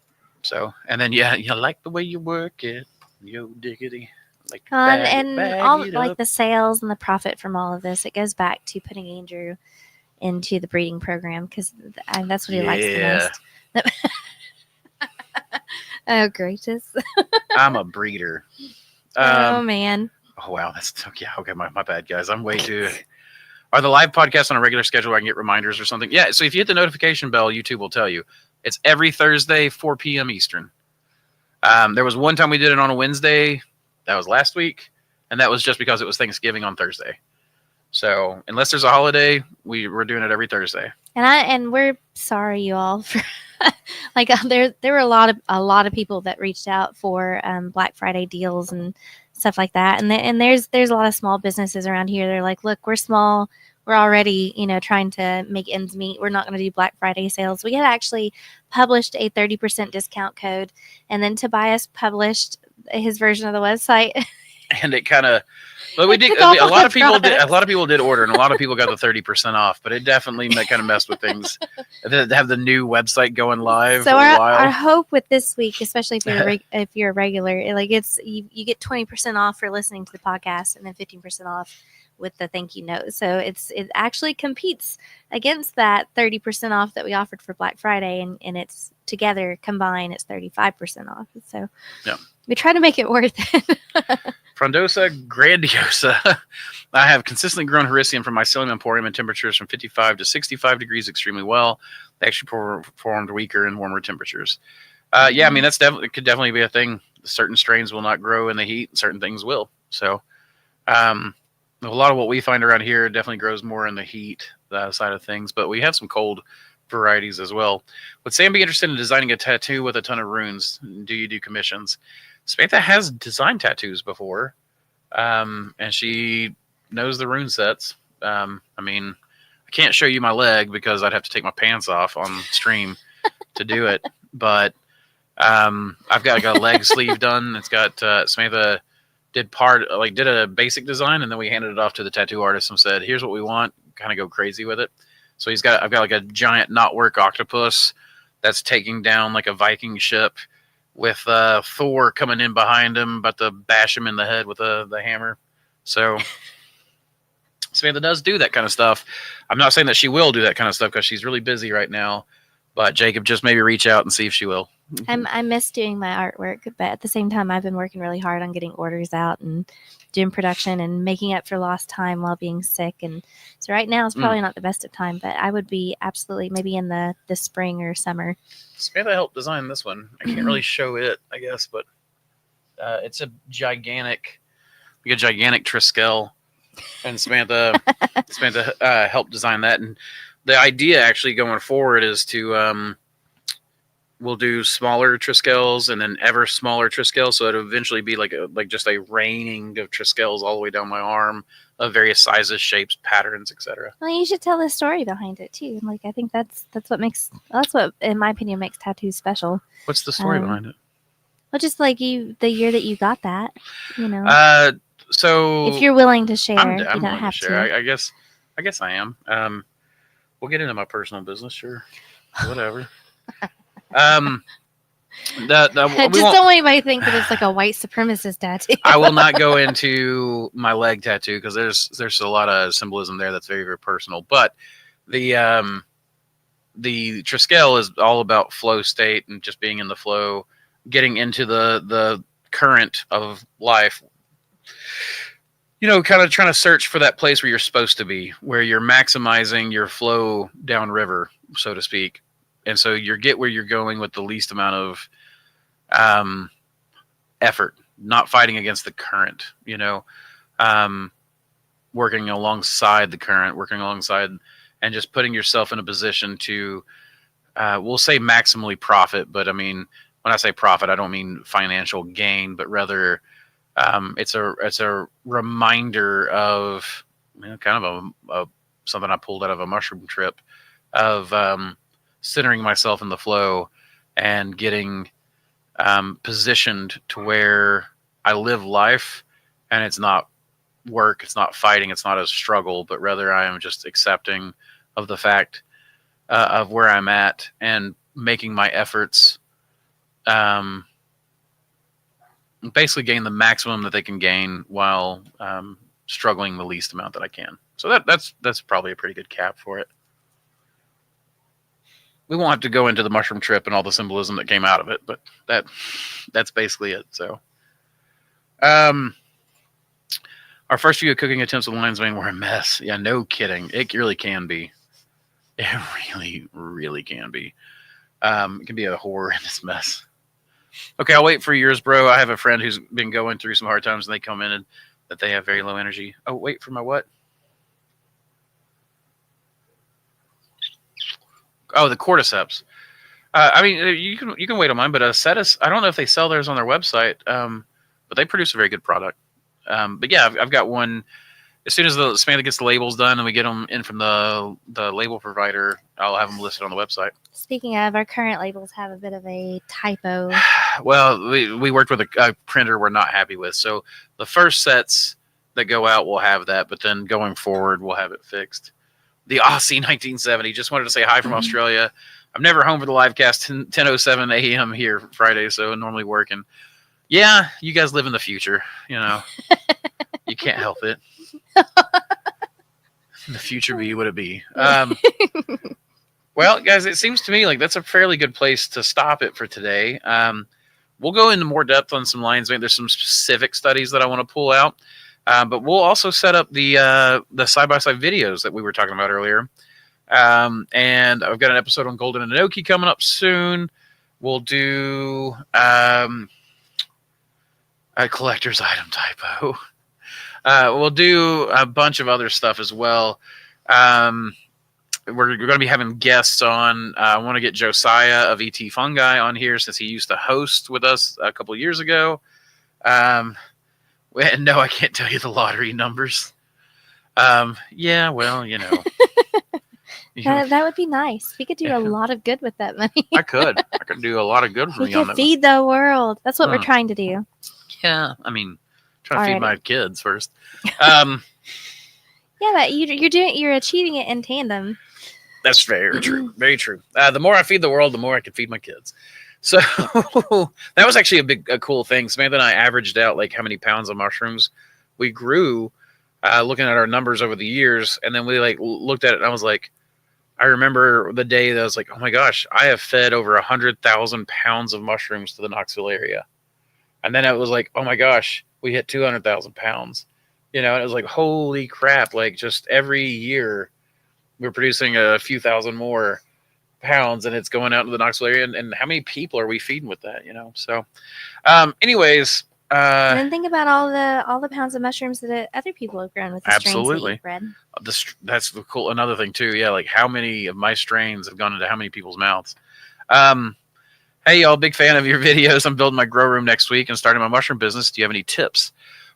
then you like the way you work it, yo diggity. Like like the sales and the profit from all of this, it goes back to putting Andrew into the breeding program because that's what he likes the most. Oh gracious! I'm a breeder. Oh man! Oh wow, okay. My bad, guys. I'm way too. Are the live podcasts on a regular schedule where I can get reminders or something? Yeah. So if you hit the notification bell, YouTube will tell you. It's every Thursday, 4 p.m. Eastern. There was one time we did it on a Wednesday. That was last week. And that was just because it was Thanksgiving on Thursday. So unless there's a holiday, we're doing it every Thursday. And we're sorry, you all, for Like there were a lot of people that reached out for Black Friday deals and stuff like that. And there's a lot of small businesses around here. They're like, look, we're small. We're already, trying to make ends meet. We're not going to do Black Friday sales. We had actually published a 30% discount code, and then Tobias published his version of the website. And it kind of, but we did. A lot of people did order, and a lot of people got the 30% off. But it definitely kind of messed with things. To have the new website going live. So our hope with this week, especially if you're a regular, like you get 20% off for listening to the podcast, and then 15% off with the thank you note. So it actually competes against that 30% off that we offered for Black Friday, and it's together combined, it's 35% off. So yeah, we try to make it worth it. Frondosa grandiosa. I have consistently grown Hericium from mycelium emporium in temperatures from 55 to 65 degrees extremely well. They actually performed weaker in warmer temperatures. Yeah, I mean, it could definitely be a thing. Certain strains will not grow in the heat, and certain things will. So a lot of what we find around here definitely grows more in the heat side of things, but we have some cold varieties as well. Would Sam be interested in designing a tattoo with a ton of runes? Do you do commissions? Samantha has designed tattoos before, and she knows the rune sets. I mean, I can't show you my leg because I'd have to take my pants off on stream to do it, but I've got a leg sleeve done. It's got Samantha did a basic design, and then we handed it off to the tattoo artist and said, here's what we want, kind of go crazy with it. So I've got like a giant knotwork octopus that's taking down like a Viking ship with Thor coming in behind him, about to bash him in the head with the hammer. So Samantha does do that kind of stuff. I'm not saying that she will do that kind of stuff because she's really busy right now, but Jacob, just maybe reach out and see if she will. I miss doing my artwork, but at the same time, I've been working really hard on getting orders out and doing production and making up for lost time while being sick. And so right now it's probably not the best of time, but I would be absolutely maybe in the spring or summer. Samantha helped design this one. I can't really show it, I guess, but it's a gigantic Triskel, and Samantha helped design that. And the idea actually going forward is to we'll do smaller Triskels and then ever smaller Triskels, so it'll eventually be like just a raining of Triskels all the way down my arm of various sizes, shapes, patterns, etc. Well, you should tell the story behind it too. Like, I think that's what in my opinion makes tattoos special. What's the story behind it? Well, just like the year that you got that, So if you're willing to share, I'm you don't willing have to share. to. I guess I am. We'll get into my personal business, sure. Whatever. Don't want anybody to think that it's like a white supremacist tattoo. I will not go into my leg tattoo because there's a lot of symbolism there that's very, very personal. But the Triskel is all about flow state and just being in the flow, getting into the current of life. Kind of trying to search for that place where you're supposed to be, where you're maximizing your flow downriver, so to speak. And so you get where you're going with the least amount of effort, not fighting against the current, working alongside the current, and just putting yourself in a position to, we'll say maximally profit. But I mean, when I say profit, I don't mean financial gain, but rather it's a reminder of kind of something I pulled out of a mushroom trip of centering myself in the flow and getting positioned to where I live life, and it's not work, it's not fighting, it's not a struggle, but rather I am just accepting of the fact of where I'm at and making my efforts basically gain the maximum that they can gain while struggling the least amount that I can. So that's probably a pretty good cap for it. We won't have to go into the mushroom trip and all the symbolism that came out of it, but that's basically it. So, our first few cooking attempts with lion's mane were a mess. Yeah, no kidding. It really can be. It really, really can be. It can be a horrendous mess. Okay, I'll wait for yours, bro. I have a friend who's been going through some hard times, and they come in and that they have very low energy. Oh, wait for my what? Oh, the cordyceps. I mean, you can wait on mine, but Cetus, I don't know if they sell theirs on their website, but they produce a very good product. But yeah, I've got one. As soon as the Samantha gets the labels done and we get them in from the label provider, I'll have them listed on the website. Speaking of, our current labels have a bit of a typo. Well, we worked with a printer we're not happy with, so the first sets that go out will have that, but then going forward, we'll have it fixed. The Aussie 1970. Just wanted to say hi from Australia. I'm never home for the live cast. 10:07 a.m. here Friday, so normally working. Yeah, you guys live in the future. You know, you can't help it. The future be what it be. Well, guys, it seems to me like that's a fairly good place to stop it for today. We'll go into more depth on some lines. Maybe there's some specific studies that I want to pull out. But we'll also set up the side-by-side videos that we were talking about earlier. And I've got an episode on Golden and Enoki coming up soon. We'll do a collector's item typo. We'll do a bunch of other stuff as well. We're going to be having guests on. I want to get Josiah of ET Fungi on here since he used to host with us a couple of years ago. No, I can't tell you the lottery numbers. Yeah, well, you know. That would be nice. We could do a lot of good with that money. I could do a lot of good for me on that. We could feed the world. That's what we're trying to do. Yeah, I mean, trying to feed my kids first. Yeah, but you're achieving it in tandem. That's very true. Very true. The more I feed the world, the more I can feed my kids. So that was actually a cool thing. Samantha and I averaged out like how many pounds of mushrooms we grew, looking at our numbers over the years. And then we like looked at it and I was like, I remember the day that I was like, oh my gosh, I have fed over 100,000 pounds of mushrooms to the Knoxville area. And then it was like, oh my gosh, we hit 200,000 pounds. You know, and it was like, holy crap. Like just every year we're producing a few thousand more pounds and it's going out into the Knoxville area. And how many people are we feeding with that, you know? So anyways. And then think about all the pounds of mushrooms that other people have grown with the strains that you've bred. That's the cool. Another thing too. Yeah. Like how many of my strains have gone into how many people's mouths? Hey y'all, big fan of your videos. I'm building my grow room next week and starting my mushroom business. Do you have any tips?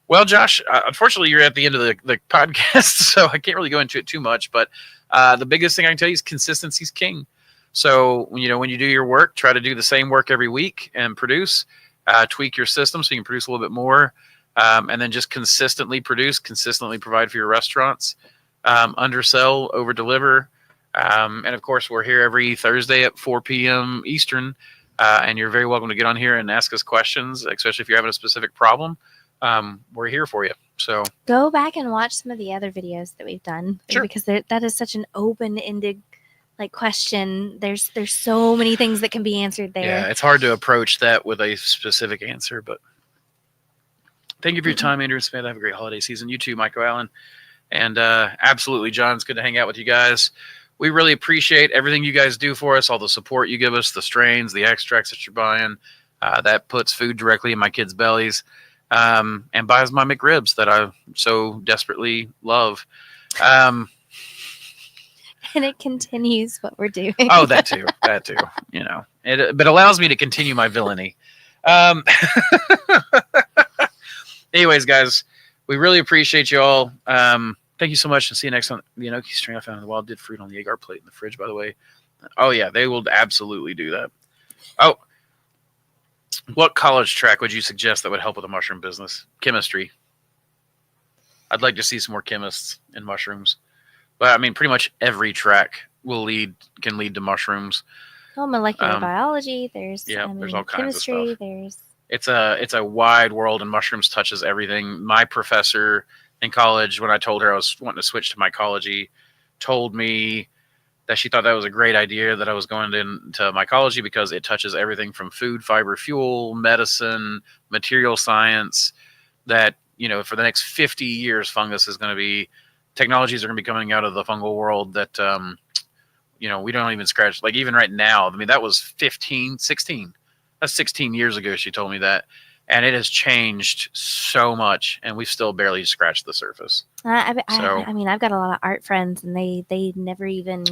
Well, Josh, unfortunately you're at the end of the podcast, so I can't really go into it too much, but the biggest thing I can tell you is consistency is king. So, when you do your work, try to do the same work every week and produce, tweak your system so you can produce a little bit more, and then just consistently produce, consistently provide for your restaurants, undersell, over deliver. And of course, we're here every Thursday at 4 p.m. Eastern, and you're very welcome to get on here and ask us questions, especially if you're having a specific problem. We're here for you. So go back and watch some of the other videos that we've done, because that is such an open-ended question. There's so many things that can be answered there. Yeah, it's hard to approach that with a specific answer, but thank you for your time, Andrew and Smith. Have a great holiday season. You too, Michael Allen. And absolutely, John, it's good to hang out with you guys. We really appreciate everything you guys do for us, all the support you give us, the strains, the extracts that you're buying. That puts food directly in my kids' bellies. And buys my McRibs that I so desperately love. And it continues what we're doing. Oh, that too. You know, but allows me to continue my villainy. Anyways, guys, we really appreciate you all. Thank you so much, and see you next time. The Enoki strain I found in the wild did fruit on the agar plate in the fridge, by the way. Oh yeah, they will absolutely do that. Oh. What college track would you suggest that would help with the mushroom business? Chemistry. I'd like to see some more chemists in mushrooms. But I mean, pretty much every track can lead to mushrooms. Well, molecular biology. There's there's all kinds of chemistry. It's a wide world, and mushrooms touches everything. My professor in college, when I told her I was wanting to switch to mycology, told me that she thought that was a great idea that I was going into mycology because it touches everything from food, fiber, fuel, medicine, material science, that, for the next 50 years, technologies are going to be coming out of the fungal world that, we don't even scratch. Like even right now, I mean, that was 16. That's 16 years ago. She told me that. And it has changed so much, and we've still barely scratched the surface. I mean, I've got a lot of art friends, and they never even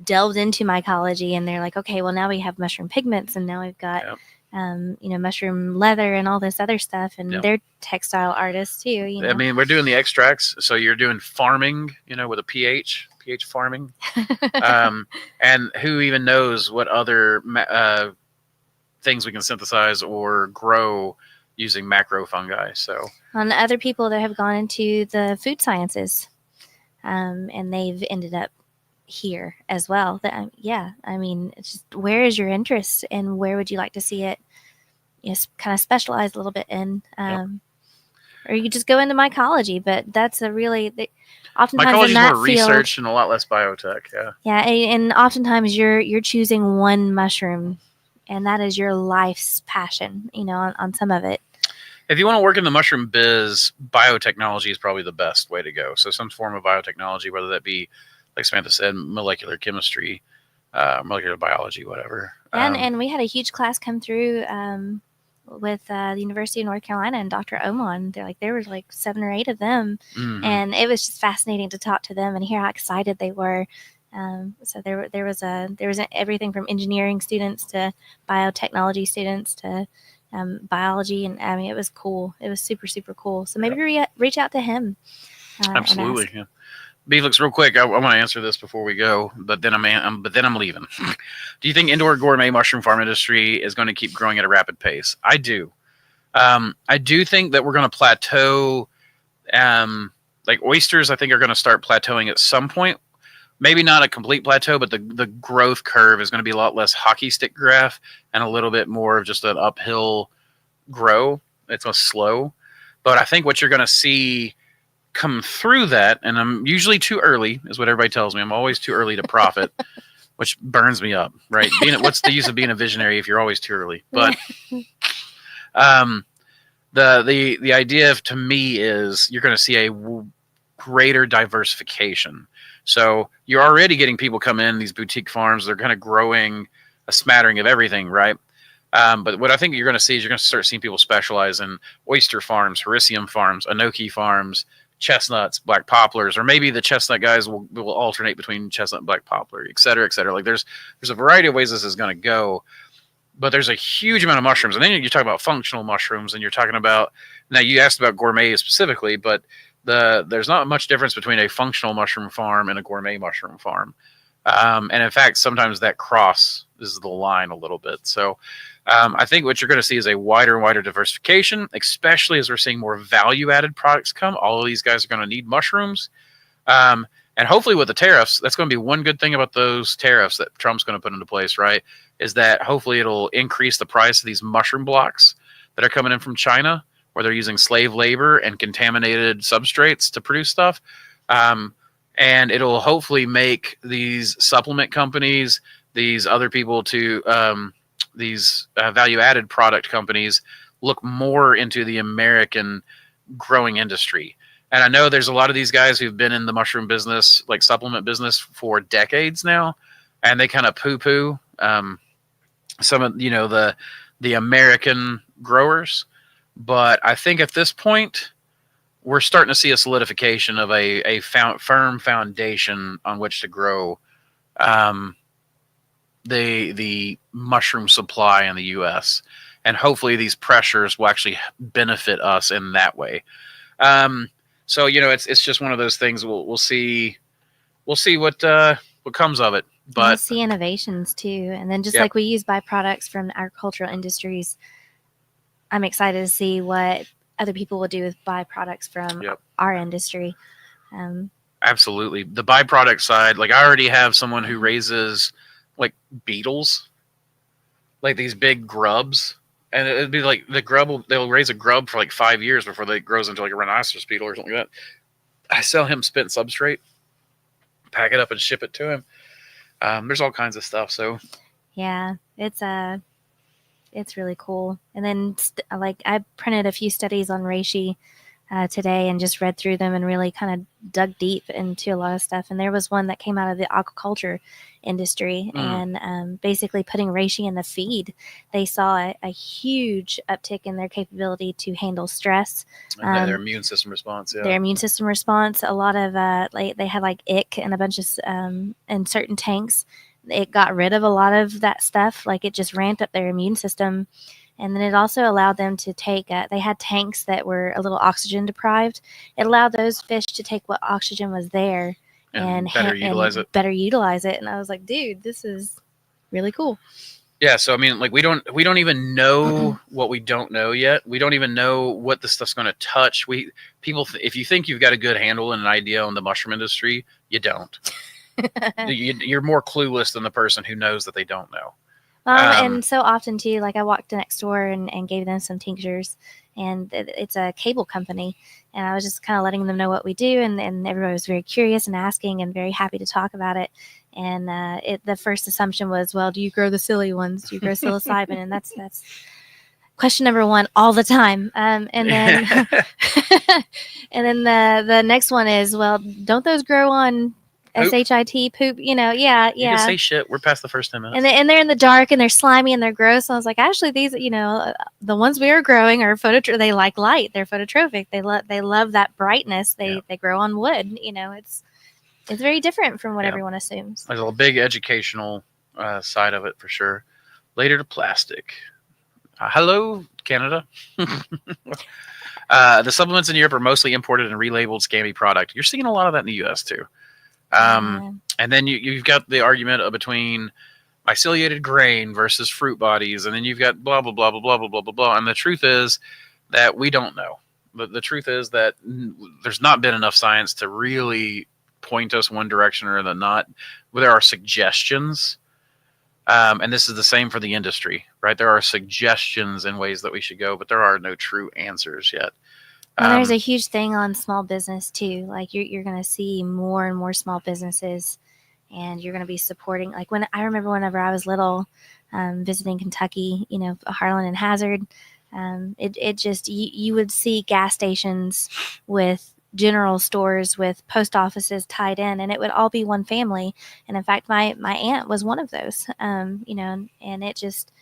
delved into mycology, and they're like, okay, well, now we have mushroom pigments, and now we've got mushroom leather and all this other stuff, and they're textile artists too. I mean, we're doing the extracts, so you're doing farming, with a pH farming, and who even knows what other things we can synthesize or grow using macro fungi. So on other people that have gone into the food sciences, and they've ended up here as well. I mean, it's just, where is your interest, and where would you like to see it kind of specialize a little bit in? Or you just go into mycology, but that's oftentimes mycology in that is more field, research and a lot less biotech. And oftentimes you're choosing one mushroom, and that is your life's passion, on some of it. If you want to work in the mushroom biz, biotechnology is probably the best way to go. So some form of biotechnology, whether that be, like Samantha said, molecular chemistry, molecular biology, whatever. And we had a huge class come through with the University of North Carolina and Dr. Oman. There were like 7 or 8 of them, and it was just fascinating to talk to them and hear how excited they were. So there was everything from engineering students to biotechnology students to biology, and I mean, it was cool. It was super, super cool. So maybe reach out to him. Absolutely. Yeah. Beeflix, real quick, I want to answer this before we go, but then I'm leaving. Do you think indoor gourmet mushroom farm industry is going to keep growing at a rapid pace? I do. I do think that we're going to plateau. Like oysters, I think are going to start plateauing at some point. Maybe not a complete plateau, but the growth curve is going to be a lot less hockey stick graph and a little bit more of just an uphill grow. It's a slow. But I think what you're going to see come through that, and I'm usually too early, is what everybody tells me. I'm always too early to profit, which burns me up, right? What's the use of being a visionary if you're always too early? But the idea to me is you're going to see a greater diversification. So you're already getting people come in, these boutique farms, they're kind of growing a smattering of everything, right? But what I think you're going to see is you're going to start seeing people specialize in oyster farms, Hericium farms, Enoki farms, chestnuts, black poplars, or maybe the chestnut guys will alternate between chestnut and black poplar, et cetera, et cetera. Like there's a variety of ways this is going to go, but there's a huge amount of mushrooms. And then you talk about functional mushrooms, and you're talking about, now you asked about gourmet specifically, but there's not much difference between a functional mushroom farm and a gourmet mushroom farm. And in fact, sometimes that cross is the line a little bit. So I think what you're going to see is a wider and wider diversification, especially as we're seeing more value-added products come. All of these guys are going to need mushrooms. And hopefully with the tariffs, that's going to be one good thing about those tariffs that Trump's going to put into place, right, is that hopefully it'll increase the price of these mushroom blocks that are coming in from China, where they're using slave labor and contaminated substrates to produce stuff. And it'll hopefully make these supplement companies, these other people these value-added product companies look more into the American growing industry. And I know there's a lot of these guys who've been in the mushroom business, like supplement business, for decades now, and they kind of poo-poo some of the American growers. But I think at this point, we're starting to see a solidification of a firm foundation on which to grow the mushroom supply in the U.S. And hopefully these pressures will actually benefit us in that way. So it's just one of those things. We'll see what comes of it. But we'll see innovations too, and then just like we use byproducts from agricultural industries, I'm excited to see what other people will do with byproducts from our industry. Absolutely, the byproduct side. Like I already have someone who raises like beetles, like these big grubs, and it'd be like they'll raise a grub for like 5 years before it grows into like a rhinoceros beetle or something like that. I sell him spent substrate, pack it up and ship it to him. There's all kinds of stuff. So yeah, it's really cool. And then like I printed a few studies on reishi today and just read through them and really kind of dug deep into a lot of stuff. And there was one that came out of the aquaculture industry and basically putting reishi in the feed. They saw a huge uptick in their capability to handle stress. And their immune system response, yeah. Their immune system response. A lot of, they had like ick and a bunch of, in certain tanks. It got rid of a lot of that stuff. Like it just ramped up their immune system. And then it also allowed them to take, they had tanks that were a little oxygen deprived. It allowed those fish to take what oxygen was there and better utilize it. And I was like, dude, this is really cool. Yeah. So, I mean, like we don't even know what we don't know yet. We don't even know what this stuff's going to touch. If you think you've got a good handle and an idea on the mushroom industry, you don't. You're more clueless than the person who knows that they don't know. And so often too, like I walked next door and gave them some tinctures, and it's a cable company, and I was just kind of letting them know what we do, and everybody was very curious and asking and very happy to talk about it. And the first assumption was, well, do you grow the silly ones? Do you grow psilocybin? And that's question number one all the time. And then and then the next one is, well, don't those grow on SHIT poop, yeah. You can say shit. We're past the first 10 minutes. And they're in the dark and they're slimy and they're gross. And I was like, actually, these, the ones we are growing are they like light. They're phototrophic. They love that brightness. They grow on wood. It's very different from what everyone assumes. There's a big educational side of it for sure. Later to plastic. Hello, Canada. The supplements in Europe are mostly imported and relabeled scammy product. You're seeing a lot of that in the U.S. too. And then you've got the argument between myceliated grain versus fruit bodies, and then you've got blah, blah, blah, blah, blah, blah, blah, blah, blah. And the truth is that we don't know. The truth is that there's not been enough science to really point us one direction or not. Well, there are suggestions, and this is the same for the industry, right? There are suggestions in ways that we should go, but there are no true answers yet. Well, there's a huge thing on small business too. Like you're going to see more and more small businesses, and you're going to be supporting. Like I remember whenever I was little, visiting Kentucky, Harlan and Hazard, it just you would see gas stations with general stores with post offices tied in, and it would all be one family. And in fact, my aunt was one of those. And it just.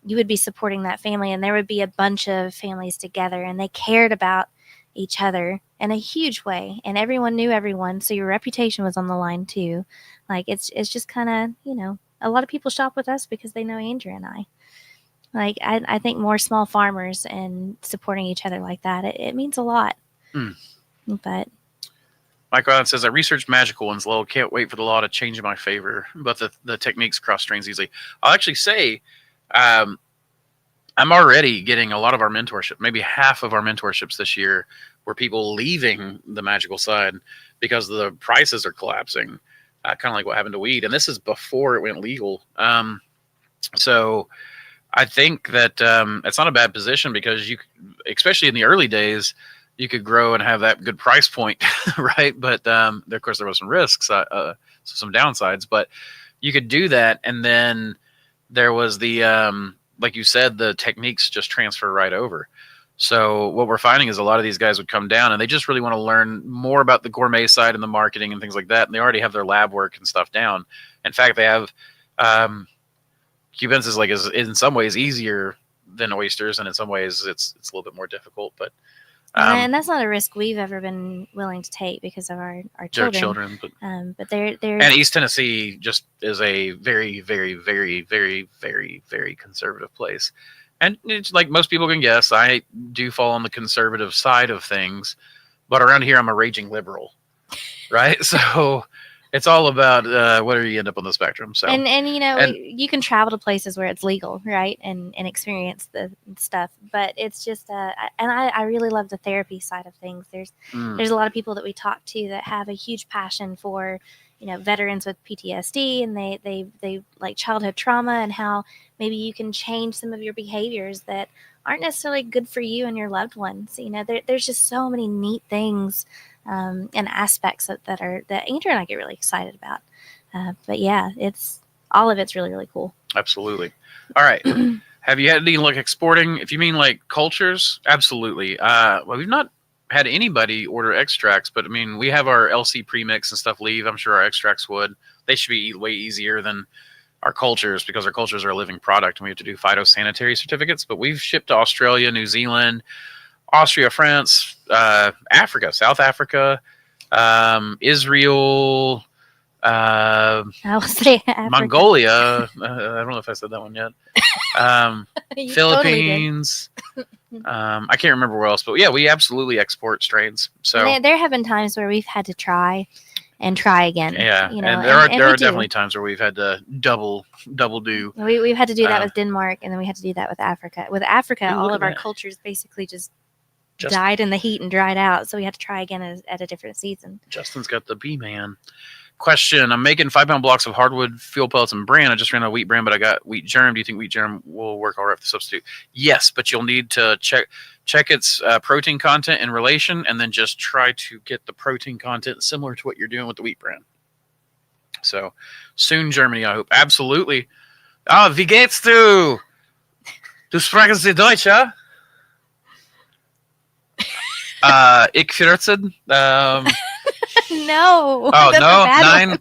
You would be supporting that family, and there would be a bunch of families together, and they cared about each other in a huge way, and everyone knew everyone, so your reputation was on the line too. Like it's just kind of, a lot of people shop with us because they know Andrea and I. Like I think more small farmers and supporting each other like that, it means a lot. But Mike Ryan says, I researched magical ones, lol. Can't wait for the law to change in my favor, but the techniques cross strains easily. I'll actually say I'm already getting a lot of our mentorship, maybe half of our mentorships this year, were people leaving the magical side because the prices are collapsing, kind of like what happened to weed. And this is before it went legal. So I think that it's not a bad position because especially in the early days, you could grow and have that good price point, right? But of course, there was some risks, some downsides, but you could do that. And then there was the, like you said, the techniques just transfer right over. So what we're finding is a lot of these guys would come down and they just really want to learn more about the gourmet side and the marketing and things like that. And they already have their lab work and stuff down. In fact, they have Cubans is in some ways easier than oysters, and in some ways it's a little bit more difficult. But and that's not a risk we've ever been willing to take because of our children. But they're and East Tennessee just is a very, very, very, very, very, very conservative place. And it's like most people can guess, I do fall on the conservative side of things, but around here I'm a raging liberal, right? So it's all about where you end up on the spectrum. So you can travel to places where it's legal, right, and experience the stuff. But it's just I really love the therapy side of things. There's a lot of people that we talk to that have a huge passion for veterans with PTSD, and they like childhood trauma, and how maybe you can change some of your behaviors that aren't necessarily good for you and your loved ones. There's just so many neat things and aspects that Andrew and I get really excited about. But yeah, all of it's really, really cool. Absolutely. All right. Have you had any luck exporting? If you mean like cultures, absolutely. Well, we've not had anybody order extracts, but I mean, we have our LC premix and stuff leave. I'm sure our extracts would. They should be way easier than our cultures because our cultures are a living product and we have to do phytosanitary certificates. But we've shipped to Australia, New Zealand, Austria, France, Africa, South Africa, Israel, I will say Africa. Mongolia. I don't know if I said that one yet. Philippines. I can't remember where else, but yeah, we absolutely export strains. So there have been times where we've had to try and try again. Yeah, and there are definitely times where we've had to double do. We've had to do that with Denmark, and then we had to do that with Africa. With Africa, all of our cultures basically just died in the heat and dried out, so we had to try again at a different season. Justin's got the B-man. Question: I'm making 5-pound blocks of hardwood fuel pellets and bran. I just ran out of wheat bran, but I got wheat germ. Do you think wheat germ will work all right for the substitute? Yes, but you'll need to check its protein content in relation, and then just try to get the protein content similar to what you're doing with the wheat bran. So soon, Germany, I hope. Absolutely. Ah, wie geht's du? Du sprichst die Deutsch, ja? Ich 14. No. Oh, no?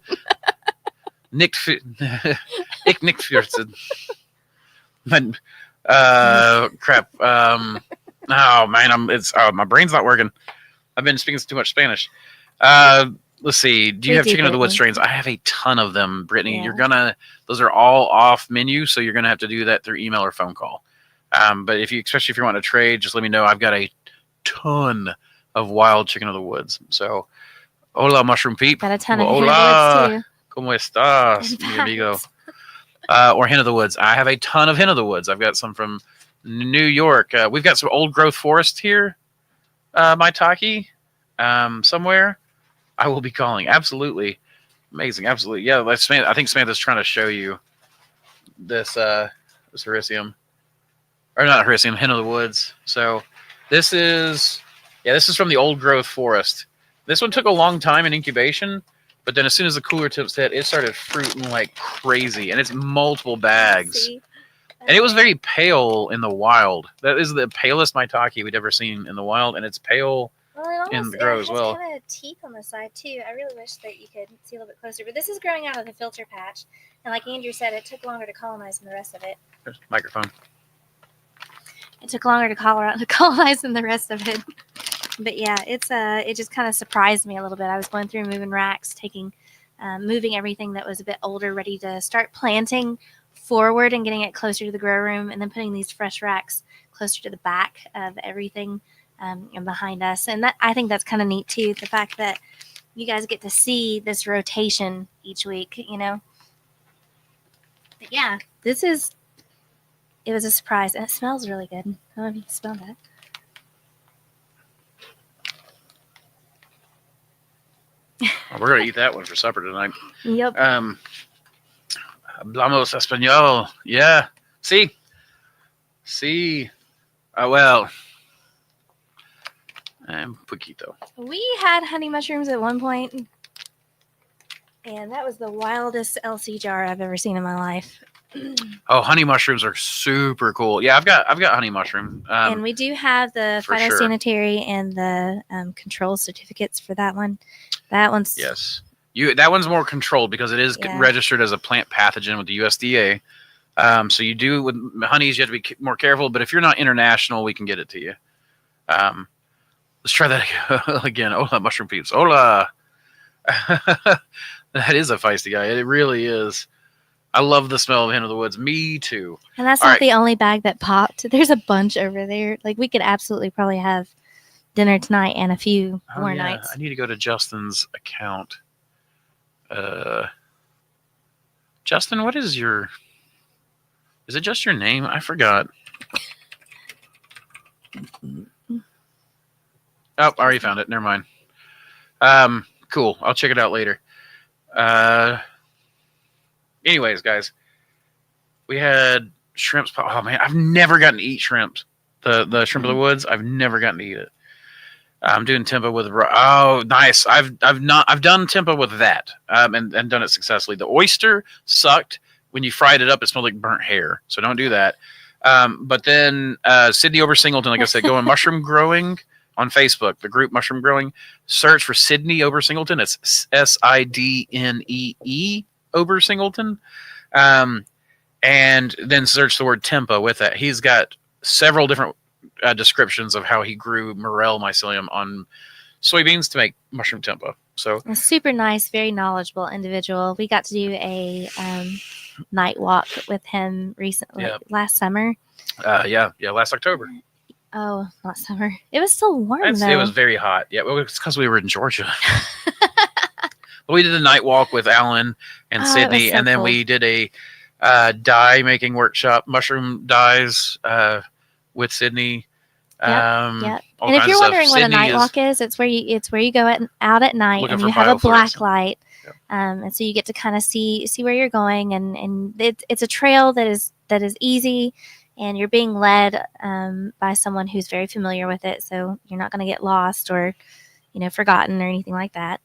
9. Ich nicht 14. Crap. Oh, man. My brain's not working. I've been speaking too much Spanish. Let's see. Do you have chicken of the wood strains? I have a ton of them, Brittany. Yeah. Those are all off menu, so you're going to have to do that through email or phone call. But especially if you want to trade, just let me know. I've got a ton of wild chicken of the woods. So, hola, mushroom peep. Got a ton of hen of the woods, too. ¿Cómo estás, mi amigo? Or hen of the woods. I have a ton of hen of the woods. I've got some from New York. We've got some old growth forest here, Maitake, somewhere. I will be calling. Absolutely. Amazing. Absolutely. Yeah, I think Samantha's trying to show you this Hericium. Or not Hericium, hen of the woods. So this is from the old growth forest. This one took a long time in incubation, but then as soon as the cooler tips hit, it started fruiting like crazy, and it's multiple bags. And it was very pale in the wild. That is the palest Maitake we'd ever seen in the wild, and it's pale in the grow as well. It has kind of teeth on the side too. I really wish that you could see a little bit closer, but this is growing out of the filter patch, and like Andrew said, it took longer to colonize than the rest of it. There's the microphone. It took longer to colonize than the rest of it. But yeah, it just kind of surprised me a little bit. I was going through moving racks, moving everything that was a bit older, ready to start planting forward and getting it closer to the grow room, and then putting these fresh racks closer to the back of everything and behind us. And I think that's kind of neat too, the fact that you guys get to see this rotation each week, you know. But yeah, it was a surprise, and it smells really good. I don't know if you can smell that. Well, we're going to eat that one for supper tonight. Yep. Hablamos español. Yeah. See? Well. Un poquito. We had honey mushrooms at one point, and that was the wildest LC jar I've ever seen in my life. Oh, honey mushrooms are super cool. Yeah, I've got honey mushroom. And we do have the phytosanitary and the control certificates for that one. That one's that one's more controlled because it is registered as a plant pathogen with the USDA. So you do with honeys, you have to be more careful. But if you're not international, we can get it to you. Let's try that again. Hola, mushroom peeps. Hola. That is a feisty guy. It really is. I love the smell of hen of the woods. Me too. And that's not the only bag that popped. There's a bunch over there. Like, we could absolutely probably have dinner tonight and a few more nights. I need to go to Justin's account. Justin, what is your... Is it just your name? I forgot. Oh, I already found it. Never mind. Cool. I'll check it out later. Anyways, guys, we had shrimps. Oh man, I've never gotten to eat shrimps. The shrimp of the woods. I've never gotten to eat it. I'm doing tempeh with. Oh, nice. I've done tempeh with that. And done it successfully. The oyster sucked when you fried it up. It smelled like burnt hair. So don't do that. But then Sydney over Singleton, like I said, going mushroom growing on Facebook, the group Mushroom Growing. Search for Sydney Ober Singleton. It's Sidnee Ober Singleton. And then search the word Tempa with that. He's got several different descriptions of how he grew Morel mycelium on soybeans to make mushroom Tempa. So a super nice, very knowledgeable individual. We got to do a night walk with him recently, last summer. Last October. Oh, not summer. It was still warm, though. It was very hot. Yeah, well, it's because we were in Georgia. But we did a night walk with Alan and Sydney, and then cool. We did a dye making workshop, mushroom dyes with Sydney. And if you're wondering what a night walk is, it's where you go out at night and you have a black light, and so you get to kind of see where you're going, and it's a trail that is easy, and you're being led by someone who's very familiar with it, so you're not going to get lost or forgotten or anything like that.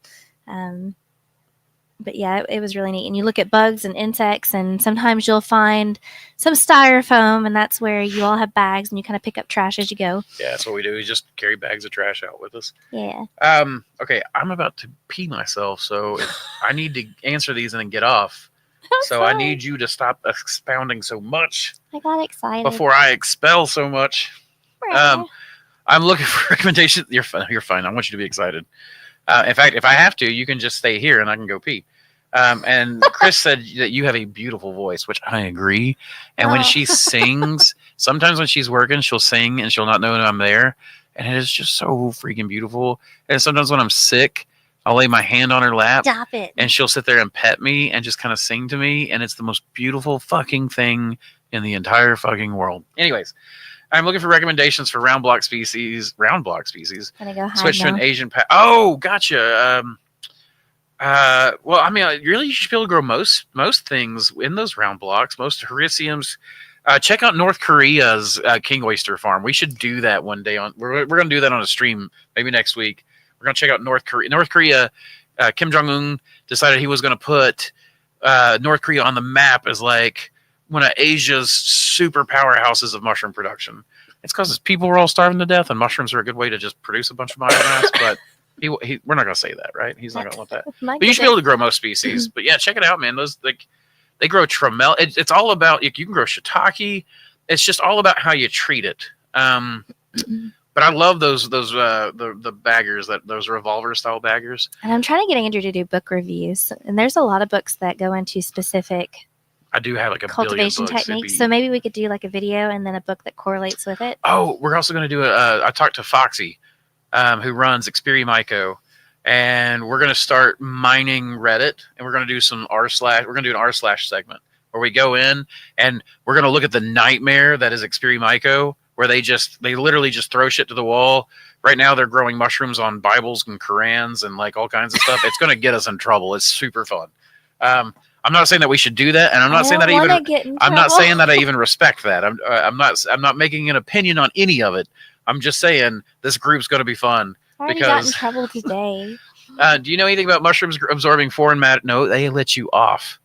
But yeah, it was really neat. And you look at bugs and insects, and sometimes you'll find some styrofoam, and that's where you all have bags and you kind of pick up trash as you go. Yeah, that's what we do. We just carry bags of trash out with us. Yeah. Okay, I'm about to pee myself, so I need to answer these and then get off. So I need you to stop expounding so much. I got excited. Before I expel so much. I'm looking for recommendations. You're fine. I want you to be excited. In fact, if I have to, you can just stay here and I can go pee. And Chris said that you have a beautiful voice, which I agree. And when she sings, sometimes when she's working, she'll sing and she'll not know that I'm there. And it is just so freaking beautiful. And sometimes when I'm sick, I'll lay my hand on her lap. Stop it. And she'll sit there and pet me and just kind of sing to me. And it's the most beautiful fucking thing in the entire fucking world. Anyways. I'm looking for recommendations for round block species. Gonna go Switch to an Asian Oh, gotcha. Well, I mean, really, you should be able to grow most things in those round blocks. Most Hericiums. Check out North Korea's king oyster farm. We should do that one day. We're going to do that on a stream maybe next week. We're going to check out North Korea. North Korea. Kim Jong-un decided he was going to put North Korea on the map as like one of Asia's super powerhouses of mushroom production. It's because people were all starving to death, and mushrooms are a good way to just produce a bunch of biomass. But we're not going to say that, right? He's not going to want that. But you should be able to grow most species. But yeah, check it out, man. Those they grow tremel. It's all about you can grow shiitake. It's just all about how you treat it. But I love those the baggers, those revolver style baggers. And I'm trying to get Andrew to do book reviews, and there's a lot of books that go into specific. I do have like a cultivation techniques, so maybe we could do like a video and then a book that correlates with it. Oh, we're also going to do I talked to Foxy, who runs Experimyco, and we're going to start mining Reddit, and we're going to do some We're going to do an r/ segment where we go in and we're going to look at the nightmare that is Experimyco, where they literally just throw shit to the wall. Right now they're growing mushrooms on Bibles and Qurans and like all kinds of stuff. It's going to get us in trouble. It's super fun. I'm not saying that we should do that, and I'm not saying that I even respect that. I'm not making an opinion on any of it. I'm just saying this group's going to be fun. I already got in trouble today. Do you know anything about mushrooms absorbing foreign matter? No, they let you off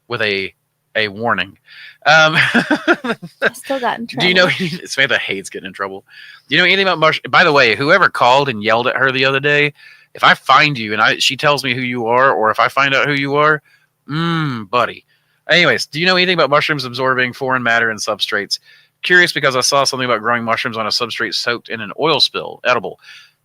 with a warning. I still got in trouble. Do you know? Samantha hates getting in trouble. Do you know anything about mushrooms? By the way, whoever called and yelled at her the other day, if I find you and she tells me who you are, or if I find out who you are. Buddy. Anyways, do you know anything about mushrooms absorbing foreign matter and substrates? Curious because I saw something about growing mushrooms on a substrate soaked in an oil spill. Edible.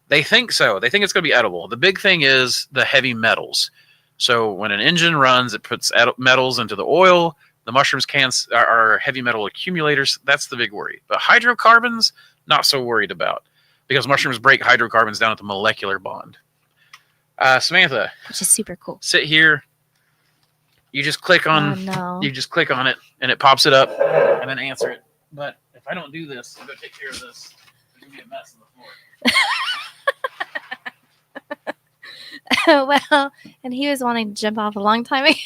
They think so. They think it's going to be edible. The big thing is the heavy metals. So when an engine runs, it puts metals into the oil. The mushrooms are heavy metal accumulators. That's the big worry. But hydrocarbons, not so worried about, because mushrooms break hydrocarbons down at the molecular bond. Samantha. Which is super cool. Sit here. You just click on You just click on it and it pops it up and then answer it. But if I don't do this, I'll go take care of this. There's gonna be a mess on the floor. Well, and he was wanting to jump off a long time ago.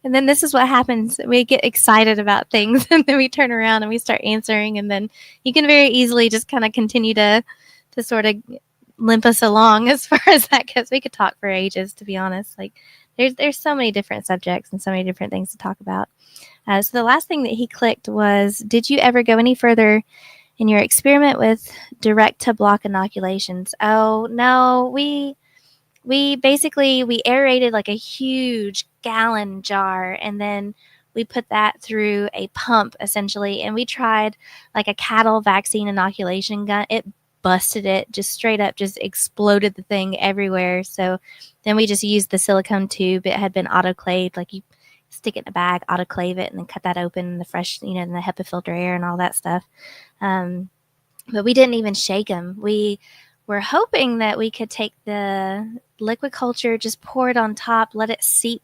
And then this is what happens. We get excited about things and then we turn around and we start answering, and then you can very easily just kind of continue to sort of limp us along as far as that goes. We could talk for ages, to be honest. Like there's so many different subjects and so many different things to talk about. So the last thing that he clicked was, did you ever go any further in your experiment with direct to block inoculations. Oh no, we basically we aerated like a huge gallon jar, and then we put that through a pump essentially, and we tried like a cattle vaccine inoculation gun. It busted it, just straight up just exploded the thing everywhere. So then we just used the silicone tube. It had been autoclaved, like you stick it in a bag, autoclave it, and then cut that open, and the fresh, and the HEPA filter air and all that stuff. But we didn't even shake them. We were hoping that we could take the liquid culture, just pour it on top, let it seep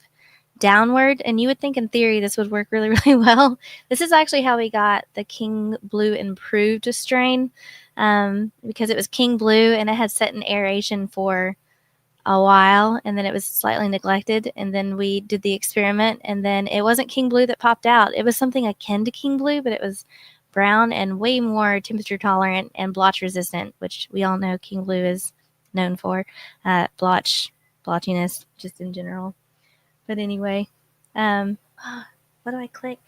downward, and you would think in theory this would work really, really well. This is actually how we got the King Blue Improved strain, because it was King Blue and it had set in aeration for a while, and then it was slightly neglected, and then we did the experiment, and then it wasn't King Blue that popped out. It was something akin to King Blue, but it was brown and way more temperature tolerant and blotch resistant, which we all know King Blue is known for, blotchiness just in general. But anyway, what do I click?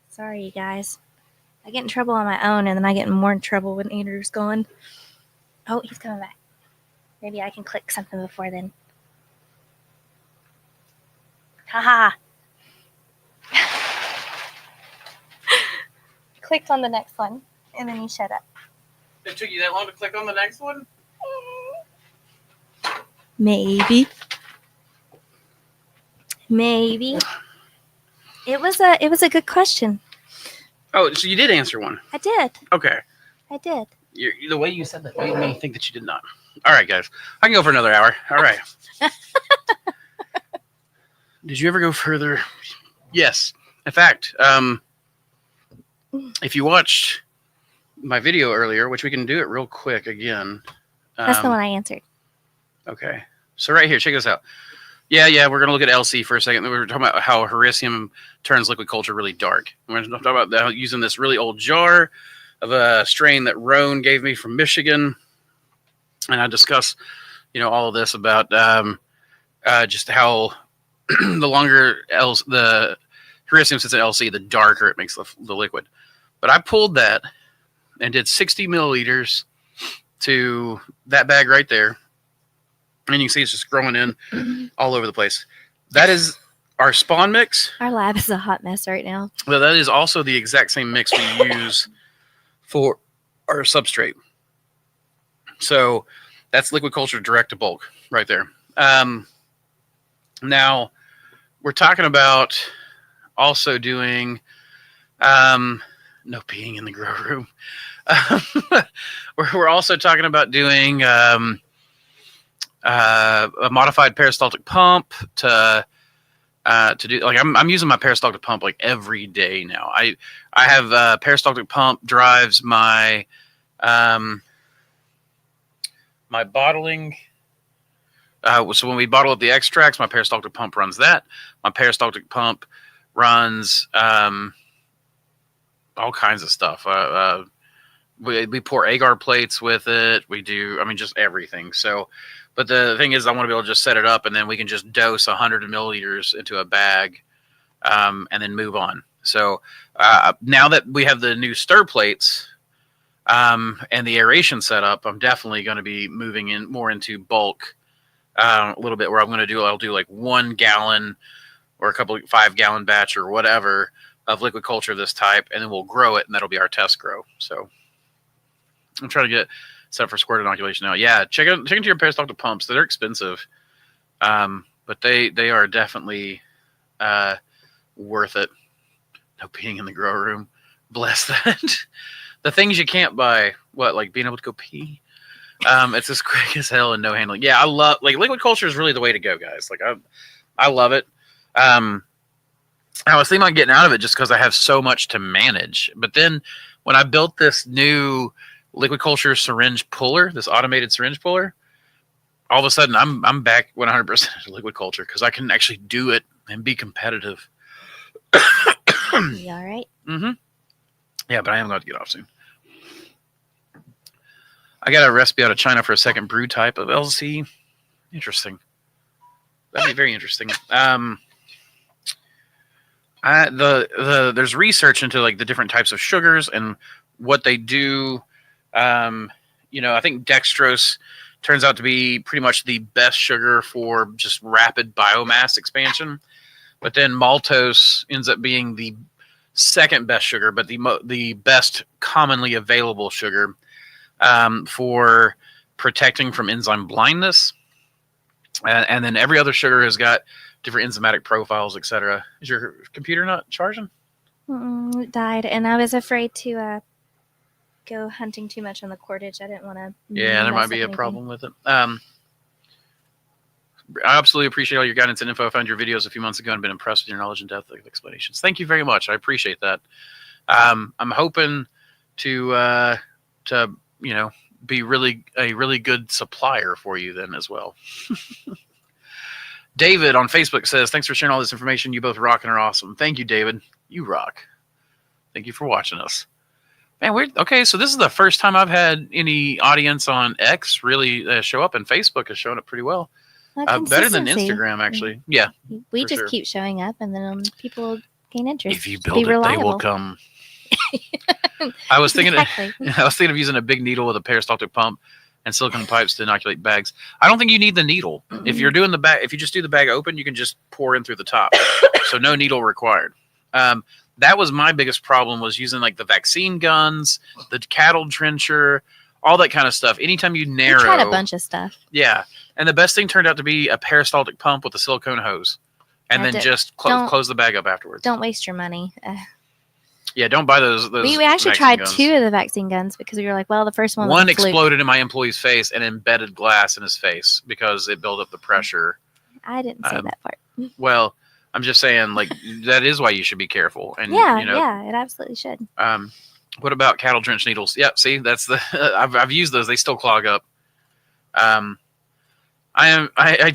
Sorry, you guys. I get in trouble on my own, and then I get more in trouble when Andrew's gone. Oh, he's coming back. Maybe I can click something before then. Haha. Clicked on the next one, and then he shut up. It took you that long to click on the next one? Maybe. It was a good question. Oh, so you did answer one. I did. Okay. I did. The way you said that made me think that you did not. All right, guys. I can go for another hour. All right. Did you ever go further? Yes. In fact, if you watched my video earlier, which we can do it real quick again. That's the one I answered. Okay. So right here, check this out. Yeah, we're going to look at LC for a second. We were talking about how Hericium turns liquid culture really dark. We're going to talk about using this really old jar of a strain that Roan gave me from Michigan. And I discuss, all of this about just how the longer the Hericium sits at LC, the darker it makes the liquid. But I pulled that and did 60 milliliters to that bag right there. And you can see it's just growing in all over the place. That is our spawn mix. Our lab is a hot mess right now. But that is also the exact same mix we use for our substrate. So that's liquid culture direct to bulk right there. Now, we're talking about also doing no peeing in the grow room. We're also talking about doing a modified peristaltic pump to do, like, I'm using my peristaltic pump like every day now. I have peristaltic pump drives my my bottling. So when we bottle up the extracts, my peristaltic pump runs that. My peristaltic pump runs all kinds of stuff. We pour agar plates with it. We do, just everything. So, but the thing is, I want to be able to just set it up, and then we can just dose 100 milliliters into a bag, and then move on. So now that we have the new stir plates and the aeration setup, I'm definitely going to be moving in more into bulk a little bit. Where I'll do like 1 gallon or a couple 5-gallon batch or whatever of liquid culture of this type, and then we'll grow it, and that'll be our test grow. So I'm trying to get set up for squirt inoculation now. Yeah, check into your peristaltic pumps. They're expensive, but they are definitely worth it. No peeing in the grow room. Bless that. The things you can't buy, like being able to go pee. It's as quick as hell and no handling. Yeah, I love, like, liquid culture is really the way to go, guys. Like, I love it. I was thinking about getting out of it just because I have so much to manage. But then when I built this new liquid culture syringe puller, this automated syringe puller, all of a sudden I'm back 100% to liquid culture because I can actually do it and be competitive. You all right? Mm-hmm. Yeah, but I am going to get off soon. I got a recipe out of China for a second brew type of LC. Interesting. That'd be very interesting. There's research into like the different types of sugars and what they do I think dextrose turns out to be pretty much the best sugar for just rapid biomass expansion. But then maltose ends up being the second best sugar, but the best commonly available sugar for protecting from enzyme blindness. And then every other sugar has got different enzymatic profiles, etc. Is your computer not charging? It died, and I was afraid to go hunting too much on the cordage. I didn't want to. Yeah, there might be a problem with it. I absolutely appreciate all your guidance and info. I found your videos a few months ago and been impressed with your knowledge and depth of explanations. Thank you very much. I appreciate that. I'm hoping to be a really good supplier for you then as well. David on Facebook says, thanks for sharing all this information. You both rock and are awesome. Thank you, David. You rock. Thank you for watching us. Man, okay, so this is the first time I've had any audience on X really show up, and Facebook has shown up pretty well. Better than Instagram, actually. Yeah. We just keep showing up, and then people gain interest. If you build it, they will come. I was thinking of using a big needle with a peristaltic pump and silicone pipes to inoculate bags. I don't think you need the needle. Mm-hmm. If you're doing the bag, if you just do the bag open, you can just pour in through the top. So no needle required. That was my biggest problem, was using like the vaccine guns, the cattle trencher, all that kind of stuff. Anytime you narrow. We tried a bunch of stuff. Yeah. And the best thing turned out to be a peristaltic pump with a silicone hose. And then just close the bag up afterwards. Don't waste your money. Yeah, don't buy those we actually tried guns. 2 of the vaccine guns because we were like, well, the first one exploded in my employee's face and embedded glass in his face because it built up the pressure. I didn't say that part. Well, I'm just saying, like, that is why you should be careful. And yeah, it absolutely should. What about cattle drench needles? Yeah, see, that's the I've used those. They still clog up. I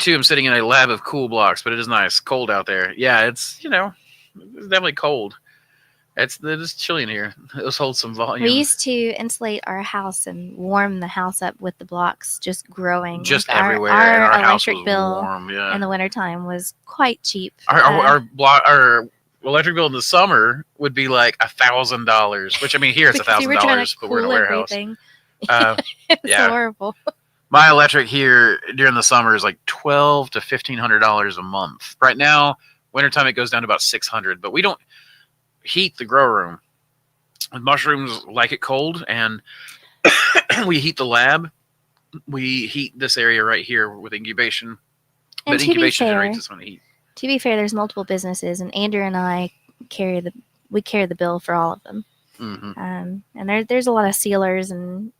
too am sitting in a lab of cool blocks, but it is nice, cold out there. Yeah, it's it's definitely cold. It's chilly in here. Let's hold some volume. We used to insulate our house and warm the house up with the blocks just growing. Just everywhere. Our electric bill warm, in the wintertime was quite cheap. Our electric bill in the summer would be like $1,000, which I mean here it's $1,000, but we're in a warehouse. It's horrible. My electric here during the summer is like $1,200 to $1,500 a month. Right now, wintertime it goes down to about $600, but we don't heat the grow room. With mushrooms, like it cold, and we heat the lab. We heat this area right here with incubation. And but incubation generates its own heat. To be fair, there's multiple businesses, and Andrew and I carry the bill for all of them. Mm-hmm. And there's a lot of sealers and.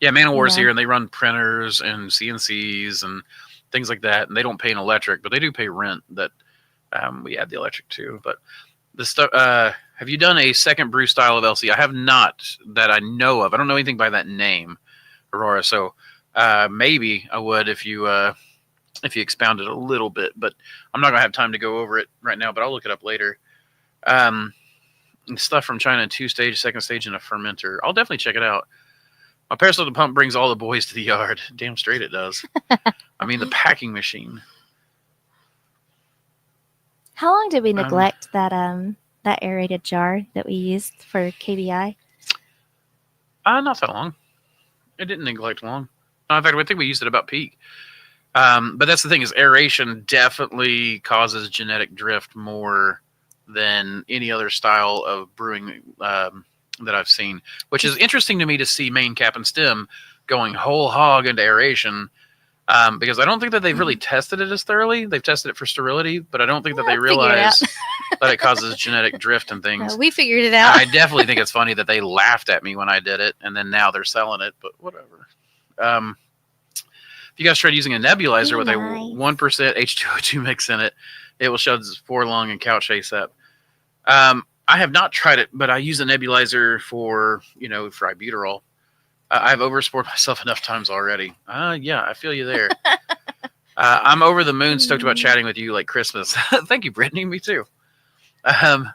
Yeah, Man of War's here, and they run printers and CNCs and things like that, and they don't pay an electric, but they do pay rent. That we add the electric to. But the stuff. Have you done a second brew style of LC? I have not, that I know of. I don't know anything by that name, Aurora. So maybe I would if you expounded a little bit. But I'm not gonna have time to go over it right now. But I'll look it up later. Stuff from China, 2-stage, second stage, and a fermenter. I'll definitely check it out. My peristaltic pump brings all the boys to the yard. Damn straight it does. I mean, the packing machine. How long did we neglect that aerated jar that we used for KBI? Not that long. It didn't neglect long. In fact, I think we used it about peak. But that's the thing, is aeration definitely causes genetic drift more than any other style of brewing that I've seen, which is interesting to me to see main, cap, and stem going whole hog into aeration, because I don't think that they've really tested it as thoroughly. They've tested it for sterility, but I don't think that they realize that it causes genetic drift and things. We figured it out. I definitely think it's funny that they laughed at me when I did it, and then now they're selling it, but whatever. If you guys tried using a nebulizer with a 1% H2O2 mix in it, it will shut 4 lung and couch ASAP. I have not tried it, but I use a nebulizer for ibuterol. I've overspored myself enough times already. Yeah, I feel you there. I'm over the moon, stoked about chatting with you like Christmas. Thank you, Brittany. Me too. I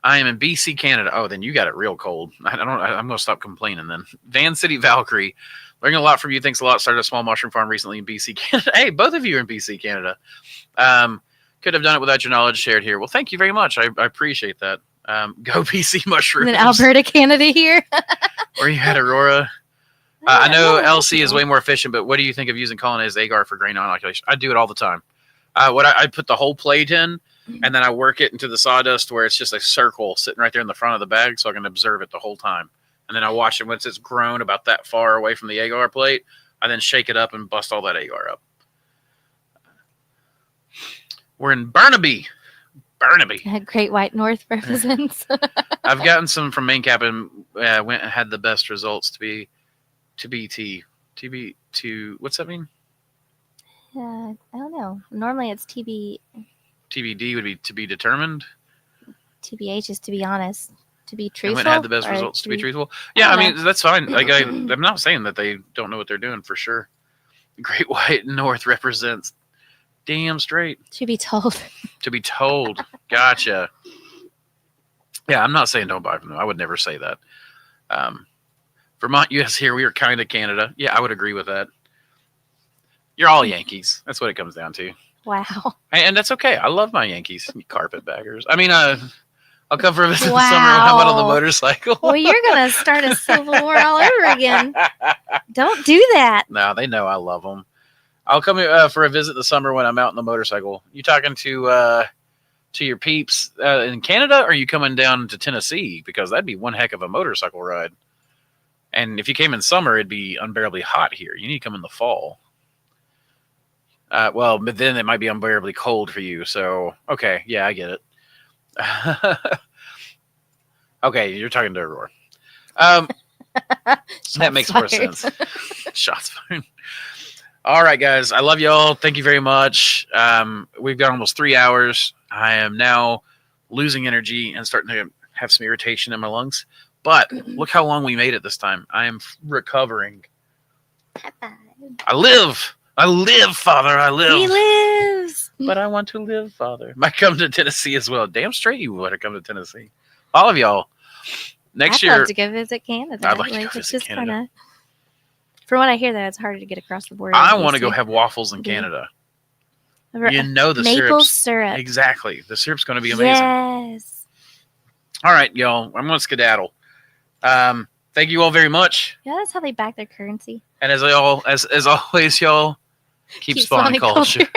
am in BC, Canada. Oh, then you got it real cold. I'm going to stop complaining then. Van City Valkyrie. Learning a lot from you. Thanks a lot. Started a small mushroom farm recently in BC, Canada. Hey, both of you are in BC, Canada. Could have done it without your knowledge shared here. Well, thank you very much. I appreciate that. Go BC mushrooms. And then Alberta, Canada here. Or you had Aurora. I know LC is way more efficient, but what do you think of using colonized agar for grain inoculation? I do it all the time. I put the whole plate in, and then I work it into the sawdust where it's just a circle sitting right there in the front of the bag, so I can observe it the whole time. And then I watch it once it's grown about that far away from the agar plate. I then shake it up and bust all that agar up. We're in Burnaby. Great White North represents. I've gotten some from Main Cap and went and had the best results to what's that mean? I don't know. Normally it's TBD would be to be determined. TBH is to be honest. To be truthful. I went and had the best results to be truthful. Yeah, I mean, that's fine. Like I'm not saying that they don't know what they're doing for sure. Great White North represents damn straight. To be told. To be told. Gotcha. Yeah, I'm not saying don't buy from them. I would never say that. Vermont, US here. We are kind of Canada. Yeah, I would agree with that. You're all Yankees. That's what it comes down to. Wow. And that's okay. I love my Yankees. You carpetbaggers. I mean, I'll come for a visit this summer when I'm out on the motorcycle. Well, you're going to start a civil war all over again. Don't do that. No, they know I love them. I'll come for a visit this summer when I'm out on the motorcycle. You talking to your peeps in Canada, or are you coming down to Tennessee? Because that'd be one heck of a motorcycle ride. And if you came in summer, it'd be unbearably hot here. You need to come in the fall. Well, but then it might be unbearably cold for you. So, okay. Yeah, I get it. Okay, you're talking to Aurora. That makes more sense. Shots fired. All right, guys. I love y'all. Thank you very much. We've got almost 3 hours. I am now losing energy and starting to have some irritation in my lungs. But look how long we made it this time. I am recovering. I live. I live, Father. I live. He lives. But I want to live, Father. Might come to Tennessee as well. Damn straight you would have come to Tennessee. All of y'all. Next year. I'd love to go visit Canada. I'd like to go visit Canada. From what I hear, though, it's harder to get across the border. I want to go have waffles in Canada. You know the maple syrup. Exactly. The syrup's going to be amazing. Yes. All right, y'all. I'm going to skedaddle. Thank you all very much. Yeah, that's how they back their currency. And as always, y'all, keep spawning culture.